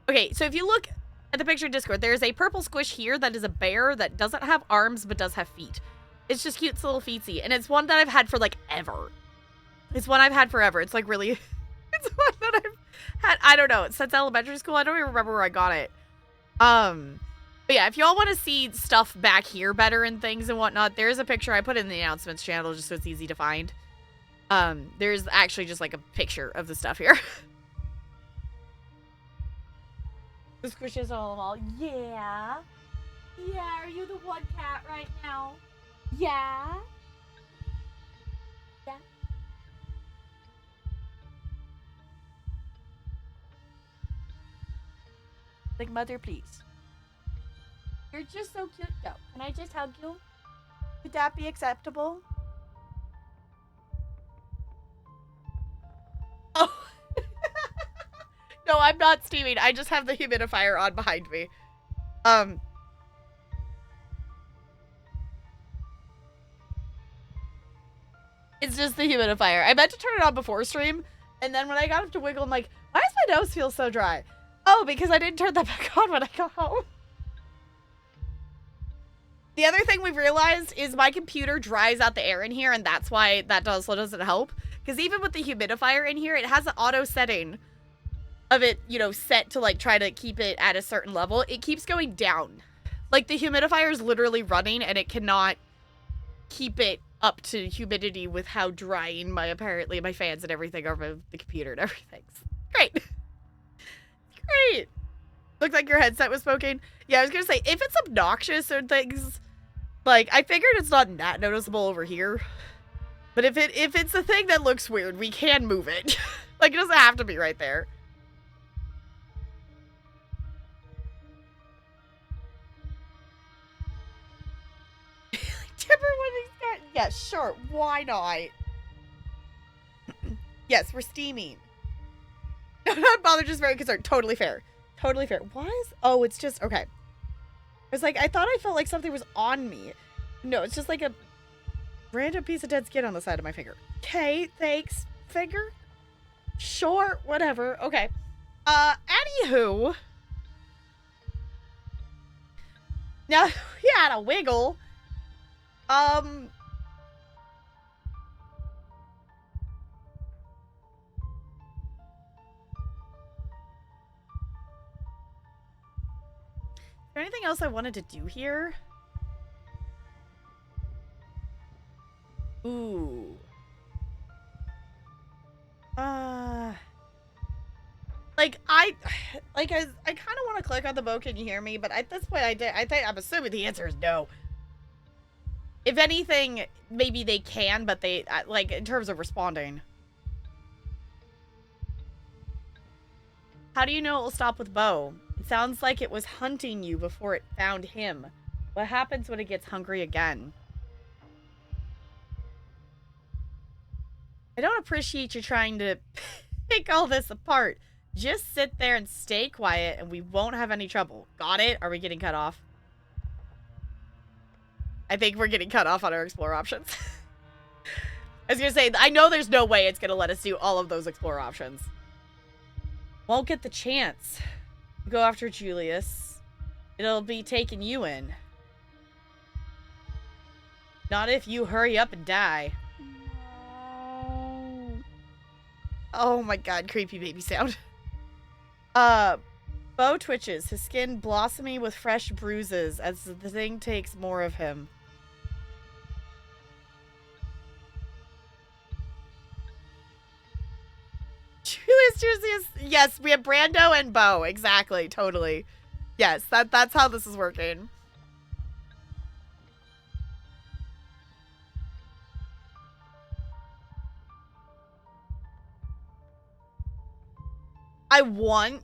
Okay, so if you look at the picture in Discord, there's a purple squish here that is a bear that doesn't have arms but does have feet. It's just cute little feetsy, and it's one that I've had for, like, ever. It's one I've had forever. It's, like, really... It's one that I've had... I don't know. Since elementary school, I don't even remember where I got it. But yeah, if y'all want to see stuff back here better and things and whatnot, there's a picture I put in the announcements channel just so it's easy to find. There's actually just, like, a picture of the stuff here. The squishes all. Yeah. Yeah, are you the one cat right now? Yeah. Yeah. Like, mother, please. You're just so cute, though. Can I just hug you? Would that be acceptable? Oh. No, I'm not steaming. I just have the humidifier on behind me. It's just the humidifier. I meant to turn it on before stream, and then when I got up to wiggle, I'm like, why does my nose feel so dry? Oh, because I didn't turn that back on when I got home. The other thing we've realized is my computer dries out the air in here, and that's why that also doesn't help. Because even with the humidifier in here, it has an auto setting of it, you know, set to, like, try to keep it at a certain level. It keeps going down. Like, the humidifier is literally running, and it cannot keep it up to humidity with how drying my fans and everything are of the computer and everything. Great. Great. Looked like your headset was smoking. Yeah, I was gonna say, if it's obnoxious or things, like, I figured it's not that noticeable over here. But if it's a thing that looks weird, we can move it. Like, it doesn't have to be right there. Tipper when he's got... Yeah, sure. Why not? Yes, we're steaming. I'm not bothered, just very concerned. Totally fair. Totally fair. Why is... Oh, it's just... Okay. It's like, I thought I felt like something was on me. No, it's just like a random piece of dead skin on the side of my finger. Okay, thanks. Finger? Sure, whatever. Okay. Anywho. Now, we had a wiggle. Is there anything else I wanted to do here? Ooh. I kind of want to click on the bow, can you hear me? But at this point, I'm assuming the answer is no. If anything, maybe they can, but they, like, in terms of responding. How do you know it will stop with Bo? It sounds like it was hunting you before it found him. What happens when it gets hungry again? I don't appreciate you trying to pick all this apart. Just sit there and stay quiet and we won't have any trouble. Got it? Are we getting cut off? I think we're getting cut off on our explore options. I was gonna say, I know there's no way it's gonna let us do all of those explore options. Won't get the chance. Go after Julius. It'll be taking you in. Not if you hurry up and die. No. Oh my god, creepy baby sound. Bo twitches, his skin blossomy with fresh bruises as the thing takes more of him. Julius, yes, we have Brando and Bo, exactly, totally. Yes, that's how this is working. I want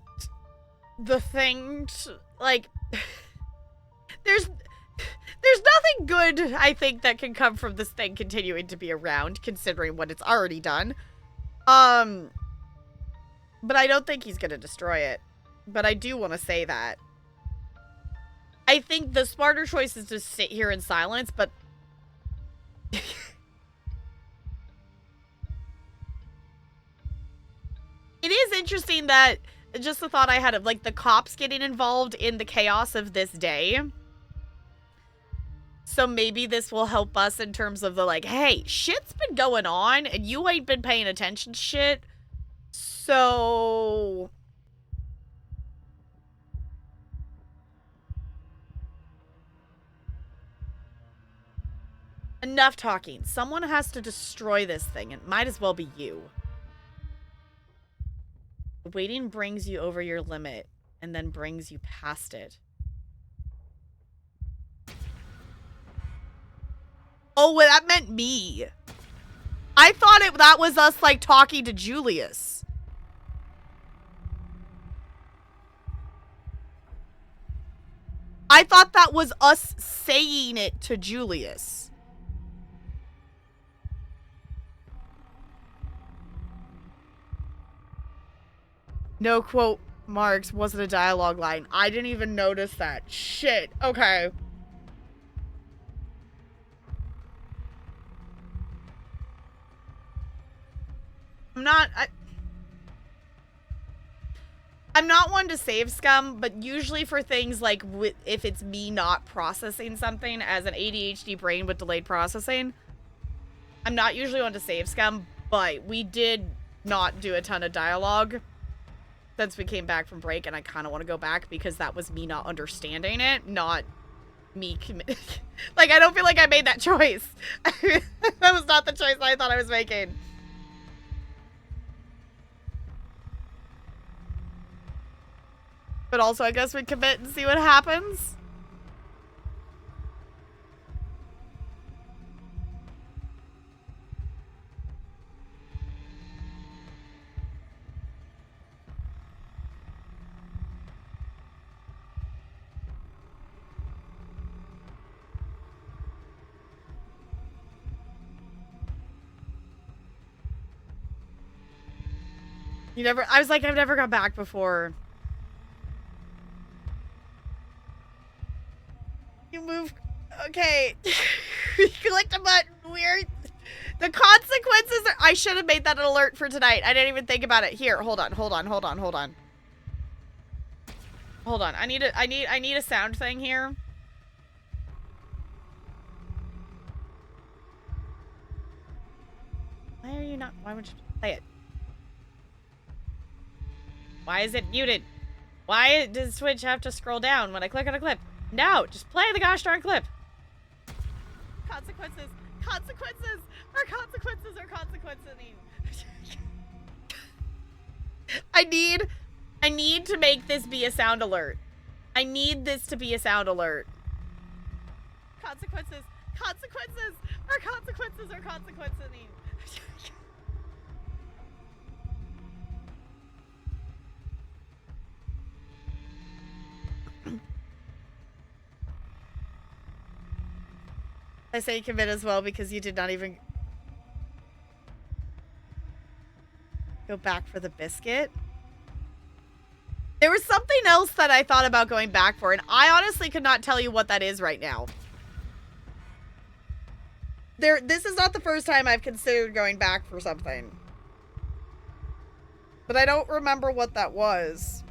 the thing to, like, there's nothing good, I think, that can come from this thing continuing to be around, considering what it's already done. But I don't think he's gonna destroy it. But I do want to say that. I think the smarter choice is to sit here in silence, but... It is interesting that, just the thought I had of, like, the cops getting involved in the chaos of this day. So maybe this will help us in terms of the, like, hey, shit's been going on, and you ain't been paying attention to shit. So... Enough talking. Someone has to destroy this thing, and it might as well be you. Waiting brings you over your limit, and then brings you past it. Oh, well, that meant me. I thought that was us, like, talking to Julius. I thought that was us saying it to Julius. No quote marks wasn't a dialogue line. I didn't even notice that. Shit. Okay. I'm not one to save scum, but usually for things like if it's me not processing something as an ADHD brain with delayed processing, I'm not usually one to save scum, but we did not do a ton of dialogue since we came back from break, and I kind of want to go back because that was me not understanding it, not me like, I don't feel like I made that choice. That was not the choice I thought I was making. But also, I guess we commit and see what happens. I was like, I've never gone back before. You move. Okay. You clicked a button. Weird. The consequences are. I should have made that an alert for tonight. I didn't even think about it. Here, hold on. Hold on. I need a sound thing here. Why are you not? Why would you play it? Why is it muted? Why does Switch have to scroll down when I click on a clip? No, just play the gosh darn clip. Consequences. Consequences. I need to make this be a sound alert. I need this to be a sound alert. Consequences. I say commit as well because you did not even go back for the biscuit. There was something else that I thought about going back for, and I honestly could not tell you what that is right now. This is not the first time I've considered going back for something. But I don't remember what that was.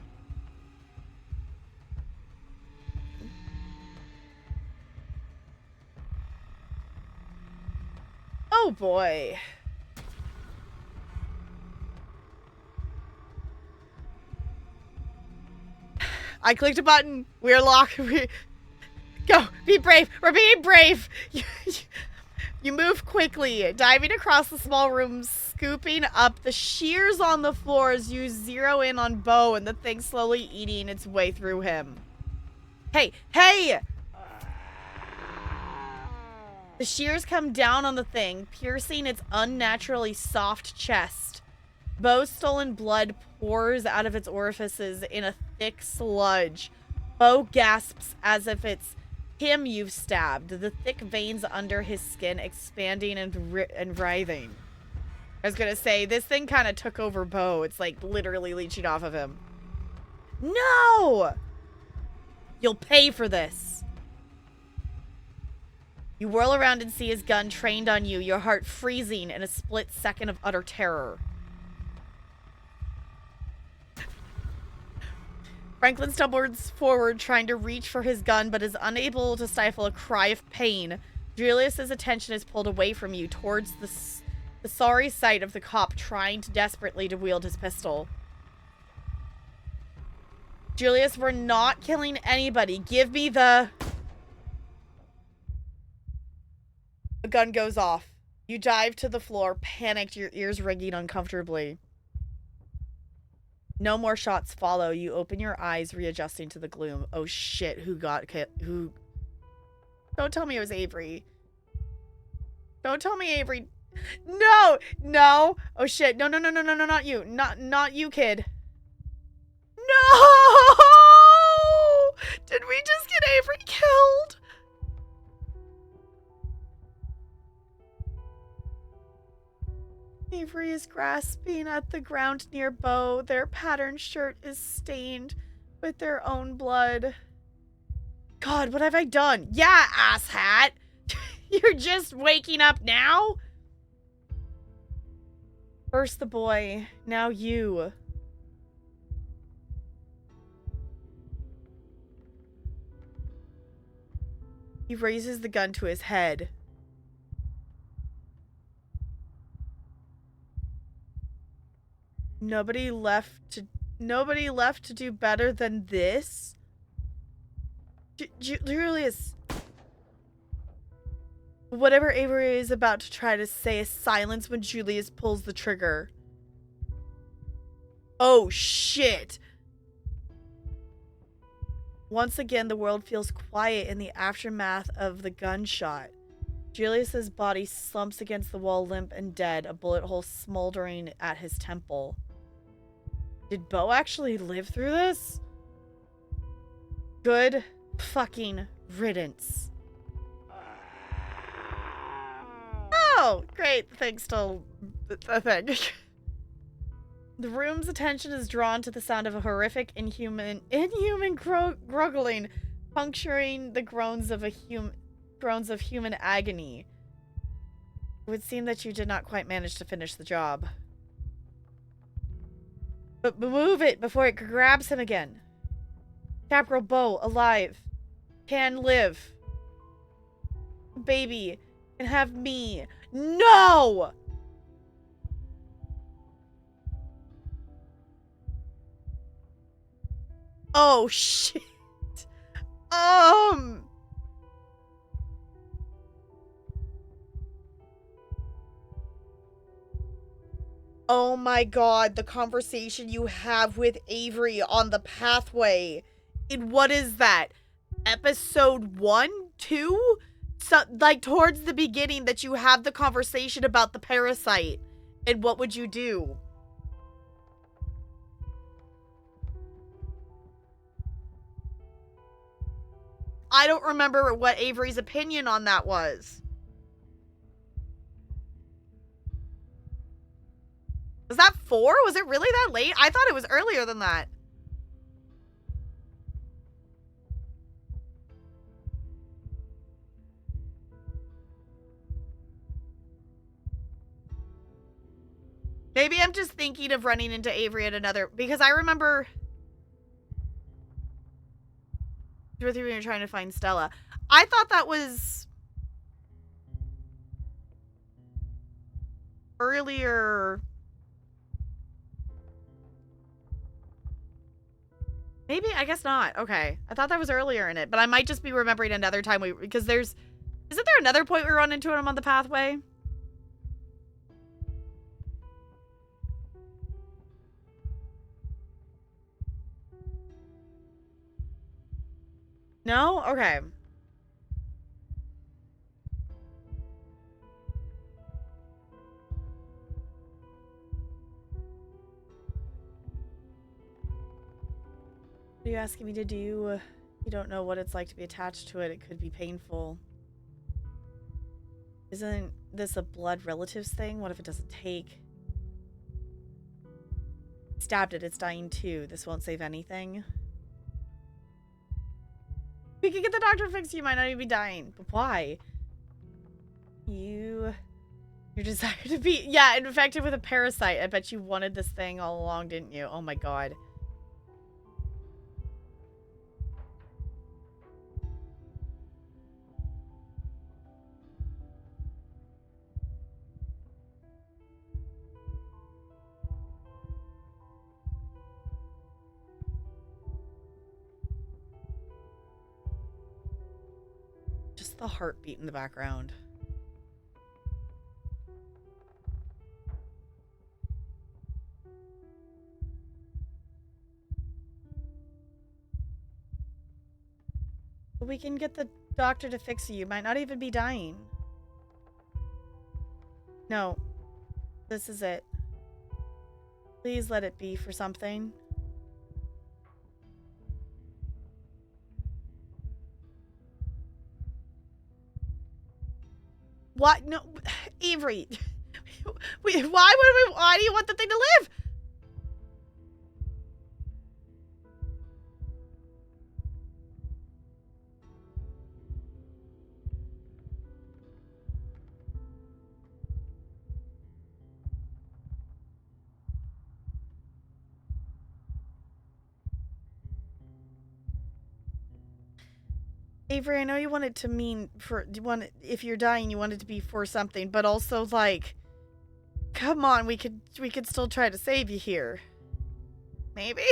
Oh boy. I clicked a button. We're locked. Go. Be brave. We're being brave. You move quickly, diving across the small room, scooping up the shears on the floor as you zero in on Bo and the thing slowly eating its way through him. Hey! Hey! The shears come down on the thing, piercing its unnaturally soft chest. Bo's stolen blood pours out of its orifices in a thick sludge. Bo gasps as if it's him you've stabbed, the thick veins under his skin expanding and writhing. I was gonna say, this thing kind of took over Bo. It's like literally leeching off of him. No! You'll pay for this. You whirl around and see his gun trained on you, your heart freezing in a split second of utter terror. Franklin stumbles forward, trying to reach for his gun, but is unable to stifle a cry of pain. Julius's attention is pulled away from you, towards the sorry sight of the cop trying desperately to wield his pistol. Julius, we're not killing anybody. Give me the... The gun goes off. You dive to the floor, panicked, your ears ringing uncomfortably. No more shots follow. You open your eyes, readjusting to the gloom. Oh shit, who got killed? Who? Don't tell me it was Avery. Don't tell me Avery. No! No! Oh shit. No, no, no, no, no, no, not you. Not you, kid. No! Did we just get Avery killed? Avery is grasping at the ground near Bo. Their patterned shirt is stained with their own blood. God, what have I done? Yeah, asshat! You're just waking up now? First the boy, now you. He raises the gun to his head. Nobody left to do better than this? Julius. Whatever Avery is about to try to say is silence when Julius pulls the trigger. Oh shit. Once again, the world feels quiet in the aftermath of the gunshot. Julius's body slumps against the wall, limp and dead, a bullet hole smoldering at his temple. Did Bo actually live through this? Good fucking riddance. Oh, great. The thing's still a thing. The room's attention is drawn to the sound of a horrific, inhuman gruggling, puncturing the groans of human agony. It would seem that you did not quite manage to finish the job. But move it before it grabs him again. Caporal Bo, alive. Can live. Baby, can have me. No! Oh, shit. Oh my god, the conversation you have with Avery on the pathway. In what is that? Episode 1? 2? So, like towards the beginning that you have the conversation about the parasite. And what would you do? I don't remember what Avery's opinion on that was. Was that 4? Was it really that late? I thought it was earlier than that. Maybe I'm just thinking of running into Avery at another... Because I remember... when you're trying to find Stella. I thought that was... earlier... Maybe? I guess not. Okay. I thought that was earlier in it, but I might just be remembering another time because there's... Isn't there another point we run into him on the pathway? No? Okay. What are you asking me to do? You don't know what it's like to be attached to it. It could be painful. Isn't this a blood relatives thing? What if it doesn't take? stabbed it. It's dying too. This won't save anything. We can get the doctor fixed. You might not even be dying. But why? Your desire to be... Yeah, infected with a parasite. I bet you wanted this thing all along, didn't you? Oh my god. Just the heartbeat in the background. We can get the doctor to fix you. You might not even be dying. No. This is it. Please let it be for something. What? No. Avery. Why do you want the thing to live? Avery, I know you want it to mean if you're dying, you want it to be for something, but also like, come on, we could still try to save you here. Maybe?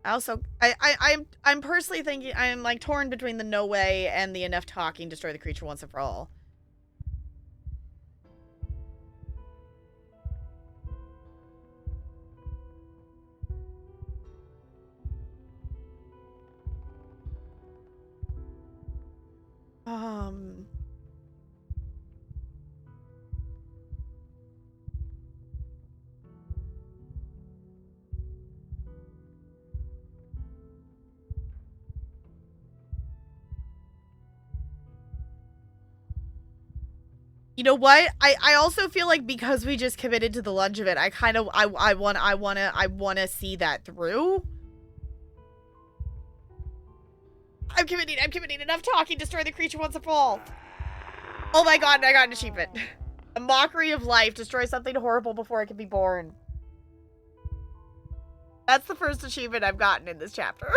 Also, I'm personally thinking I'm like torn between the no way and the enough talking destroy the creature once and for all. You know what? I also feel like because we just committed to the lunge of it, I wanna see that through. I'm committing enough talking, destroy the creature once and for all. Oh my god, I got an achievement. A mockery of life, destroy something horrible before it can be born. That's the first achievement I've gotten in this chapter.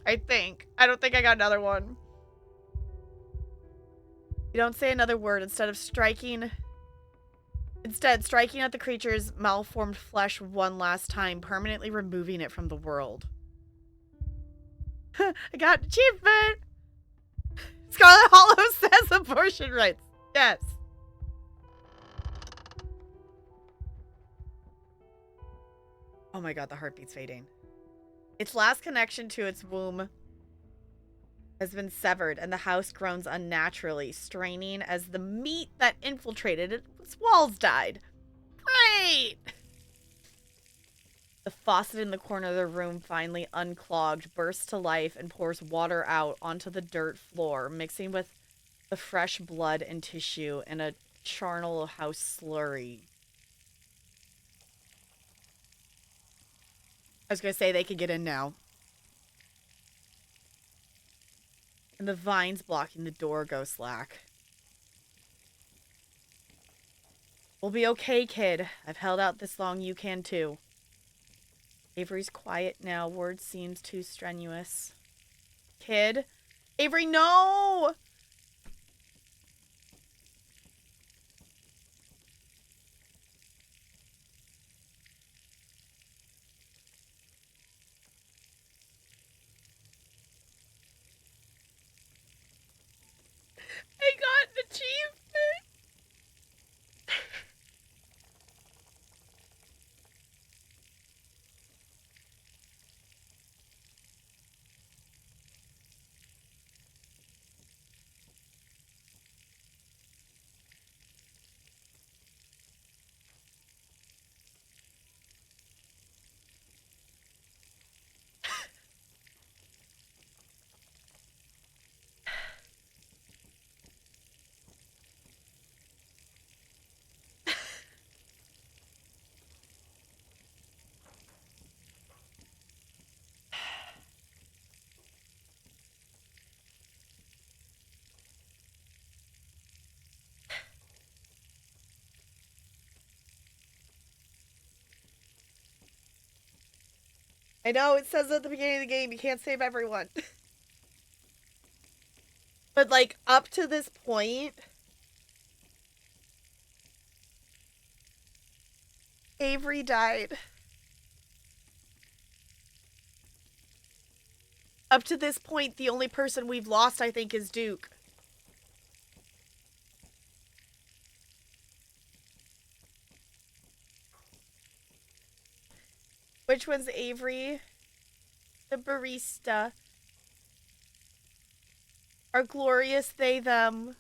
I think. I don't think I got another one. You don't say another word. Instead, striking at the creature's malformed flesh one last time, permanently removing it from the world. I got an achievement! Scarlet Hollow says abortion rights. Yes. Oh my god, the heartbeat's fading. Its last connection to its womb has been severed, and the house groans unnaturally, straining as the meat that infiltrated its walls died. Great! The faucet in the corner of the room finally unclogged, bursts to life, and pours water out onto the dirt floor, mixing with the fresh blood and tissue in a charnel house slurry. I was gonna say they could get in now. And the vines blocking the door go slack. We'll be okay, kid. I've held out this long, you can too. Avery's quiet now. Words seems too strenuous. Kid? Avery, no! I got an achievement! I know it says at the beginning of the game you can't save everyone. But, like, up to this point, Avery died. Up to this point, the only person we've lost, I think, is Duke. Which one's Avery? The barista. Our glorious they, them.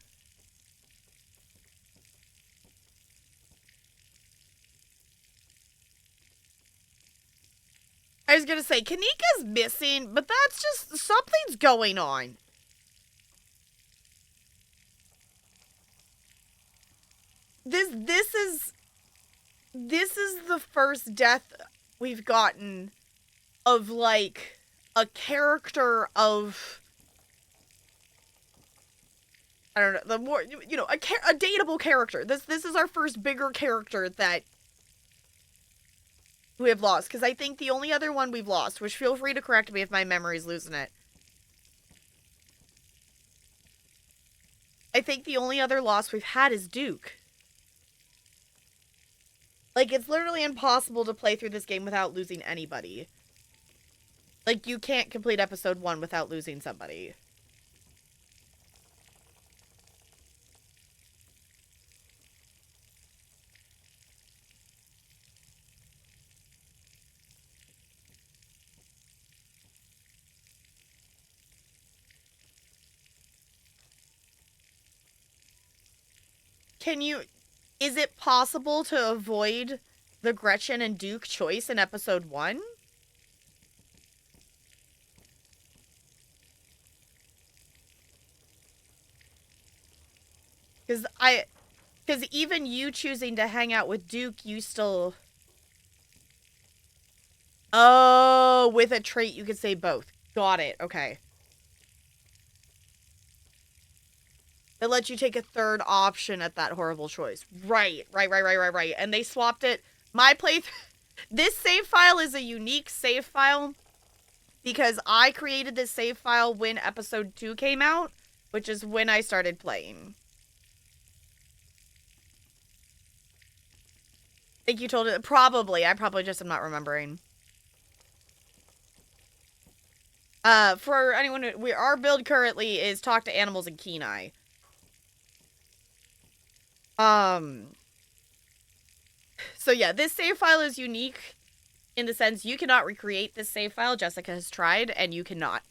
I was gonna say, Kanika's missing, but that's just, something's going on. This is the first death we've gotten of, like, a character of, I don't know, the more, you know, a dateable character. This is our first bigger character that we have lost. Because I think the only other one we've lost, which feel free to correct me if my memory's losing it. I think the only other loss we've had is Duke. Like, it's literally impossible to play through this game without losing anybody. Like, you can't complete episode 1 without losing somebody. Is it possible to avoid the Gretchen and Duke choice in episode 1? Because even you choosing to hang out with Duke, you still... Oh, with a trait you could say both. Got it, okay. It lets you take a third option at that horrible choice. Right. And they swapped it. My playthrough... This save file is a unique save file because I created this save file when episode 2 came out, which is when I started playing. I think you told it. Probably. I probably just am not remembering. For anyone, our build currently is talk to animals and Kenai. So yeah, this save file is unique in the sense you cannot recreate this save file. Jessica has tried, and you cannot.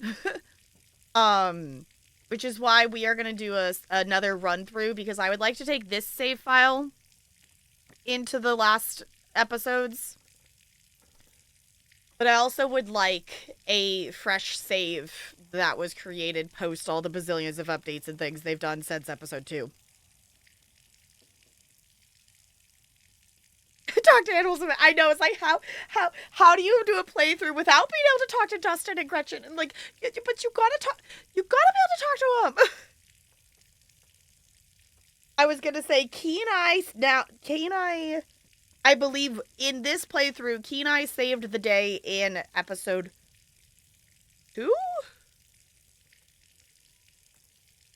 Which is why we are going to do another run through, because I would like to take this save file into the last episodes. But I also would like a fresh save that was created post all the bazillions of updates and things they've done since episode 2. Talk to animals. I know, it's like, how do you do a playthrough without being able to talk to Dustin and Gretchen? And like, but you gotta be able to talk to them. I was gonna say, Kenai, I believe in this playthrough, Kenai saved the day in episode 2?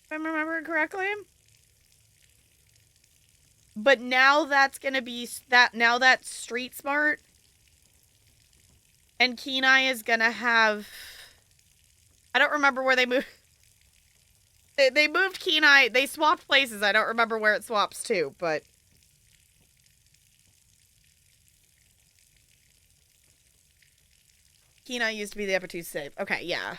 If I'm remembering correctly. But now that's gonna be now that's street smart. And Kenai is gonna have, I don't remember where they moved. They moved Kenai, they swapped places. I don't remember where it swaps to, but Kenai used to be the episode 2 save. Okay, yeah.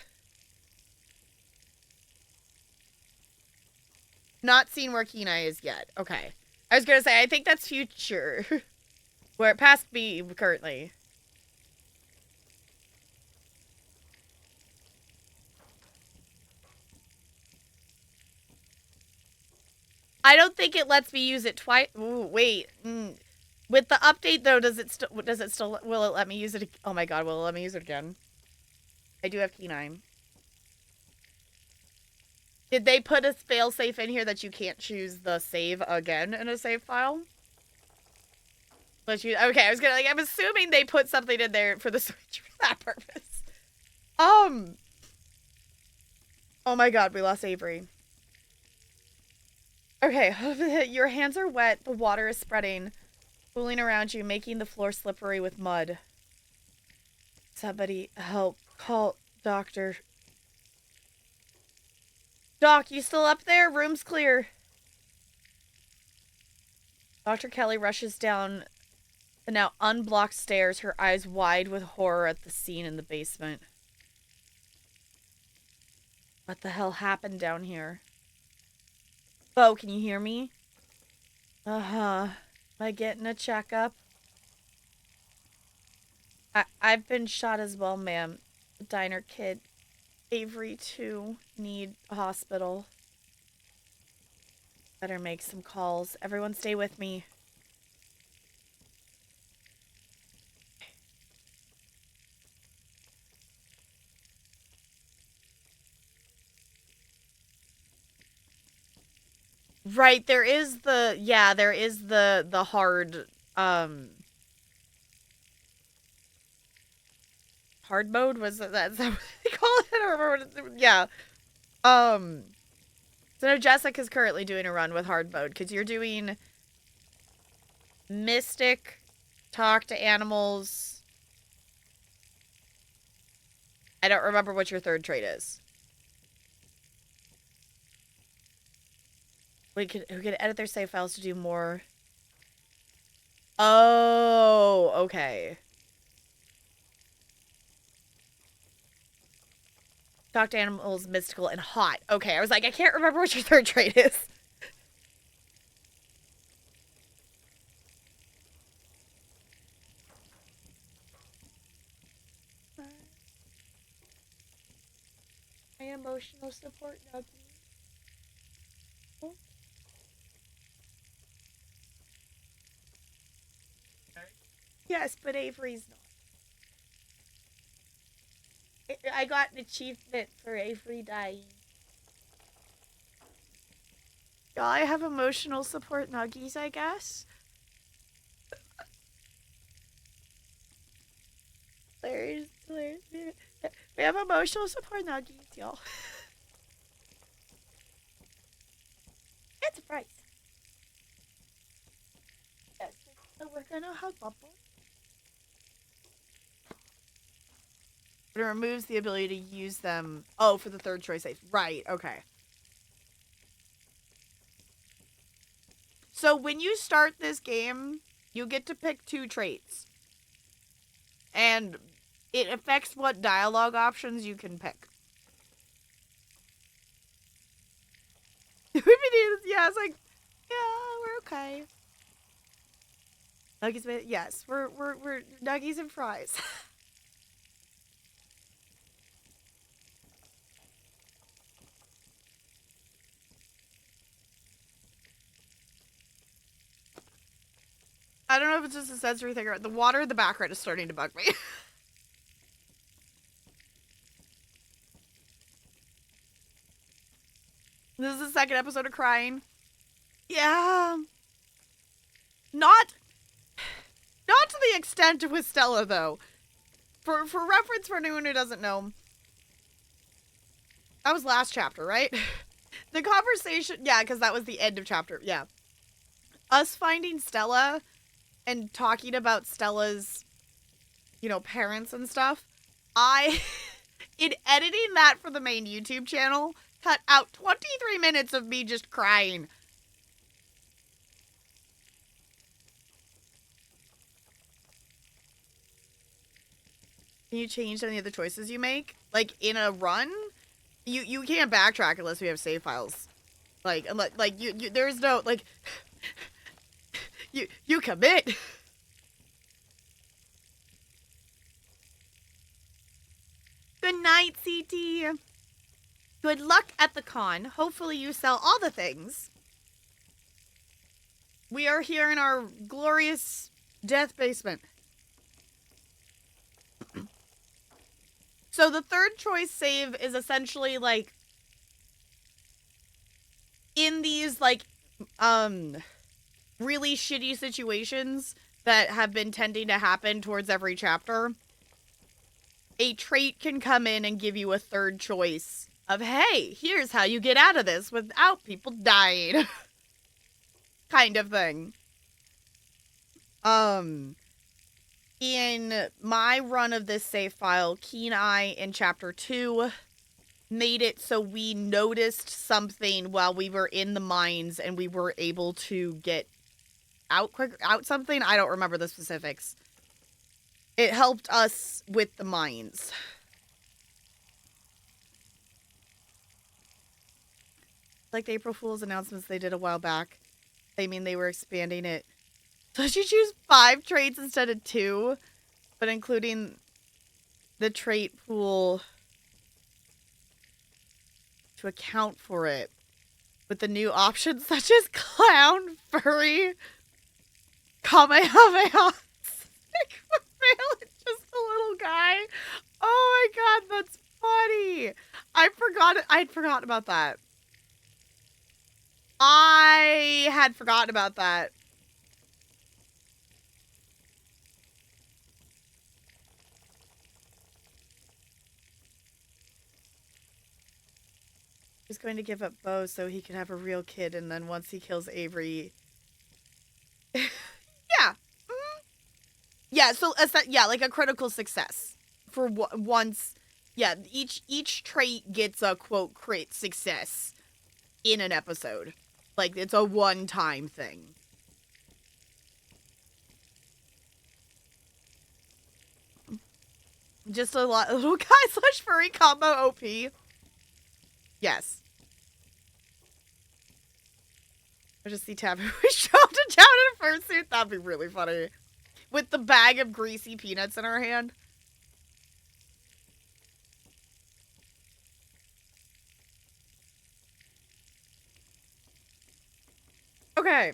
Not seen where Kenai is yet. Okay. I was gonna say, I think that's future. Where it past me currently. I don't think it lets me use it twice. Ooh, wait. With the update though, will it let me use it? Oh my god, will it let me use it again? I do have Kenai. Did they put a failsafe in here that you can't choose the save again in a save file? Okay, I was gonna I'm assuming they put something in there for the Switch for that purpose. Oh my god, we lost Avery. Okay, your hands are wet, the water is spreading, pooling around you, making the floor slippery with mud. Somebody help. Call doctor. Doc, you still up there? Room's clear. Dr. Kelly rushes down the now unblocked stairs, her eyes wide with horror at the scene in the basement. What the hell happened down here? Bo, can you hear me? Uh-huh. Am I getting a checkup? I've been shot as well, ma'am. The diner kid. Avery, too. Need a hospital. Better make some calls. Everyone stay with me. Right, there is the hard hard mode, is that what they call it? I don't remember what it, yeah. So no, Jessica's currently doing a run with hard mode, because you're doing Mystic, talk to animals. I don't remember what your third trait is. We could edit their save files to do more. Oh, okay. Talk to animals, mystical, and hot. Okay, I was like, I can't remember what your third trait is. My emotional support doggy. Oh. Yes, but Avery's not. I got an achievement for Avery dying. Yeah, I have emotional support nuggies, I guess. We have emotional support nuggies, y'all. It's a price. Yes, so we're gonna hug Bubble. But it removes the ability to use them. Oh, for the third choice save. Right, okay. So when you start this game, you get to pick 2 traits. And it affects what dialogue options you can pick. Yeah, it's like, yeah, we're okay. Nuggies, yes, we're nuggies and fries. I don't know if it's just a sensory thing or the water in the background is starting to bug me. This is the second episode of crying. Yeah. Not to the extent with Stella, though. For reference, for anyone who doesn't know, that was last chapter, right? The conversation, yeah, because that was the end of chapter, yeah. Us finding Stella and talking about Stella's, parents and stuff, in editing that for the main YouTube channel, cut out 23 minutes of me just crying. Can you change any of the choices you make? Like, in a run, you can't backtrack unless we have save files. You there's no, you commit. Good night, CT. Good luck at the con. Hopefully you sell all the things. We are here in our glorious death basement. So the third choice save is essentially like in these really shitty situations that have been tending to happen towards every chapter, a trait can come in and give you a third choice of, hey, here's how you get out of this without people dying. Kind of thing. In my run of this save file, Keen Eye in chapter 2 made it so we noticed something while we were in the mines and we were able to get out something. I don't remember the specifics. It helped us with the mines. Like the April Fool's announcements they did a while back. They mean they were expanding it. So you choose 5 traits instead of 2, but including the trait pool to account for it. With the new options such as clown, furry, Kamehameha, stick with just a little guy. Oh my god, that's funny. I'd forgotten about that. I had forgotten about that. He's going to give up Bo so he can have a real kid, and then once he kills Avery... yeah. Mm-hmm. Yeah, so, yeah, like a critical success. For once... Yeah, each trait gets a, quote, crit success in an episode. Like, it's a one-time thing. Just a little guy slash furry combo OP. Yes. I just see Tabby. We show up to town in a fursuit. That'd be really funny. With the bag of greasy peanuts in her hand. Okay.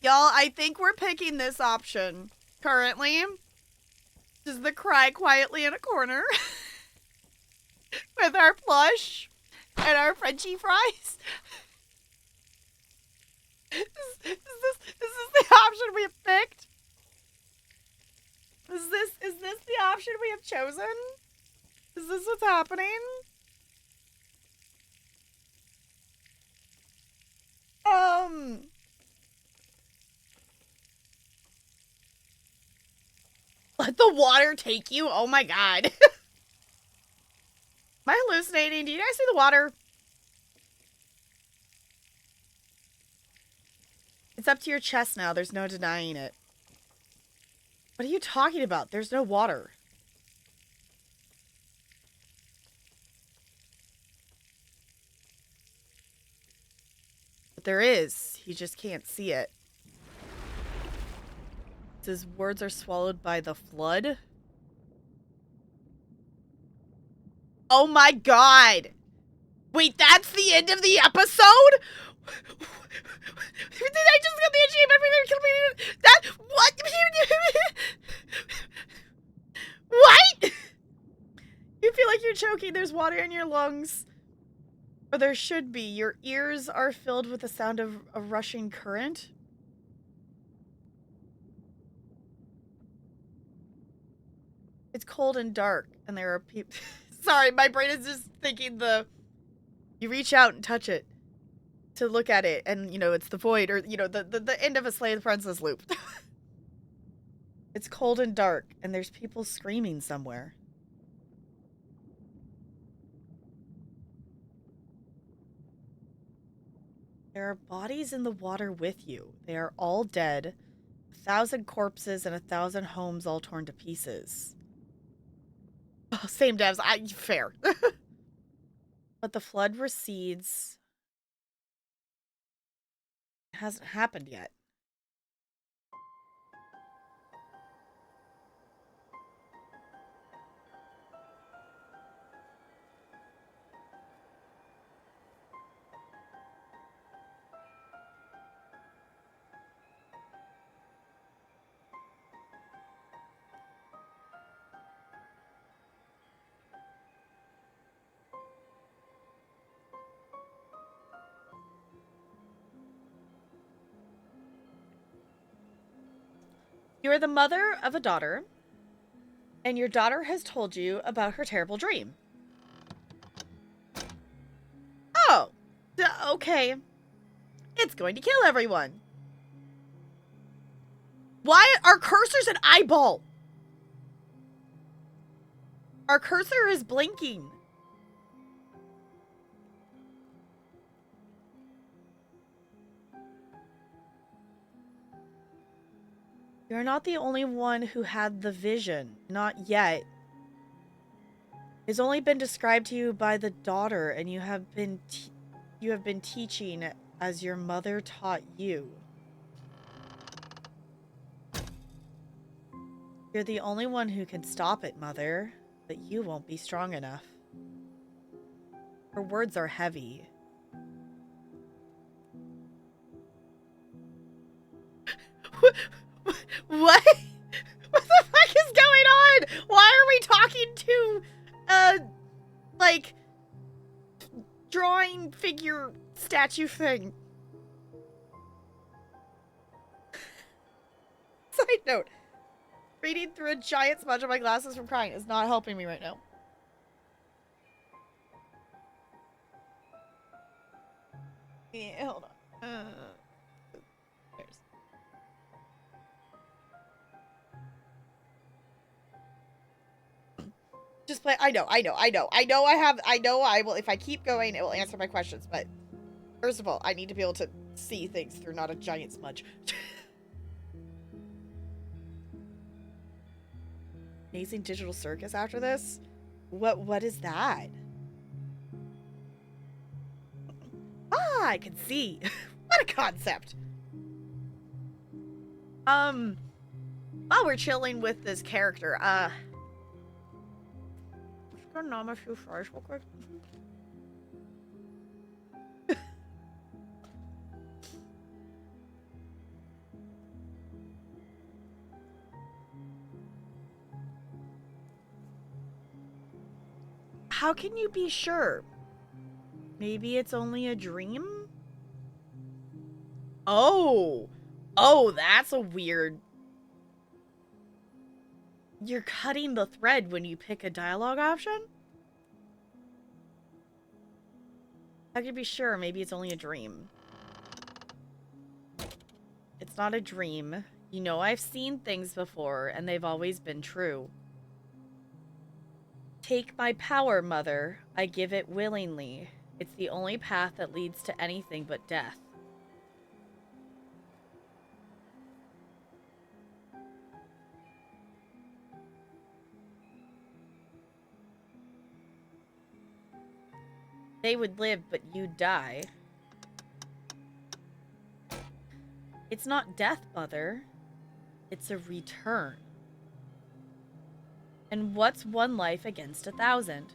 Y'all, I think we're picking this option currently. Just the cry quietly in a corner. With our plush and our Frenchie fries. Is this the option we have picked? Is this the option we have chosen? Is this what's happening? Let the water take you? Oh my god. Am I hallucinating? Do you guys see the water? It's up to your chest now. There's no denying it. What are you talking about? There's no water. But there is. You just can't see it. It says words are swallowed by the flood. Oh my god! Wait, that's the end of the episode? Did I just get the achievement for completing that? What? What? You feel like you're choking. There's water in your lungs. Or there should be. Your ears are filled with the sound of a rushing current. It's cold and dark, and there are people... Sorry, my brain is just thinking you reach out and touch it to look at it, and, you know, it's the void, or, you know, the end of a Slay the Princess loop. It's cold and dark, and there's people screaming somewhere. There are bodies in the water with you. They are all dead. 1,000 corpses and 1,000 homes all torn to pieces. Oh, same devs. Fair. But the flood recedes. It hasn't happened yet. You are the mother of a daughter, and your daughter has told you about her terrible dream. Oh, okay. It's going to kill everyone. Why are cursors an eyeball? Our cursor is blinking. You're not the only one who had the vision. Not yet. It's only been described to you by the daughter, and you have been teaching as your mother taught you. You're the only one who can stop it, Mother, but you won't be strong enough. Her words are heavy. What? What the fuck is going on? Why are we talking to, like, drawing figure statue thing? Side note. Reading through a giant smudge on my glasses from crying is not helping me right now. Yeah, hold on. Just play. I know I will. If I keep going, it will answer my questions. But first of all, I need to be able to see things through not a giant smudge. Amazing digital circus after this? What is that? Ah, I can see. What a concept. While we're chilling with this character, just gonna nom a few fries real quick. How can you be sure? Maybe it's only a dream? Oh, that's a weird... You're cutting the thread when you pick a dialogue option? How can you be sure? Maybe it's only a dream. It's not a dream. You know, I've seen things before, and they've always been true. Take my power, Mother. I give it willingly. It's the only path that leads to anything but death. They would live, but you'd die. It's not death, Mother. It's a return. And what's one life against 1,000?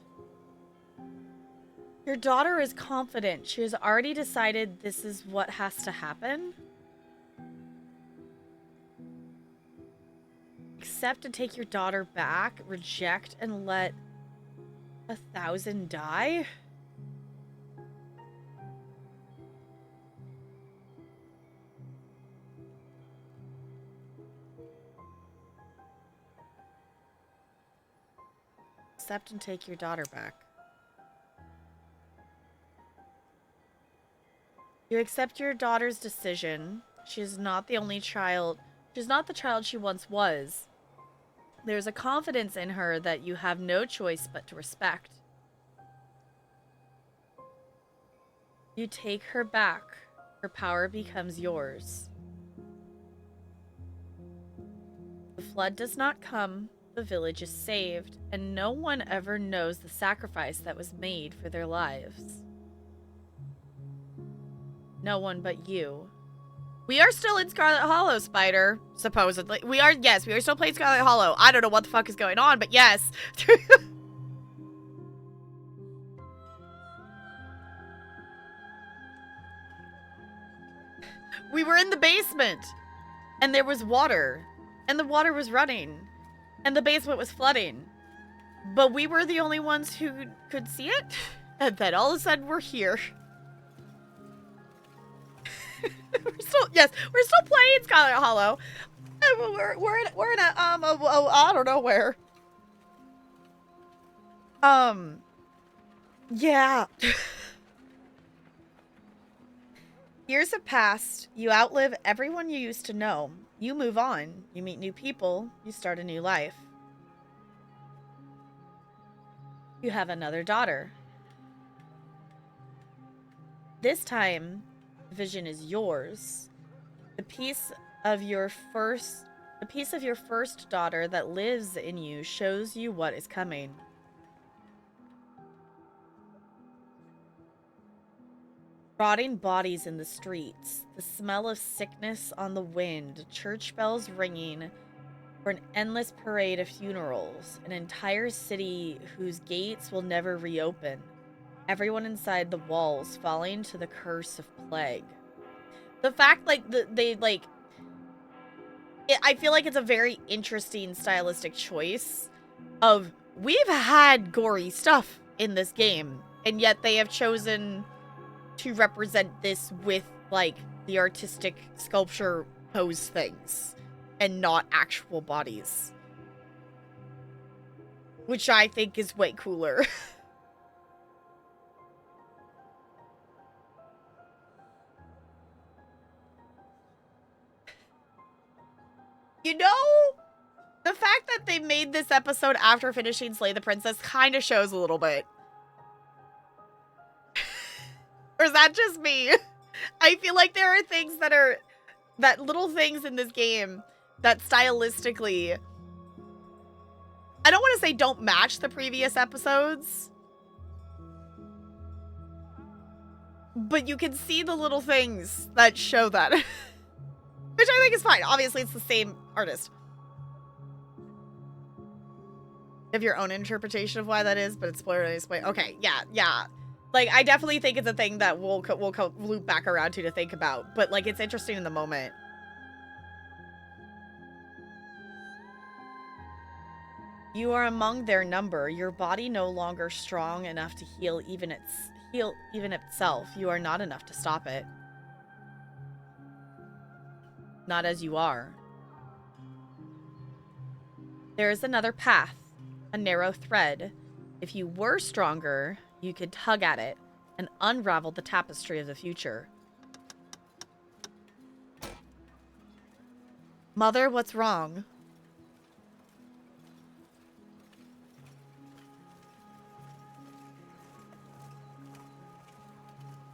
Your daughter is confident. She has already decided this is what has to happen. Accept and take your daughter back. Reject and let 1,000 die? Accept and take your daughter back. You accept your daughter's decision. She is not the only child. She's not the child she once was. There's a confidence in her that you have no choice but to respect. You take her back. Her power becomes yours. The flood does not come. The village is saved, and no one ever knows the sacrifice that was made for their lives. No one but you. We are still in Scarlet Hollow, Spider, supposedly. We are still playing Scarlet Hollow. I don't know what the fuck is going on, but yes. We were in the basement, and there was water, and the water was running. And the basement was flooding. But we were the only ones who could see it. And then all of a sudden we're here. we're still playing Scarlet Hollow. We're in a I don't know where. Yeah. Years have passed. You outlive everyone you used to know. You move on. You meet new people. You start a new life. You have another daughter. This time, the vision is yours. The piece of your first daughter that lives in you shows you what is coming. Rotting bodies in the streets, the smell of sickness on the wind, church bells ringing for an endless parade of funerals, an entire city whose gates will never reopen, everyone inside the walls falling to the curse of plague. The fact, like, I feel like it's a very interesting stylistic choice of, we've had gory stuff in this game, and yet they have chosen to represent this with, like, the artistic sculpture pose things and not actual bodies, which I think is way cooler. You know, the fact that they made this episode after finishing Slay the Princess kind of shows a little bit. Or is that just me? I feel like there are things that little things in this game that stylistically, I don't want to say don't match the previous episodes, but you can see the little things that show that. Which I think is fine. Obviously, it's the same artist. You have your own interpretation of why that is, but it's spoiler anyway. Okay, yeah. Like, I definitely think it's a thing that we'll loop back around to think about. But, like, it's interesting in the moment. You are among their number. Your body no longer strong enough to heal even itself. You are not enough to stop it. Not as you are. There is another path, a narrow thread. If you were stronger, you could tug at it and unravel the tapestry of the future. Mother, what's wrong?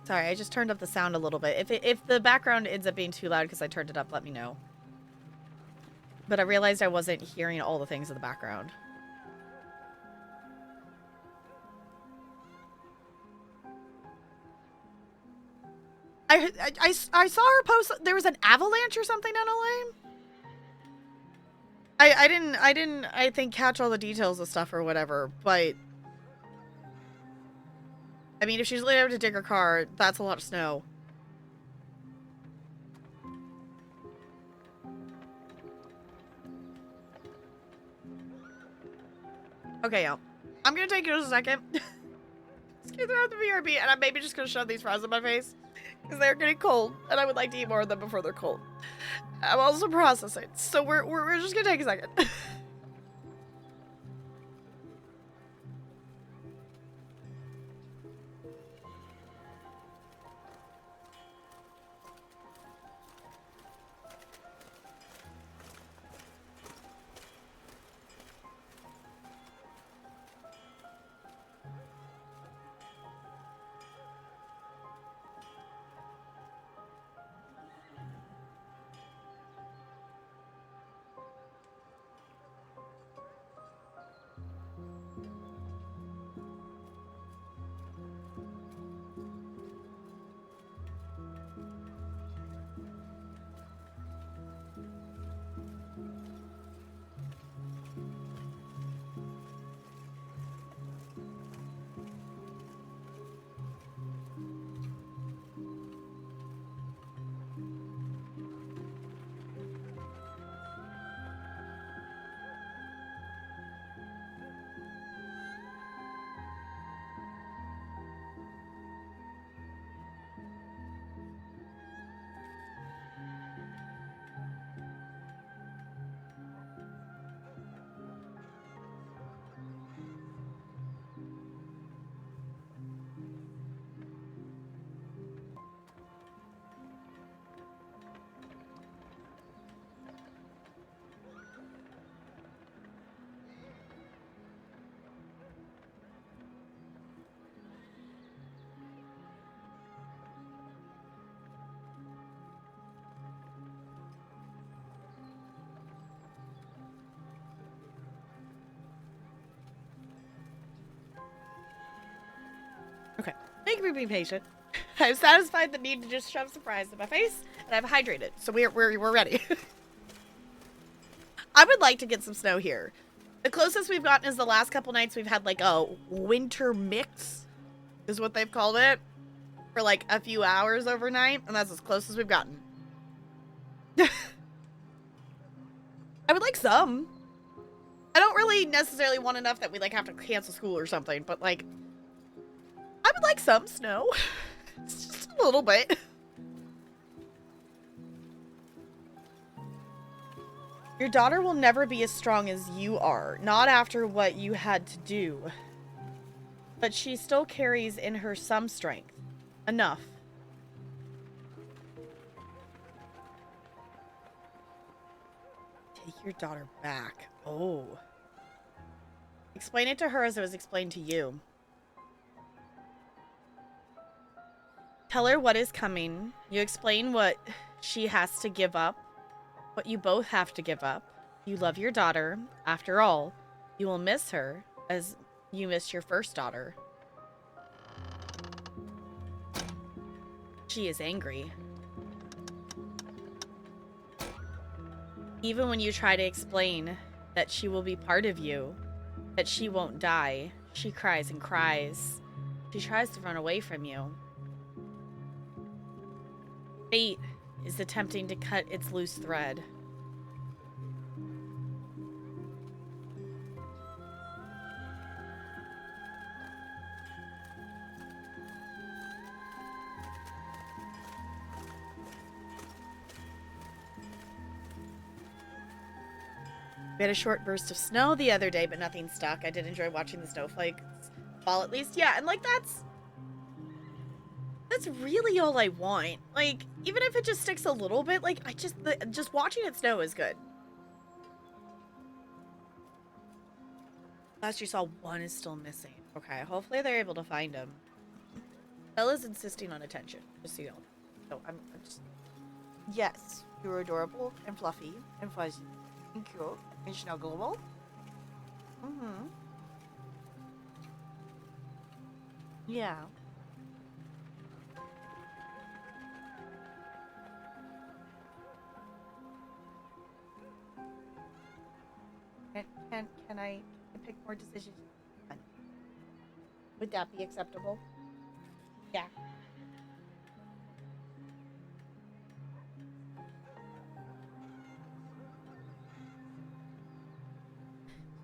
Sorry, I just turned up the sound a little bit. If the background ends up being too loud because I turned it up, let me know. But I realized I wasn't hearing all the things in the background. I saw her post, there was an avalanche or something on LA. I didn't I think catch all the details of stuff or whatever, but I mean, if she's laid out to dig her car, that's a lot of snow. Okay, y'all. I'm gonna take just a second. Just gonna throw out the BRB, and I'm maybe just gonna shove these fries in my face. Because they're getting cold, and I would like to eat more of them before they're cold. I'm also processing, so we're just gonna take a second. Okay. Thank you for being patient. I've satisfied the need to just shove surprise in my face, and I've hydrated, so we're ready. I would like to get some snow here. The closest we've gotten is the last couple nights we've had like a winter mix, is what they've called it, for like a few hours overnight, and that's as close as we've gotten. I would like some. I don't really necessarily want enough that we like have to cancel school or something, but like, I would like some snow. It's just a little bit. Your daughter will never be as strong as you are, not after what you had to do. But she still carries in her some strength. Enough. Take your daughter back. Oh. Explain it to her as it was explained to you. Tell her what is coming. You explain what she has to give up. What you both have to give up. You love your daughter. After all, you will miss her as you missed your first daughter. She is angry. Even when you try to explain that she will be part of you, that she won't die, she cries and cries. She tries to run away from you. Fate is attempting to cut its loose thread. We had a short burst of snow the other day, but nothing stuck. I did enjoy watching the snowflakes fall at least. Yeah, and like that's really all I want. Like, even if it just sticks a little bit, like just watching it snow is good. Last you saw one is still missing. Okay, hopefully they're able to find him. Bella's insisting on attention, just so you know. So I'm just... Yes, you're adorable and fluffy and fuzzy and cute and snuggleable. Mm-hmm. Yeah. Can I pick more decisions? Would that be acceptable? Yeah.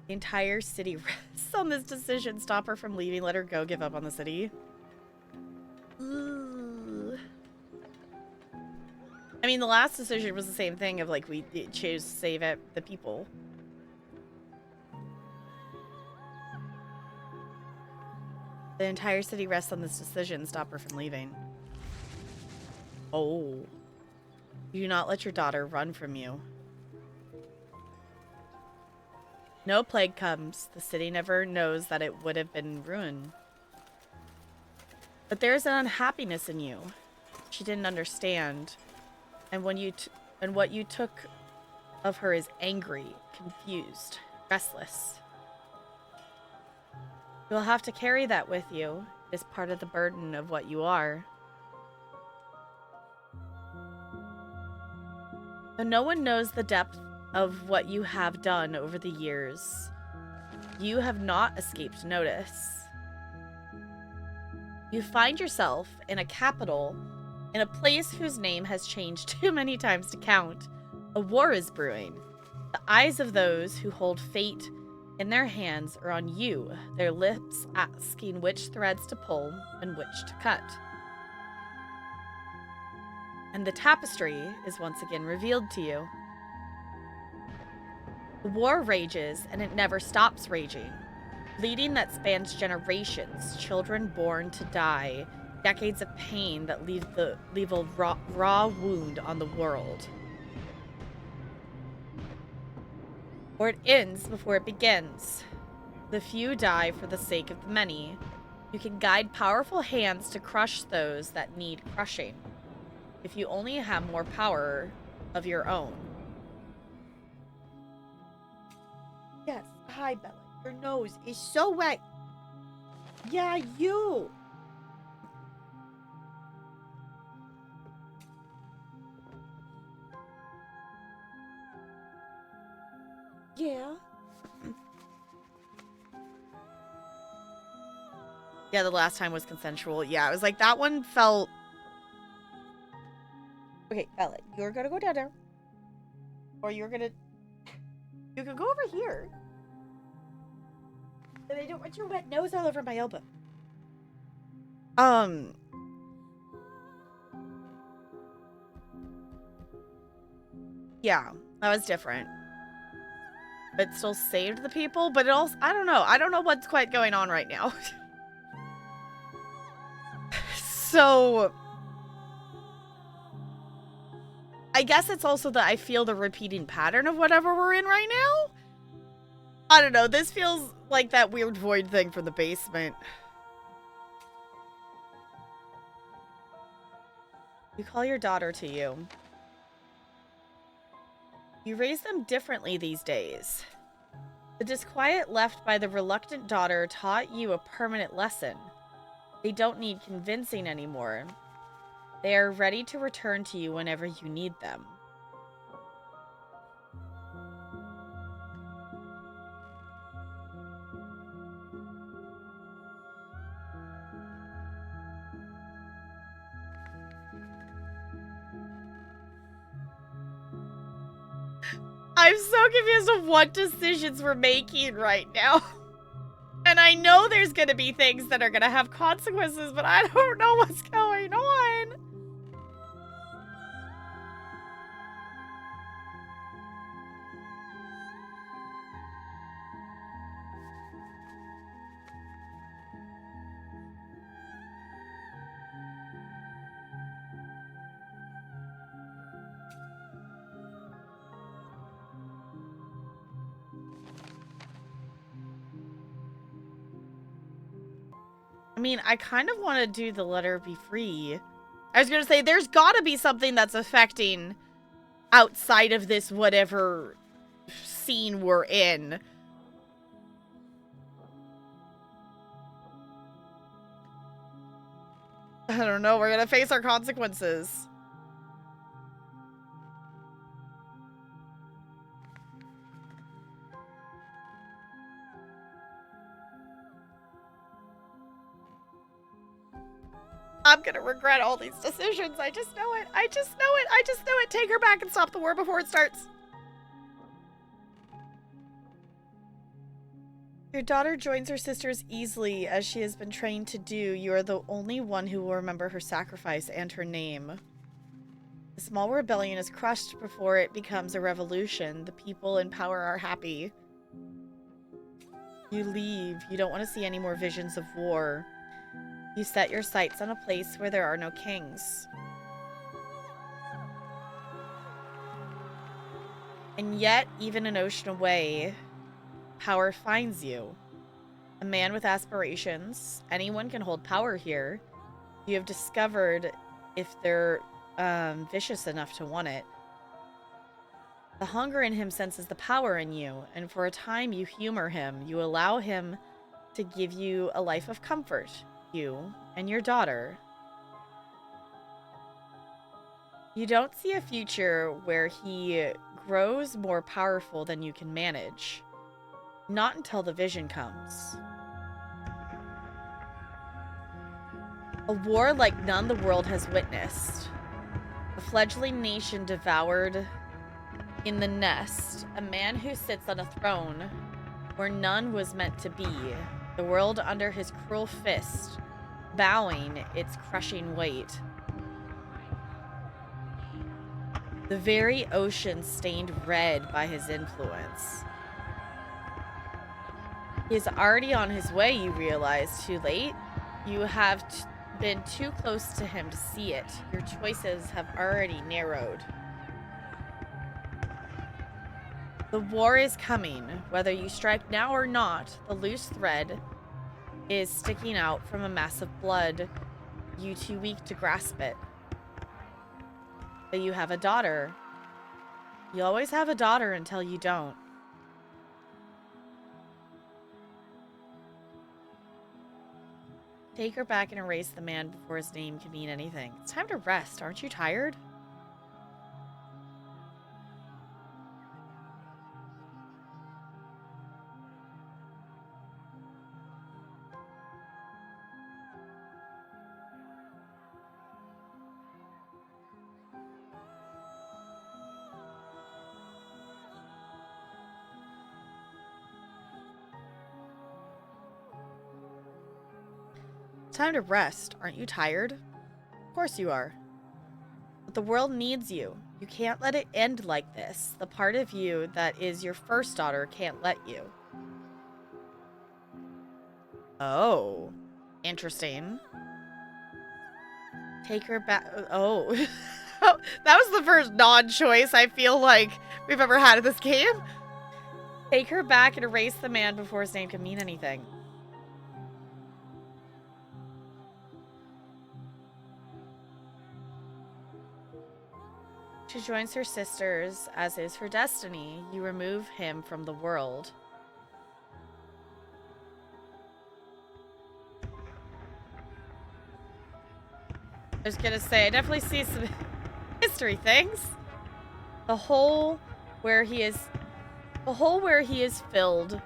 The entire city rests on this decision. Stop her from leaving. Let her go. Give up on the city. Ooh. I mean, the last decision was the same thing of like we chose to save it, the people. The entire city rests on this decision. Stop her from leaving. Oh. Do not let your daughter run from you. No plague comes. The city never knows that it would have been ruined. But there is an unhappiness in you. She didn't understand. And what you took of her is angry, confused, restless. You'll have to carry that with you. It's part of the burden of what you are. Though no one knows the depth of what you have done over the years, you have not escaped notice. You find yourself in a capital, in a place whose name has changed too many times to count. A war is brewing. The eyes of those who hold fate in their hands are on you, their lips asking which threads to pull and which to cut. And the tapestry is once again revealed to you. The war rages, and it never stops raging. Bleeding that spans generations, children born to die, decades of pain that leave a raw wound on the world. Or it ends before it begins. The few die for the sake of the many. You can guide powerful hands to crush those that need crushing, if you only have more power of your own. Yes, hi Bella. Your nose is so wet. Yeah, you. Yeah. Yeah, the last time was consensual. Yeah, it was like that one felt... Okay, Bella, you're gonna go down there. Or you're gonna... You can go over here. And I don't want your wet nose all over my elbow. Yeah, that was different. It still saved the people, but it also... I don't know. I don't know what's quite going on right now. So... I guess it's also that I feel the repeating pattern of whatever we're in right now. I don't know. This feels like that weird void thing from the basement. You call your daughter to you. You raise them differently these days. The disquiet left by the reluctant daughter taught you a permanent lesson. They don't need convincing anymore. They are ready to return to you whenever you need them. I'm so confused of what decisions we're making right now. And I know there's gonna be things that are gonna have consequences, but I don't know what's going on. I mean, I kind of want to do the let her be free. I was gonna say, there's gotta be something that's affecting outside of this whatever scene we're in. I don't know, we're gonna face our consequences. I'm gonna regret all these decisions. I just know it. I just know it. I just know it. Take her back and stop the war before it starts. Your daughter joins her sisters easily, as she has been trained to do. You are the only one who will remember her sacrifice and her name. The small rebellion is crushed before it becomes a revolution. The people in power are happy. You leave. You don't want to see any more visions of war. You set your sights on a place where there are no kings. And yet, even an ocean away, power finds you. A man with aspirations. Anyone can hold power here. You have discovered if they're vicious enough to want it. The hunger in him senses the power in you, and for a time you humor him. You allow him to give you a life of comfort. You and your daughter. You don't see a future where he grows more powerful than you can manage. Not until the vision comes. A war like none the world has witnessed. A fledgling nation devoured in the nest. A man who sits on a throne where none was meant to be. The world under his cruel fist, bowing its crushing weight. The very ocean stained red by his influence. He is already on his way, you realize. Too late? You have been too close to him to see it. Your choices have already narrowed. The war is coming. Whether you strike now or not, the loose thread is sticking out from a mass of blood. You too weak to grasp it. But you have a daughter. You always have a daughter until you don't. Take her back and erase the man before his name can mean anything. It's time to rest. Aren't you tired? Time to rest. Aren't you tired? Of course you are. But the world needs you. You can't let it end like this. The part of you that is your first daughter can't let you. Oh. Interesting. Take her back. Oh. That was the first non-choice I feel like we've ever had in this game. Take her back and erase the man before his name can mean anything. She joins her sisters, as is her destiny. You remove him from the world. I was gonna say, I definitely see some history things. The hole where he is filled.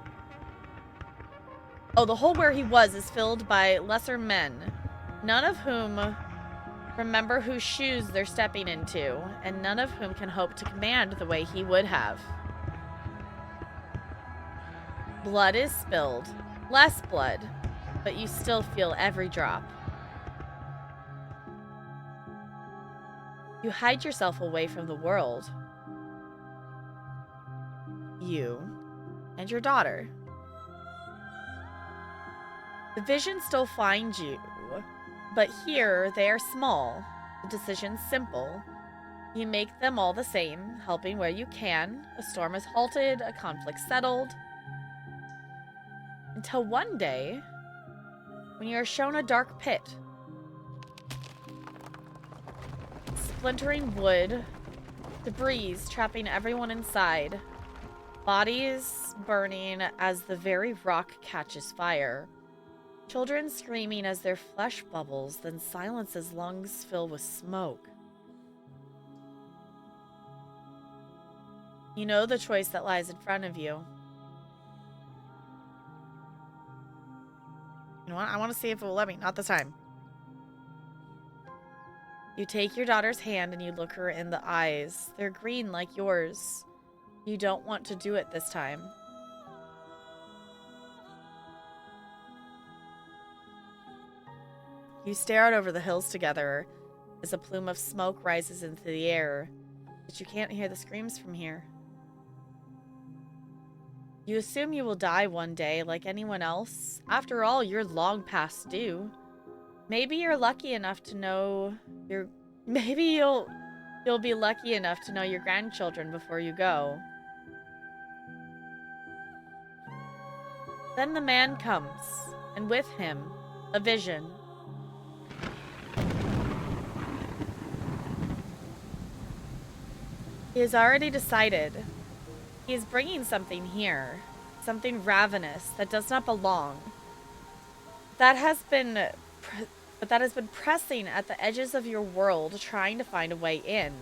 Oh, the hole where he was is filled by lesser men, none of whom remember whose shoes they're stepping into, and none of whom can hope to command the way he would have. Blood is spilled. Less blood, but you still feel every drop. You hide yourself away from the world. You and your daughter. The visions still find you, but here they are small, the decisions simple. You make them all the same, helping where you can. A storm is halted, a conflict settled. Until one day, when you are shown a dark pit. Splintering wood, debris trapping everyone inside. Bodies burning as the very rock catches fire. Children screaming as their flesh bubbles, then silence as lungs fill with smoke. You know the choice that lies in front of you. You know what? I want to see if it will let me. Not this time. You take your daughter's hand and you look her in the eyes. They're green like yours. You don't want to do it this time. You stare out over the hills together as a plume of smoke rises into the air, but you can't hear the screams from here. You assume you will die one day like anyone else. After all, you're long past due. Maybe you're lucky enough to know maybe you'll be lucky enough to know your grandchildren before you go. Then the man comes, and with him, a vision. He has already decided. He is bringing something here. Something ravenous that does not belong. That has been pressing at the edges of your world, trying to find a way in.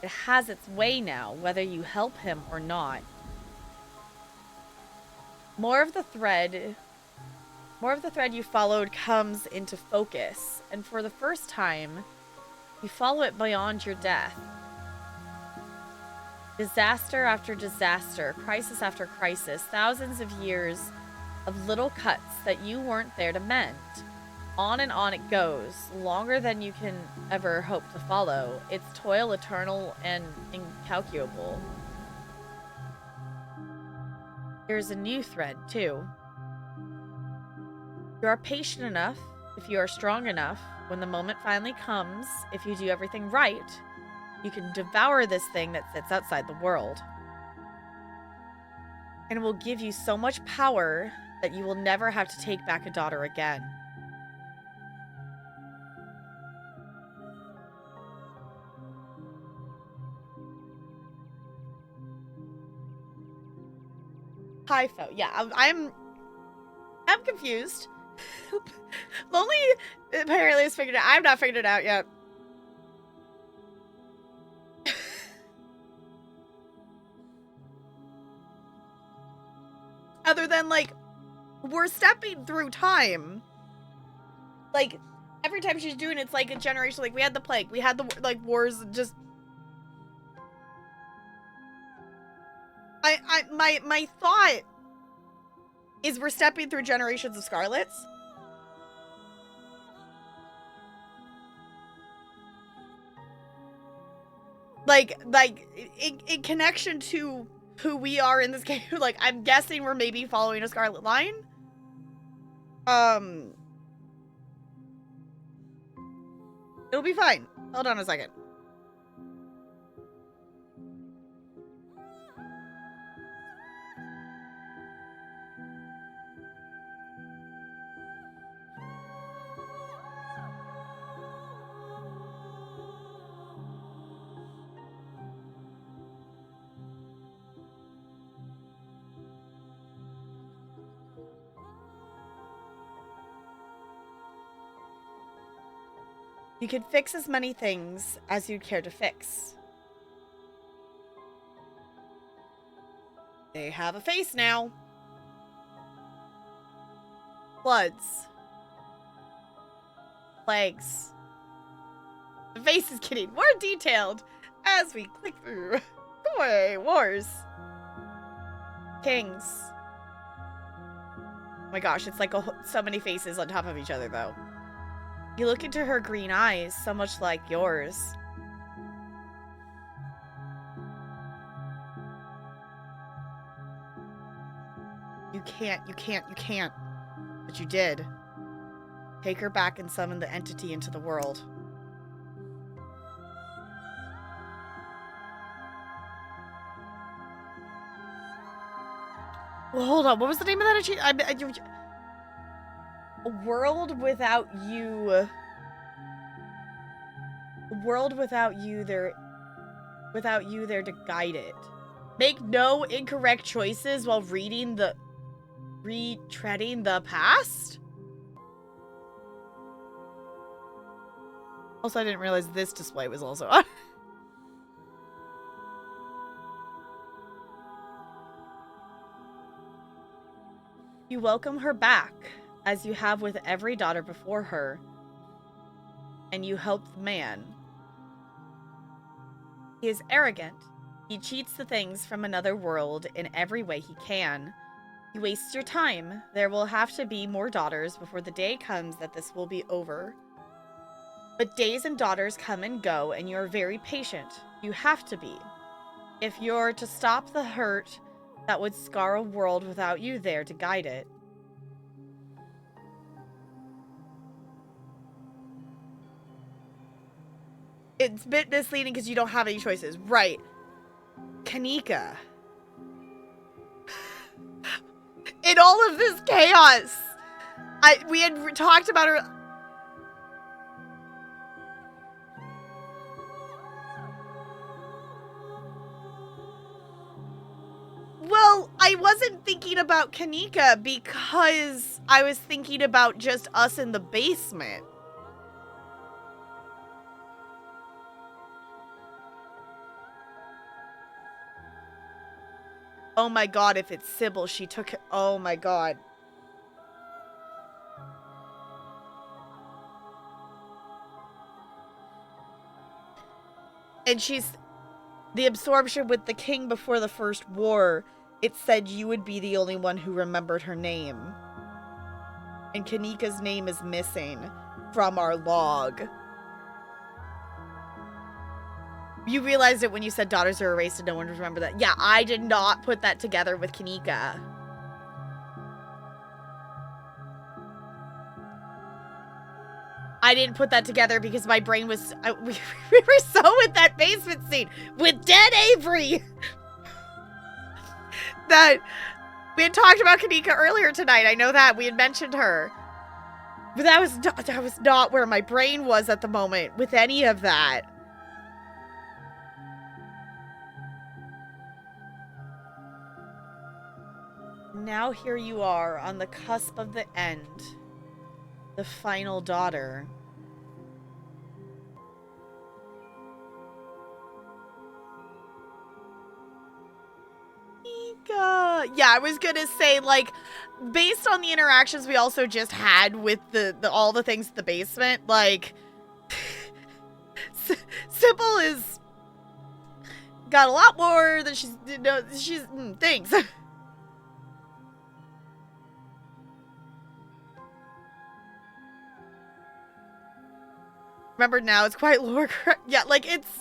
It has its way now, whether you help him or not. More of the thread you followed comes into focus, and for the first time, you follow it beyond your death. Disaster after disaster, crisis after crisis, thousands of years of little cuts that you weren't there to mend. On and on it goes, longer than you can ever hope to follow. Its toil eternal and incalculable. Here's a new thread, too. You are patient enough, if you are strong enough, when the moment finally comes, if you do everything right, you can devour this thing that sits outside the world. And it will give you so much power that you will never have to take back a daughter again. Hi, Fo. Yeah, I'm confused. Lonely apparently has figured it out. I've not figured it out yet. Other than, like, we're stepping through time. Like, every time she's doing it's like a generation. Like, we had the plague. We had the, like, wars. Just... My thought is we're stepping through generations of Scarlets. Like, in connection to who we are in this game, like, I'm guessing we're maybe following a Scarlet line. It'll be fine. Hold on a second. You could fix as many things as you'd care to fix. They have a face now. Floods. Plagues. The face is getting more detailed as we click through. Boy, wars. Kings. Oh my gosh, it's like so many faces on top of each other, though. You look into her green eyes, so much like yours. You can't. But you did. Take her back and summon the entity into the world. Well, hold on. What was the name of that achievement? A world without you. A world without you there. Without you there to guide it. Make no incorrect choices while retreading the past? Also, I didn't realize this display was also on. You welcome her back, as you have with every daughter before her, and you help the man. He is arrogant. He cheats the things from another world in every way he can. He wastes your time. There will have to be more daughters before the day comes that this will be over. But days and daughters come and go, and you're very patient. You have to be. If you're to stop the hurt that would scar a world without you there to guide it. It's a bit misleading because you don't have any choices. Right. Kanika. In all of this chaos, we had talked about her. Well, I wasn't thinking about Kanika because I was thinking about just us in the basement. Oh my god, if it's Sybil, she took it. Oh my god. And she's... The absorption with the king before the first war, it said you would be the only one who remembered her name. And Kanika's name is missing from our log. You realized it when you said daughters are erased and no one would remember that. Yeah, I did not put that together with Kanika. I didn't put that together because my brain was... we were so in that basement scene with dead Avery. That we had talked about Kanika earlier tonight. I know that. We had mentioned her. But that was not where my brain was at the moment with any of that. Now here you are on the cusp of the end. The final daughter. Nika. Yeah, I was gonna say, like, based on the interactions we also just had with the all the things in the basement, like, Sybil is got a lot more than she's things. Remember now, it's quite lore. Yeah, like, it's...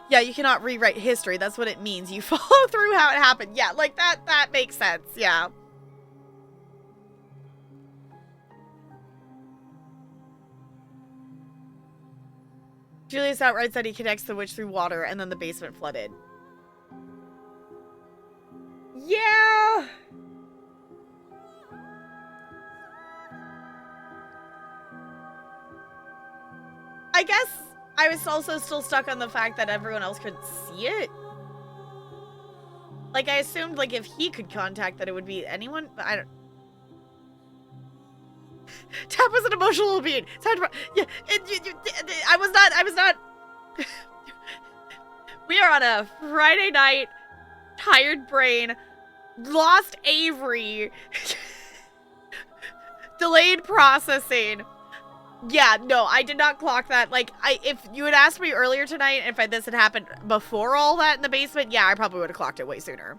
Yeah, you cannot rewrite history. That's what it means. You follow through how it happened. Yeah, like that makes sense. Yeah. Julius outright said he connects the witch through water and then the basement flooded. Yeah. I guess I was also still stuck on the fact that everyone else could see it. Like, I assumed, like, if he could contact that it would be anyone, but I don't... Tap was an emotional being. Yeah, I was not... We are on a Friday night, tired brain, lost Avery, delayed processing. Yeah, no, I did not clock that. Like, if you had asked me earlier tonight if this had happened before all that in the basement, yeah, I probably would have clocked it way sooner.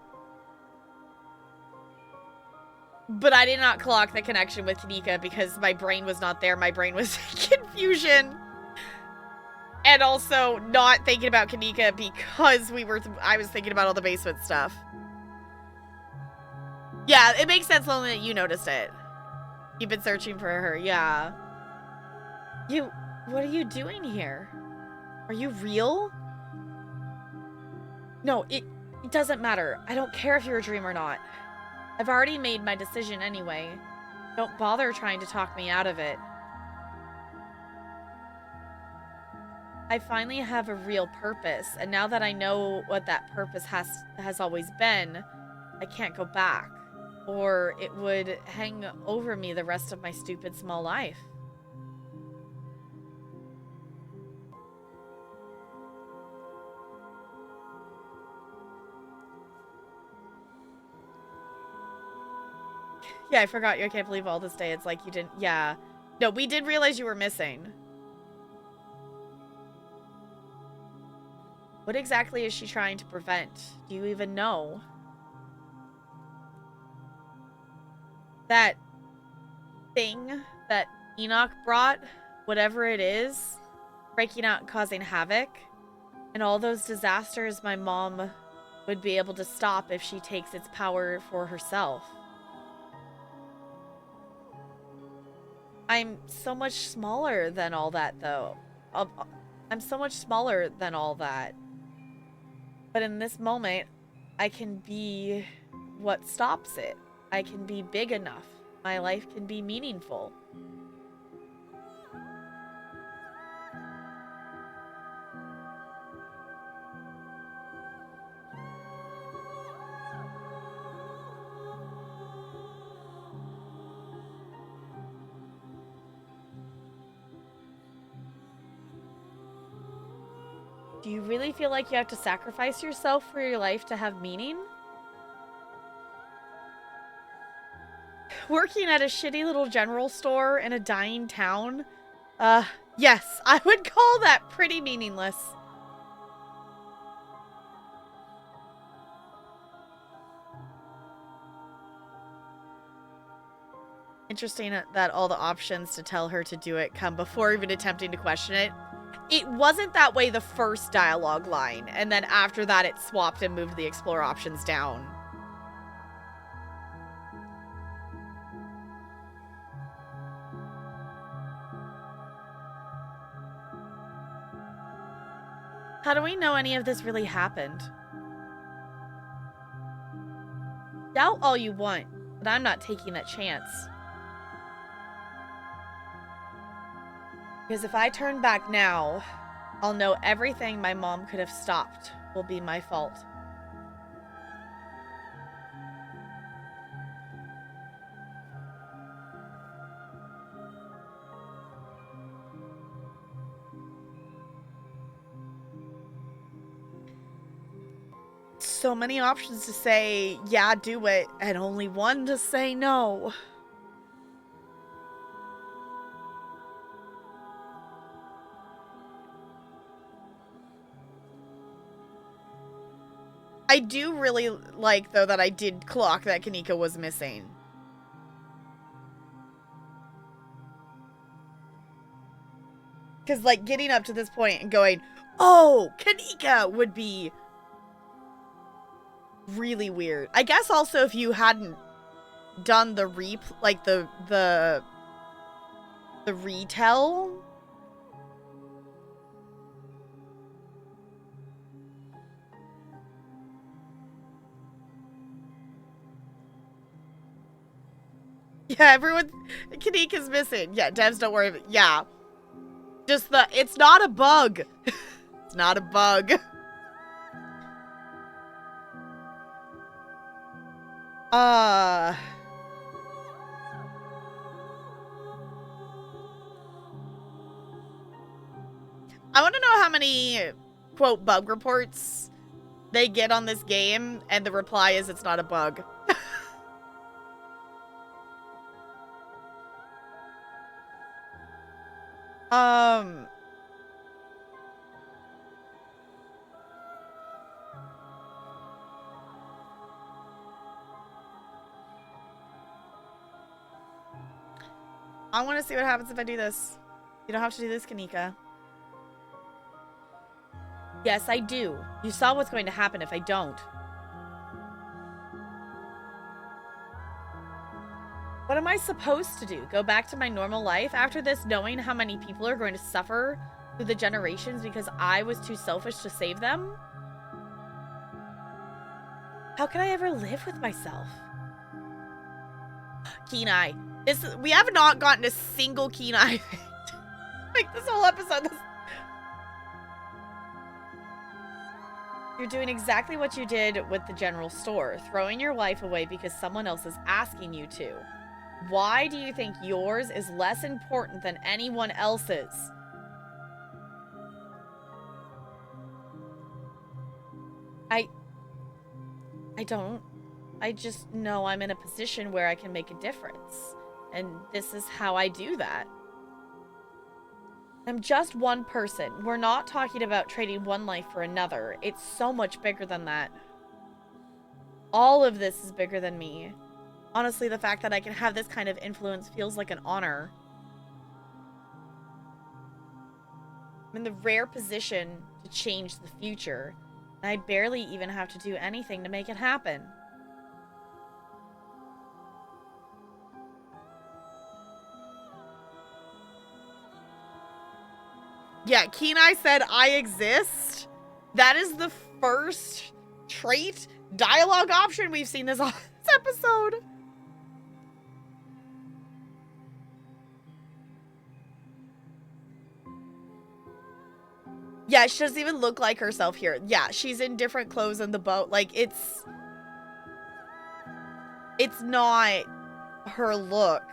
But I did not clock the connection with Kanika because my brain was not there. My brain was in confusion. And also not thinking about Kanika because I was thinking about all the basement stuff. Yeah, it makes sense only that you noticed it. You've been searching for her, yeah. What are you doing here? Are you real? No, it doesn't matter. I don't care if you're a dream or not. I've already made my decision anyway. Don't bother trying to talk me out of it. I finally have a real purpose, and now that I know what that purpose has always been, I can't go back, or it would hang over me the rest of my stupid small life. Yeah, I forgot you. I can't believe all this day. It's like you didn't... Yeah. No, we did realize you were missing. What exactly is she trying to prevent? Do you even know? That thing that Enoch brought, whatever it is, breaking out and causing havoc, and all those disasters my mom would be able to stop if she takes its power for herself. I'm so much smaller than all that, though. I'm so much smaller than all that. But in this moment, I can be what stops it. I can be big enough. My life can be meaningful. Do you really feel like you have to sacrifice yourself for your life to have meaning? Working at a shitty little general store in a dying town? Yes, I would call that pretty meaningless. Interesting that all the options to tell her to do it come before even attempting to question it. It wasn't that way the first dialogue line, and then after that it swapped and moved the explore options down. How do we know any of this really happened? Doubt all you want, but I'm not taking that chance. Because if I turn back now, I'll know everything my mom could have stopped will be my fault. So many options to say, yeah, do it, and only one to say no. I do really like, though, that I did clock that Kanika was missing. Because, like, getting up to this point and going, oh, Kanika would be really weird. I guess also if you hadn't done the the retell. Yeah, everyone, Kanika's missing. Yeah, devs, don't worry. Yeah. Just it's not a bug. It's not a bug. I want to know how many, quote, bug reports they get on this game, and the reply is it's not a bug. I want to see what happens if I do this. You don't have to do this, Kanika. Yes, I do. You saw what's going to happen if I don't. What am I supposed to do? Go back to my normal life after this, knowing how many people are going to suffer through the generations because I was too selfish to save them? How can I ever live with myself? Kenai. We have not gotten a single Kenai. Like, this whole episode. You're doing exactly what you did with the general store. Throwing your wife away because someone else is asking you to. Why do you think yours is less important than anyone else's? I don't. I just know I'm in a position where I can make a difference. And this is how I do that. I'm just one person. We're not talking about trading one life for another. It's so much bigger than that. All of this is bigger than me. Honestly, the fact that I can have this kind of influence feels like an honor. I'm in the rare position to change the future, and I barely even have to do anything to make it happen. Yeah, Kenai said, I exist. That is the first trait dialogue option we've seen this episode. Yeah, she doesn't even look like herself here. Yeah, she's in different clothes in the boat. Like, it's not her look.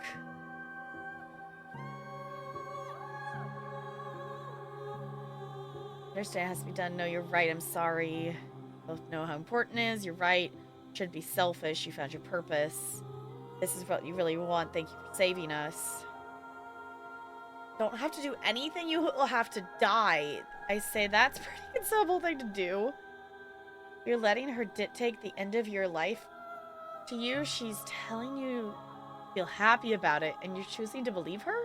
Understand it has to be done. No, you're right. I'm sorry. Both know how important it is. You're right. Should be selfish. You found your purpose. This is what you really want. Thank you for saving us. Don't have to do anything. You will have to die. I say that's a pretty simple thing to do. You're letting her dictate the end of your life to you. She's telling you feel happy about it, and you're choosing to believe her?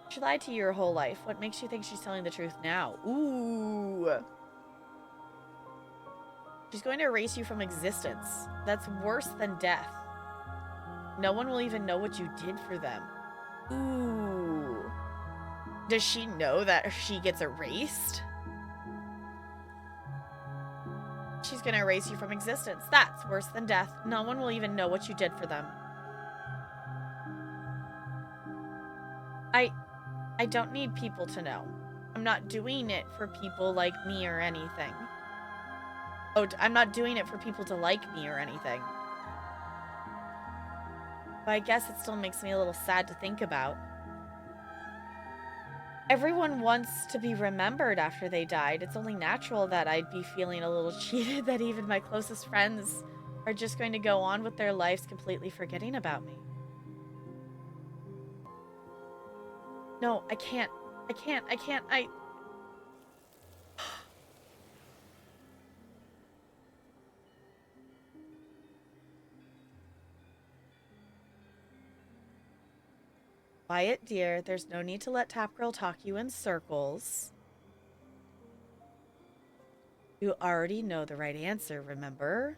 She lied to you your whole life. What makes you think she's telling the truth now? Ooh. She's going to erase you from existence. That's worse than death. No one will even know what you did for them. Ooh. Does she know that she gets erased? She's going to erase you from existence. That's worse than death. No one will even know what you did for them. I don't need people to know. I'm not doing it for people like me or anything. Oh, I'm not doing it for people to like me or anything. But I guess it still makes me a little sad to think about. Everyone wants to be remembered after they died. It's only natural that I'd be feeling a little cheated that even my closest friends are just going to go on with their lives completely forgetting about me. No, I can't. Quiet, dear. There's no need to let Tap Girl talk you in circles. You already know the right answer, remember?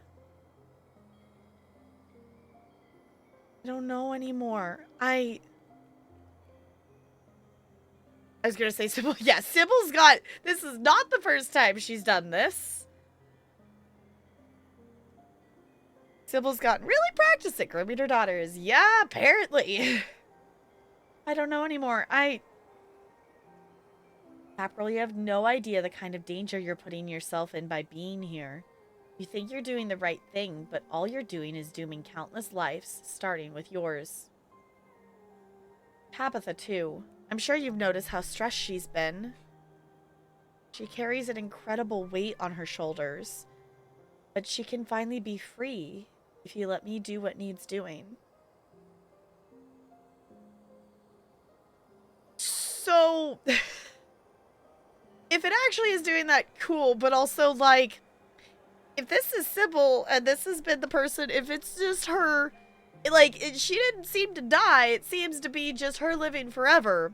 I don't know anymore. I was gonna say Sybil. Yeah, Sybil's got... This is not the first time she's done this. Sybil's gotten really practiced at grooming her daughters. Yeah, apparently. I don't know anymore. April, you have no idea the kind of danger you're putting yourself in by being here. You think you're doing the right thing, but all you're doing is dooming countless lives, starting with yours. Tabitha, too. I'm sure you've noticed how stressed she's been. She carries an incredible weight on her shoulders. But she can finally be free if you let me do what needs doing. So... if it actually is doing that, cool, but also, like, if this is Sybil and this has been the person, if it's just her, like, she didn't seem to die, it seems to be just her living forever.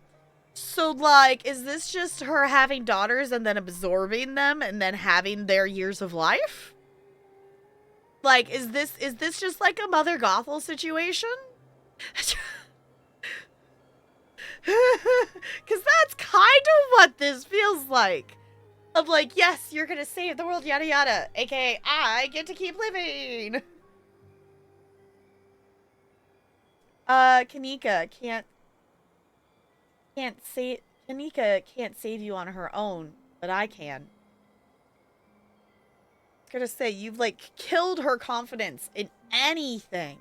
So, like, is this just her having daughters and then absorbing them and then having their years of life? Like, is this just like a Mother Gothel situation? Because that's kind of what this feels like. Of like, yes, you're gonna save the world, yada yada. AKA, I get to keep living. Kanika Kanika can't save you on her own, but I can. I was gonna say, you've, like, killed her confidence in anything.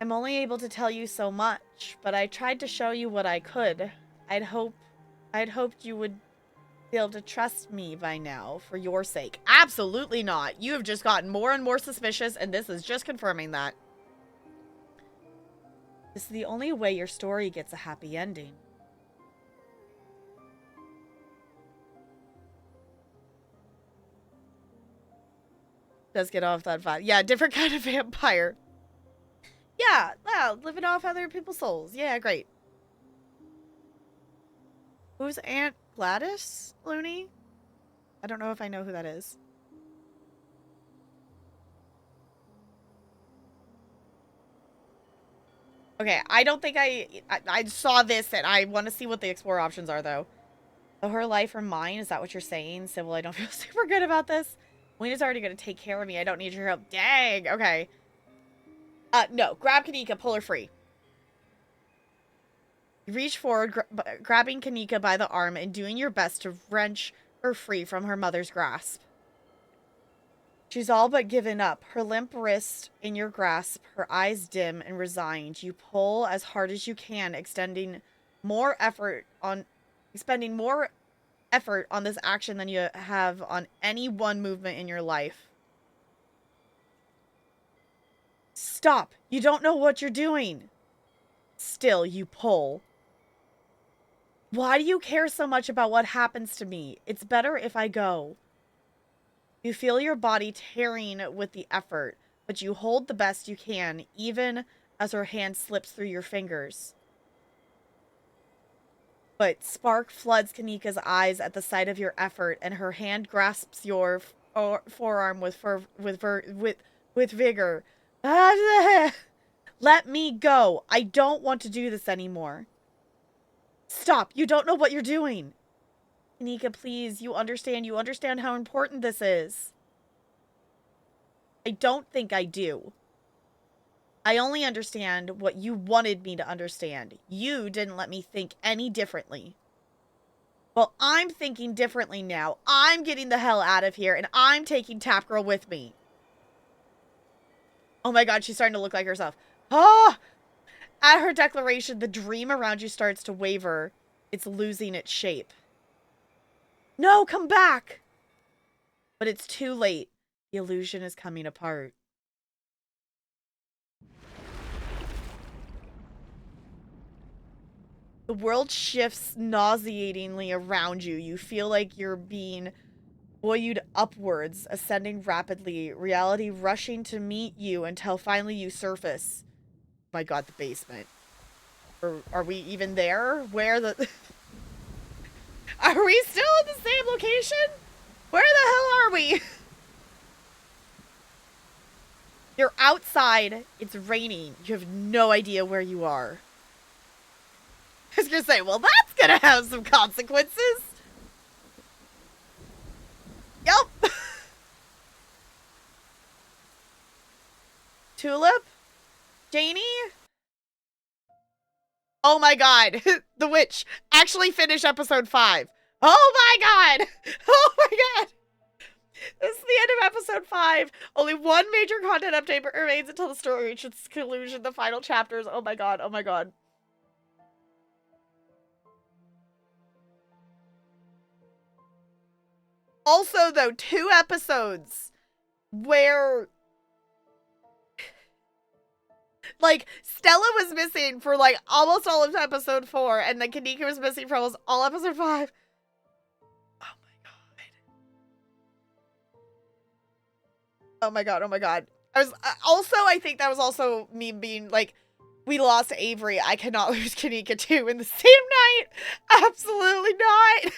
I'm only able to tell you so much, but I tried to show you what I could. I'd hoped you would be able to trust me by now, for your sake. Absolutely not. You have just gotten more and more suspicious, and this is just confirming that. This is the only way your story gets a happy ending. Does get off that vibe. Yeah, different kind of vampire. Yeah, living off other people's souls. Yeah, great. Who's Aunt Gladys, Looney? I don't know if I know who that is. Okay, I don't think I saw this, and I want to see what the explore options are, though. So her life or mine? Is that what you're saying? Sybil, I don't feel super good about this. Lena's already going to take care of me. I don't need your help. Dang, okay. No. Grab Kanika, pull her free. You reach forward, grabbing Kanika by the arm and doing your best to wrench her free from her mother's grasp. She's all but given up, her limp wrist in your grasp, her eyes dim and resigned. You pull as hard as you can, expending more effort on this action than you have on any one movement in your life. Stop! You don't know what you're doing! Still, you pull. Why do you care so much about what happens to me? It's better if I go. You feel your body tearing with the effort, but you hold the best you can, even as her hand slips through your fingers. But spark floods Kanika's eyes at the sight of your effort, and her hand grasps your forearm with vigor. Let me go. I don't want to do this anymore. Stop. You don't know what you're doing. Kanika, please. You understand how important this is. I don't think I do. I only understand what you wanted me to understand. You didn't let me think any differently. Well, I'm thinking differently now. I'm getting the hell out of here, and I'm taking Tap Girl with me. Oh my god, she's starting to look like herself. Ah! At her declaration, the dream around you starts to waver. It's losing its shape. No, come back! But it's too late. The illusion is coming apart. The world shifts nauseatingly around you. You feel like you're being buoyed upwards, ascending rapidly, reality rushing to meet you until finally you surface. my god, the basement. Or are we even there? Where the... Are we still in the same location? Where the hell are we? You're outside. It's raining. You have no idea where you are. I was gonna say, well, that's gonna have some consequences. Yep. Tulip? Janie? Oh my god. The witch. Actually finish episode 5. Oh my god. Oh my god. This is the end of episode 5. Only one major content update remains until the story reaches its conclusion, the final chapters. Oh my god. Oh my god. Also, though, 2 episodes where... Like, Stella was missing for, like, almost all of episode 4, and then Kanika was missing for almost all episode 5. Oh my god. Oh my god, oh my god. I was, also, I think that was also me being, like, we lost Avery. I cannot lose Kanika, too, in the same night. Absolutely not.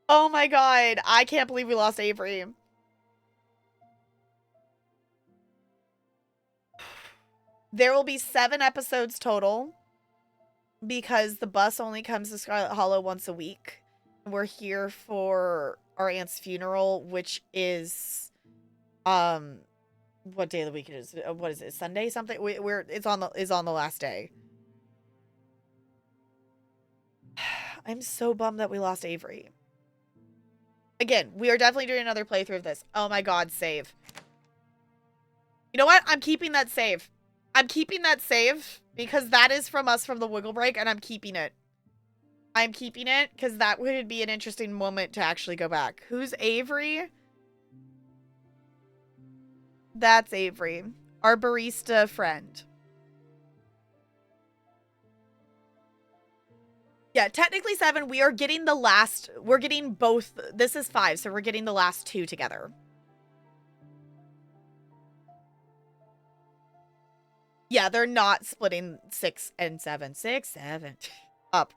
Oh my god. I can't believe we lost Avery. There will be 7 episodes total because the bus only comes to Scarlet Hollow once a week. We're here for our aunt's funeral, which is, what day of the week it is? What is it? Sunday something? It's on the last day. I'm so bummed that we lost Avery. Again, we are definitely doing another playthrough of this. Oh my god, save. You know what? I'm keeping that save. I'm keeping that save because that is from us from the Wiggle Break, and I'm keeping it. I'm keeping it because that would be an interesting moment to actually go back. Who's Avery? That's Avery, our barista friend. Yeah, technically 7. We are getting the last. We're getting both. This is 5, so we're getting the last 2 together. Yeah, they're not splitting 6 and 7. 6, 7 up.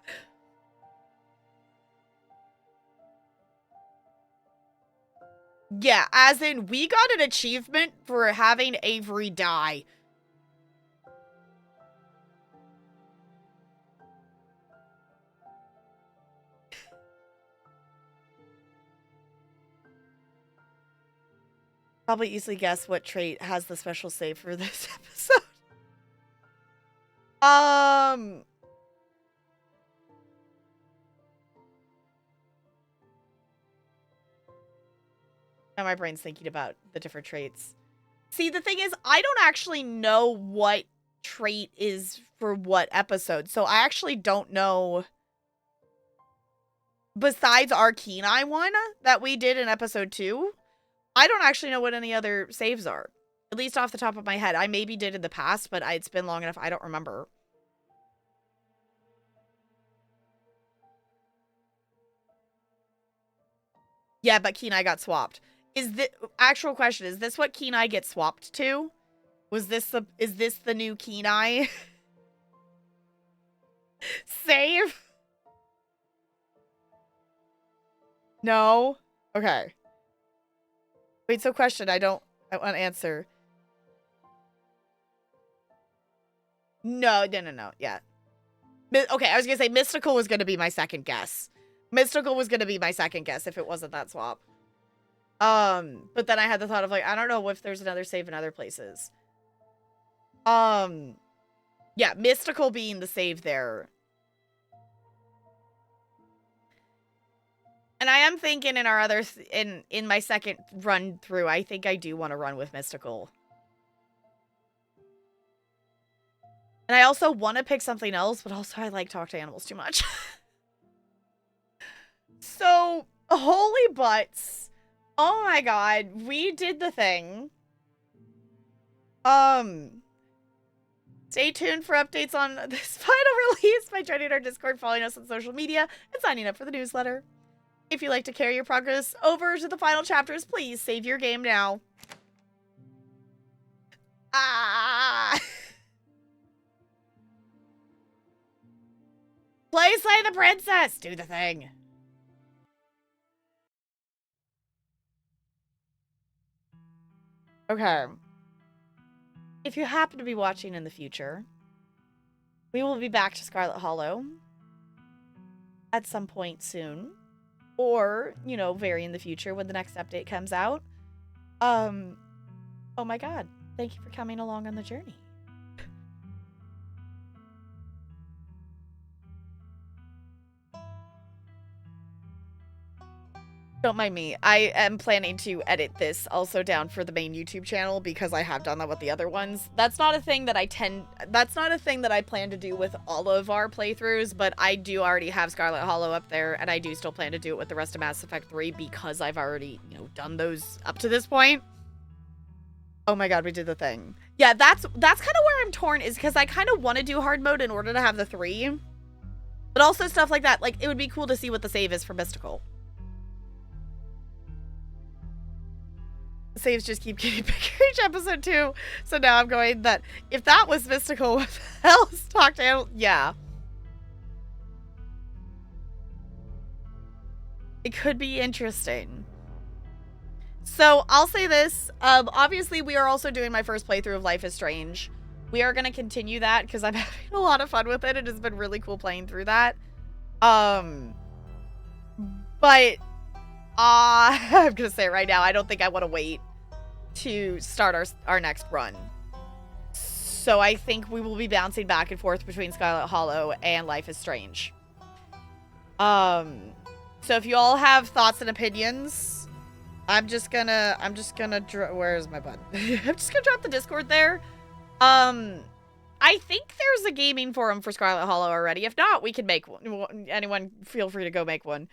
Yeah, as in, we got an achievement for having Avery die. Probably easily guess what trait has the special save for this episode. Now my brain's thinking about the different traits. See, the thing is, I don't actually know what trait is for what episode, so I actually don't know. Besides our keen eye one that we did in episode 2, I don't actually know what any other saves are. At least off the top of my head. I maybe did in the past, but it's been long enough, I don't remember. Yeah, but keen eye got swapped. Is the actual question, is this what keen eye gets swapped to? Is this the new keen eye? Save? No? Okay. Wait, so question, I want to answer. No, yeah. Okay, I was gonna say Mystical was gonna be my second guess. Mystical was gonna be my second guess if it wasn't that swap. But then I had the thought of, like, I don't know if there's another save in other places. Yeah, Mystical being the save there. And I am thinking in our other, in my second run through, I think I do want to run with Mystical. And I also want to pick something else, but also I like Talk to Animals too much. So, holy butts. Oh my god, we did the thing. Stay tuned for updates on this final release by joining our Discord, following us on social media, and signing up for the newsletter. If you'd like to carry your progress over to the final chapters, please save your game now. Ah! Play Slay the Princess! Do the thing. Okay. If you happen to be watching in the future, we will be back to Scarlet Hollow at some point soon. Or, you know, very in the future when the next update comes out. Oh my god. Thank you for coming along on the journey. Don't mind me. I am planning to edit this also down for the main YouTube channel because I have done that with the other ones. That's not a thing that that's not a thing that I plan to do with all of our playthroughs, but I do already have Scarlet Hollow up there, and I do still plan to do it with the rest of Mass Effect 3 because I've already, you know, done those up to this point. Oh my god, we did the thing. Yeah, that's kind of where I'm torn, is because I kind of want to do hard mode in order to have the 3. But also stuff like that. Like, it would be cool to see what the save is for Mystical. Saves just keep getting bigger each episode too. So now I'm going that if that was Mystical, what the hell is Talk to Animals? Yeah. It could be interesting. So I'll say this. Obviously, we are also doing my first playthrough of Life is Strange. We are going to continue that because I'm having a lot of fun with it. It has been really cool playing through that. But I'm going to say it right now, I don't think I want to wait to start our next run. So I think we will be bouncing back and forth between Scarlet Hollow and Life is Strange. So if you all have thoughts and opinions, I'm just gonna where's my button? I'm just gonna drop the Discord there. I think there's a gaming forum for Scarlet Hollow already. If not, we can make one. Anyone feel free to go make one.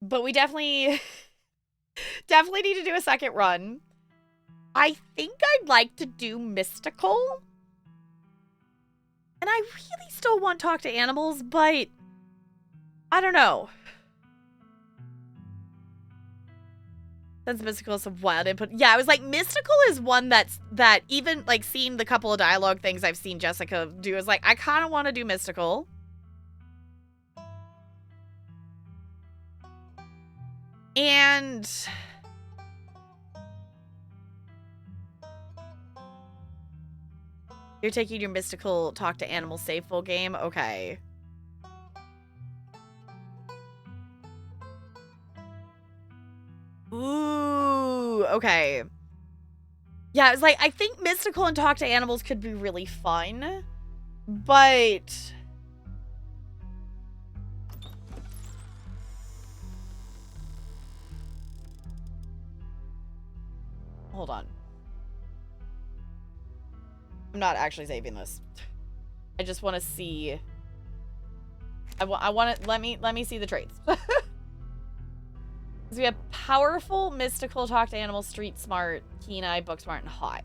But we definitely need to do a second run. I think I'd like to do Mystical. And I really still want Talk to Animals, but I don't know. That's Mystical, some wild input. Yeah, I was like, Mystical is one that even like seeing the couple of dialogue things I've seen Jessica do is like, I kind of want to do Mystical. And you're taking your Mystical Talk to Animals save full game? Okay. Ooh, okay. Yeah, it's like, I think Mystical and Talk to Animals could be really fun, but hold on. I'm not actually saving this. I just want to see. I want to let me see the traits. So we have powerful, mystical, talk to animals, street smart, keen eye, book smart, and hot.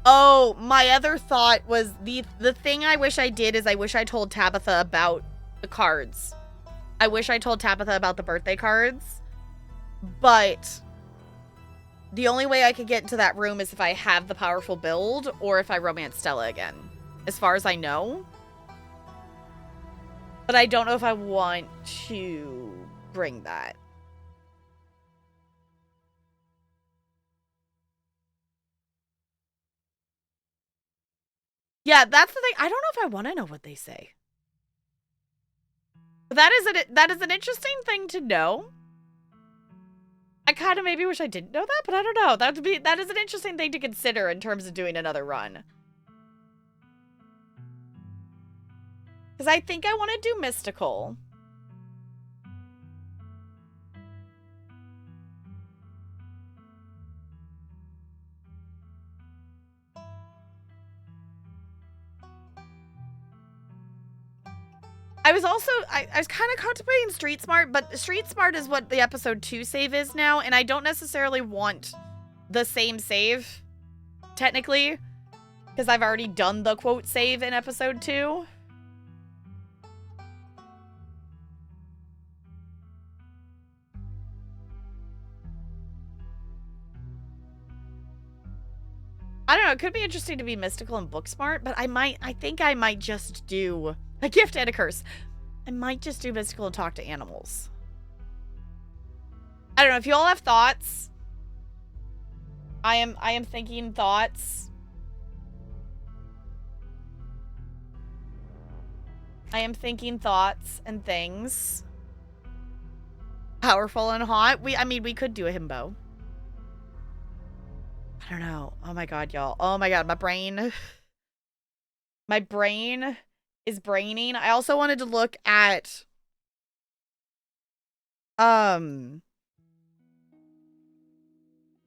Oh, my other thought was the thing I wish I did is I wish I told Tabitha about the cards. I wish I told Tabitha about the birthday cards. But the only way I could get into that room is if I have the powerful build or if I romance Stella again, as far as I know. But I don't know if I want to bring that. Yeah, that's the thing. I don't know if I want to know what they say. That is an interesting thing to know. I kind of maybe wish I didn't know that, but I don't know. That is an interesting thing to consider in terms of doing another run. Because I think I want to do mystical. I was also, I was kind of contemplating Street Smart, but Street Smart is what the episode 2 save is now, and I don't necessarily want the same save, technically, because I've already done the quote save in episode 2. I don't know. It could be interesting to be mystical and book smart, but I think I might just do a gift and a curse. I might just do mystical and talk to animals. I don't know if you all have thoughts. I am thinking thoughts. I am thinking thoughts and things. Powerful and hot. I mean, we could do a himbo. I don't know. Oh my god, y'all. Oh my god, my brain is braining. I also wanted to look at I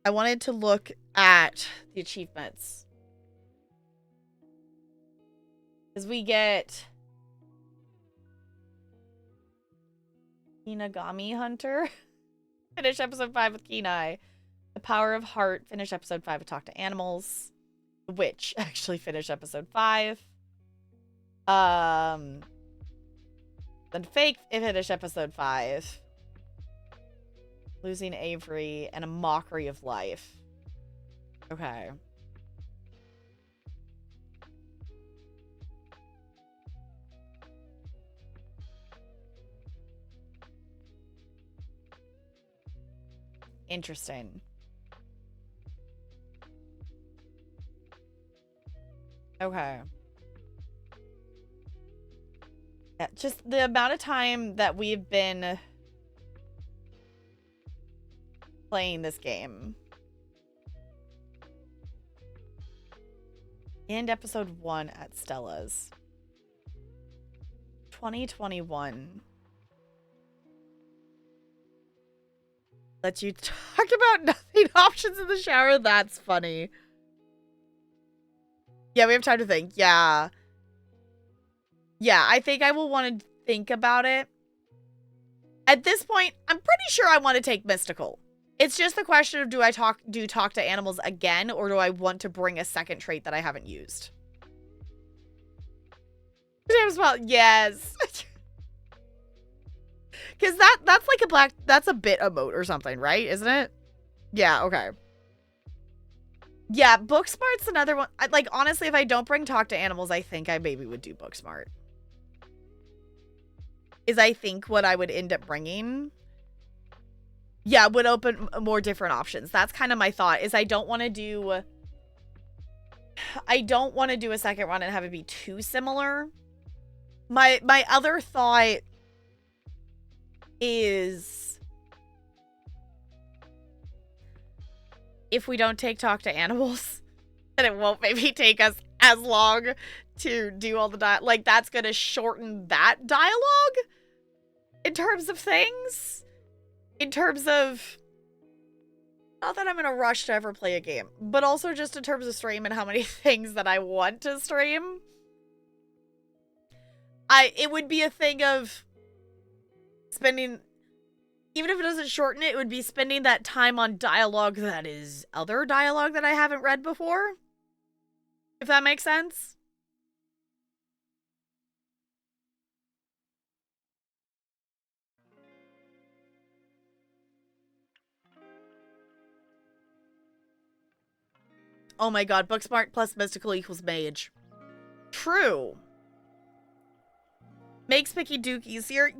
wanted to look at the achievements. Because we get Kinagami Hunter. Finish episode 5 with Kenai. The Power of Heart. Finish episode 5 with Talk to Animals. The Witch. Actually finish episode 5. Then Fake. Finish episode 5. Losing Avery. And A Mockery of Life. Okay. Interesting. Okay. Yeah, just the amount of time that we've been playing this game. End episode 1 at Stella's. 2021. Let you talk about nothing options in the shower. That's funny. Yeah, we have time to think. Yeah. Yeah, I think I will want to think about it. At this point, I'm pretty sure I want to take mystical. It's just the question of do I talk to animals again, or do I want to bring a second trait that I haven't used? James, well, yes. Because that's like that's a bit emote or something, right? Isn't it? Yeah, okay. Yeah, book smart's another one. Like, honestly, if I don't bring talk to animals, I think I maybe would do book smart. Is I think what I would end up bringing. Yeah, would open more different options. That's kind of my thought, is I don't want to do a second run and have it be too similar. My other thought is if we don't talk to animals, then it won't maybe take us as long to do all the like that's gonna shorten that dialogue in terms of things. In terms of, not that I'm in a rush to ever play a game, but also just in terms of stream and how many things that I want to stream. It would be a thing of spending, even if it doesn't shorten it, it would be spending that time on dialogue that is other dialogue that I haven't read before. If that makes sense. Oh my god, book smart plus mystical equals mage. True. Makes Picky Duke easier?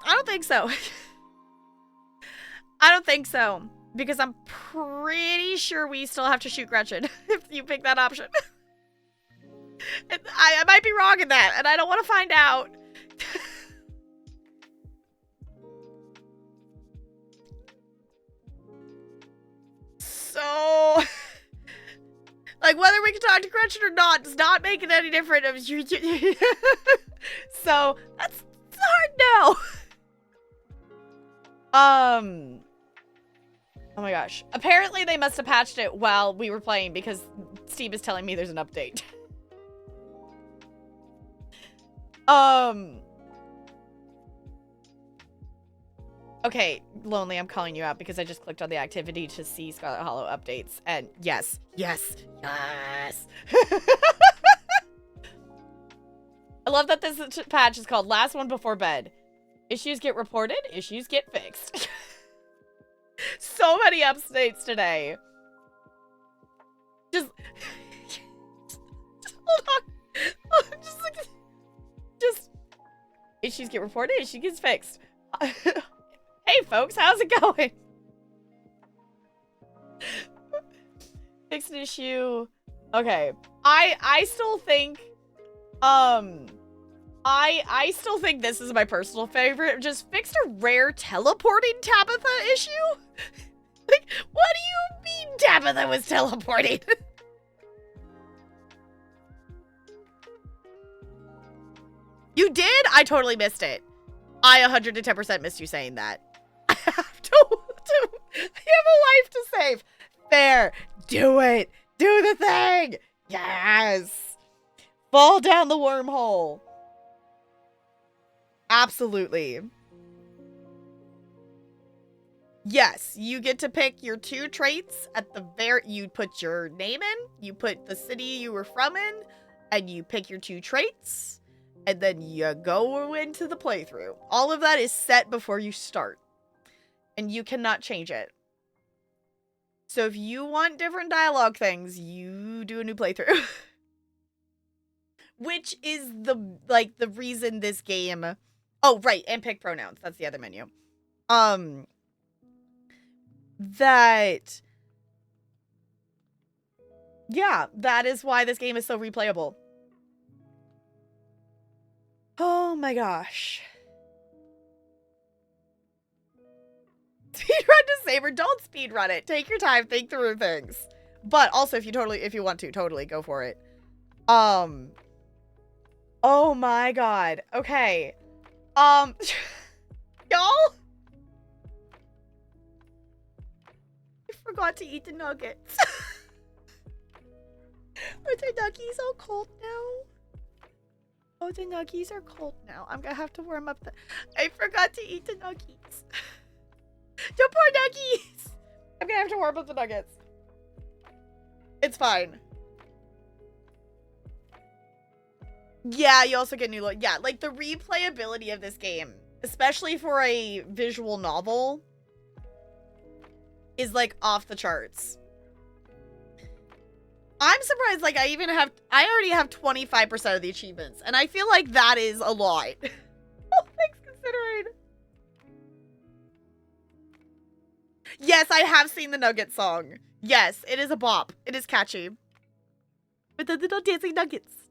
I don't think so. I don't think so. Because I'm pretty sure we still have to shoot Gretchen if you pick that option. I might be wrong in that, and I don't want to find out. So, like, whether we can talk to Gretchen or not does not make it any different. So, that's hard no. Oh my gosh. Apparently they must have patched it while we were playing because Steve is telling me there's an update. Okay, Lonely, I'm calling you out because I just clicked on the activity to see Scarlet Hollow updates. And yes, yes, yes. I love that this patch is called Last One Before Bed. Issues get reported, issues get fixed. So many updates today. Just hold on. Oh, just issues get reported, issue gets fixed. Hey folks, how's it going? Fix an issue. Okay. I still think I still think this is my personal favorite. Just fixed a rare teleporting Tabitha issue? Like, what do you mean Tabitha was teleporting? You did? I totally missed it. I 110% missed you saying that. I have to I have a life to save. Fair. Do it. Do the thing. Yes. Fall down the wormhole. Absolutely. Yes, you get to pick your 2 traits at the you put your name in, you put the city you were from in, and you pick your 2 traits, and then you go into the playthrough. All of that is set before you start, and you cannot change it. So if you want different dialogue things, you do a new playthrough. Which is the reason this game... Oh, right, and pick pronouns. That's the other menu. Yeah, that is why this game is so replayable. Oh my gosh. Speedrun to Saber. Don't speedrun it. Take your time. Think through things. But also, if you want to, totally go for it. Oh my god. Okay. Y'all? I forgot to eat the nuggets. Are the nuggies all cold now? Oh, the nuggies are cold now. I'm gonna have to warm up the... I forgot to eat the nuggies. The poor nuggies! I'm gonna have to warm up the nuggets. It's fine. Yeah, you also get new... Yeah, like, the replayability of this game, especially for a visual novel, is, like, off the charts. I'm surprised, like, I already have 25% of the achievements, and I feel like that is a lot. Oh, thanks, considering. Yes, I have seen the Nugget song. Yes, it is a bop. It is catchy. With the little dancing nuggets.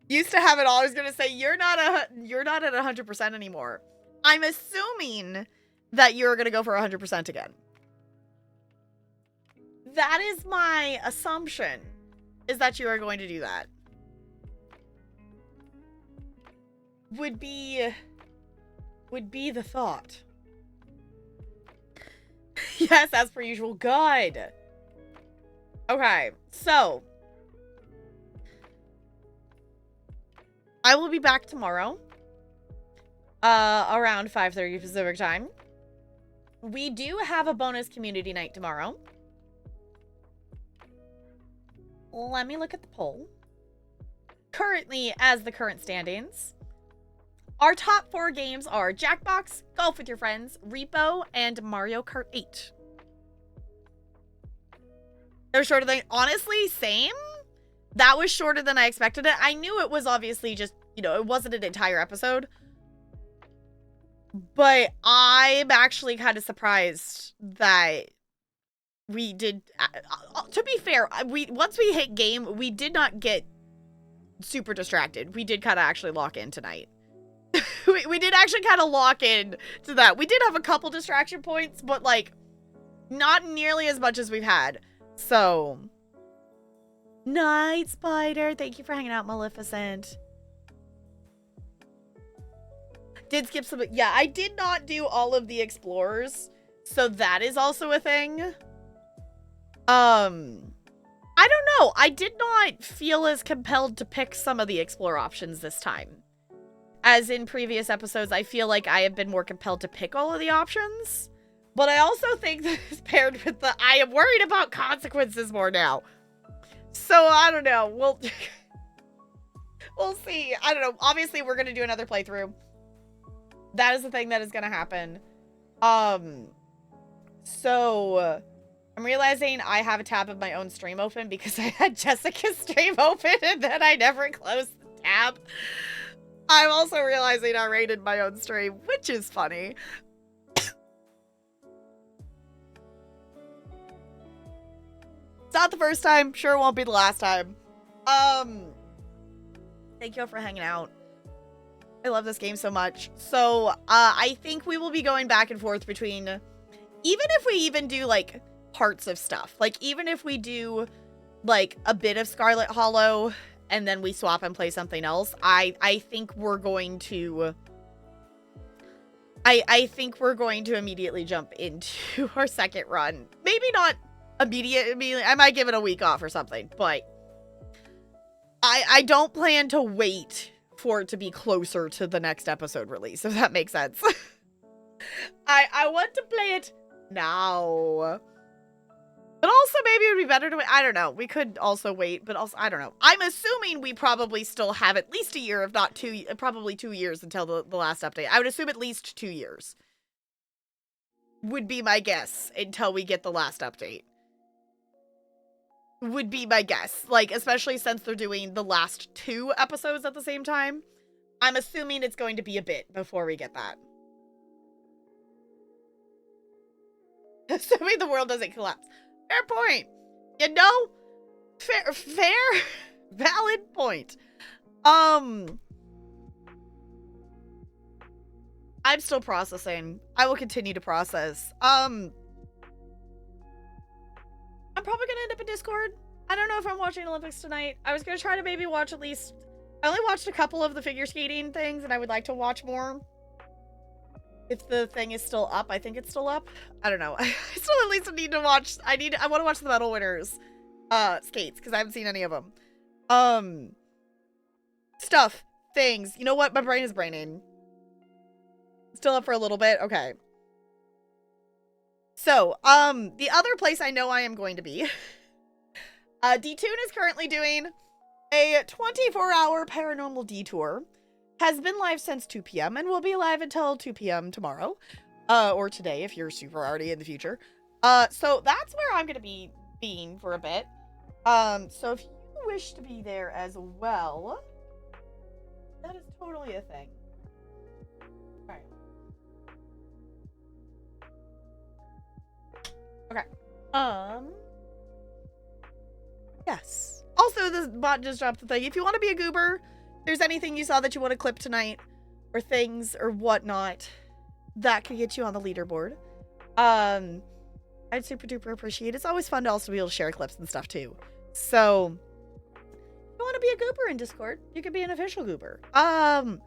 Used to have it all. I was gonna say you're not at 100% anymore. I'm assuming that you're gonna go for 100% again. That is my assumption, is that you are going to do that. Would be the thought. Yes, as per usual. Good. Okay, so I will be back tomorrow, around 5:30 Pacific time. We do have a bonus community night tomorrow. Let me look at the poll. Currently, as the current standings, our top 4 games are Jackbox, Golf with Your Friends, Repo, and Mario Kart 8. They're shorter than... Honestly, same. That was shorter than I expected it. I knew it was obviously just, you know, it wasn't an entire episode. But I'm actually kind of surprised that we did... to be fair, once we hit game, we did not get super distracted. We did kind of actually lock in tonight. we did actually kind of lock in to that. We did have a couple distraction points, but, like, not nearly as much as we've had. So... Night Spider, thank you for hanging out, Maleficent. Did skip some... Yeah, I did not do all of the explorers, so that is also a thing. I don't know. I did not feel as compelled to pick some of the explore options this time. As in previous episodes, I feel like I have been more compelled to pick all of the options. But I also think that it's paired with the... I am worried about consequences more now. So, I don't know. We'll see. I don't know. Obviously, we're going to do another playthrough. That is the thing that is gonna happen. So I'm realizing I have a tab of my own stream open because I had Jessica's stream open and then I never closed the tab. I'm also realizing I rated my own stream, which is funny. It's not the first time. Sure, it won't be the last time. Thank you all for hanging out. I love this game so much. So, I think we will be going back and forth between, even if we even do, like, parts of stuff. Like, even if we do, like, a bit of Scarlet Hollow, and then we swap and play something else, I think we're going to... I think we're going to immediately jump into our second run. Maybe not immediately. I might give it a week off or something, but I don't plan to wait for it to be closer to the next episode release, if that makes sense. I want to play it now. But also maybe it would be better to wait. I don't know. We could also wait, but also, I don't know. I'm assuming we probably still have at least a year, if not two, probably 2 years until the last update. I would assume at least 2 years would be my guess until we get the last update. Would be my guess. Like, especially since they're doing the last 2 episodes at the same time. I'm assuming it's going to be a bit before we get that. Assuming the world doesn't collapse. Fair point. You know? Fair? Valid point. I'm still processing. I will continue to process. I'm probably gonna end up in Discord. I don't know if I'm watching Olympics tonight. I was gonna try to maybe watch at least... I only watched a couple of the figure skating things, and I would like to watch more. If the thing is still up. I think it's still up. I don't know. I still at least need to watch... I want to watch the medal winners skates, because I haven't seen any of them. Stuff. Things. You know what? My brain is braining. Still up for a little bit? Okay. So, the other place I know I am going to be... D-Tune is currently doing a 24-hour paranormal detour. Has been live since 2 p.m. and will be live until 2 p.m. tomorrow. Or today, if you're super already in the future. So that's where I'm going to be being for a bit. So if you wish to be there as well, that is totally a thing. Alright. Okay. Yes. Also, this bot just dropped the thing. If you want to be a goober... If there's anything you saw that you want to clip tonight, or things, or whatnot, that could get you on the leaderboard. I'd super duper appreciate it. It's always fun to also be able to share clips and stuff too. So, if you want to be a goober in Discord, you could be an official goober. Sorry,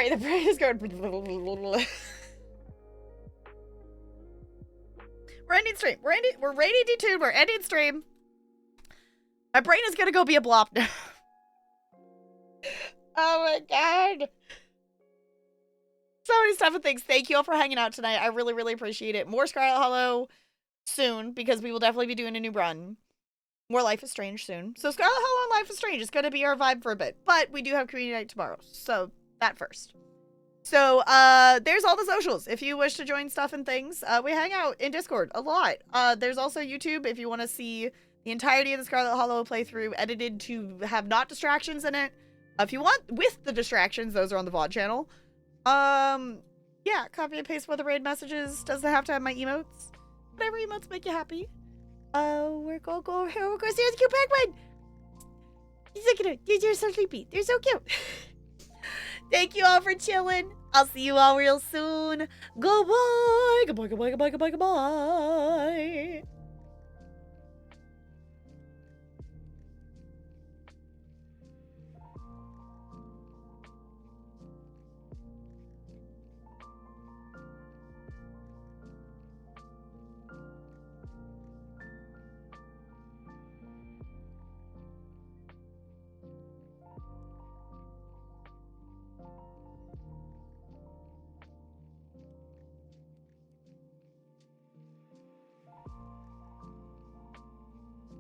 the brain is going. We're ending stream. We're rating D2. We're ending stream. My brain is gonna go be a blob now. Oh my god. So many stuff and things. Thank you all for hanging out tonight. I really, really appreciate it. More Scarlet Hollow soon, because we will definitely be doing a new run. More Life is Strange soon. So Scarlet Hollow and Life is Strange is going to be our vibe for a bit. But we do have community night tomorrow. So that first. So there's all the socials. If you wish to join stuff and things, we hang out in Discord a lot. There's also YouTube if you want to see the entirety of the Scarlet Hollow playthrough edited to have not distractions in it. If you want with the distractions, those are on the VOD channel. Yeah, copy and paste with the raid messages. Doesn't have to have my emotes. Whatever emotes make you happy. We're gonna go here. We're gonna see the cute penguin. Look at her. They're so sleepy. They're so cute. Thank you all for chilling. I'll see you all real soon. Goodbye. Goodbye, goodbye, goodbye, goodbye, goodbye.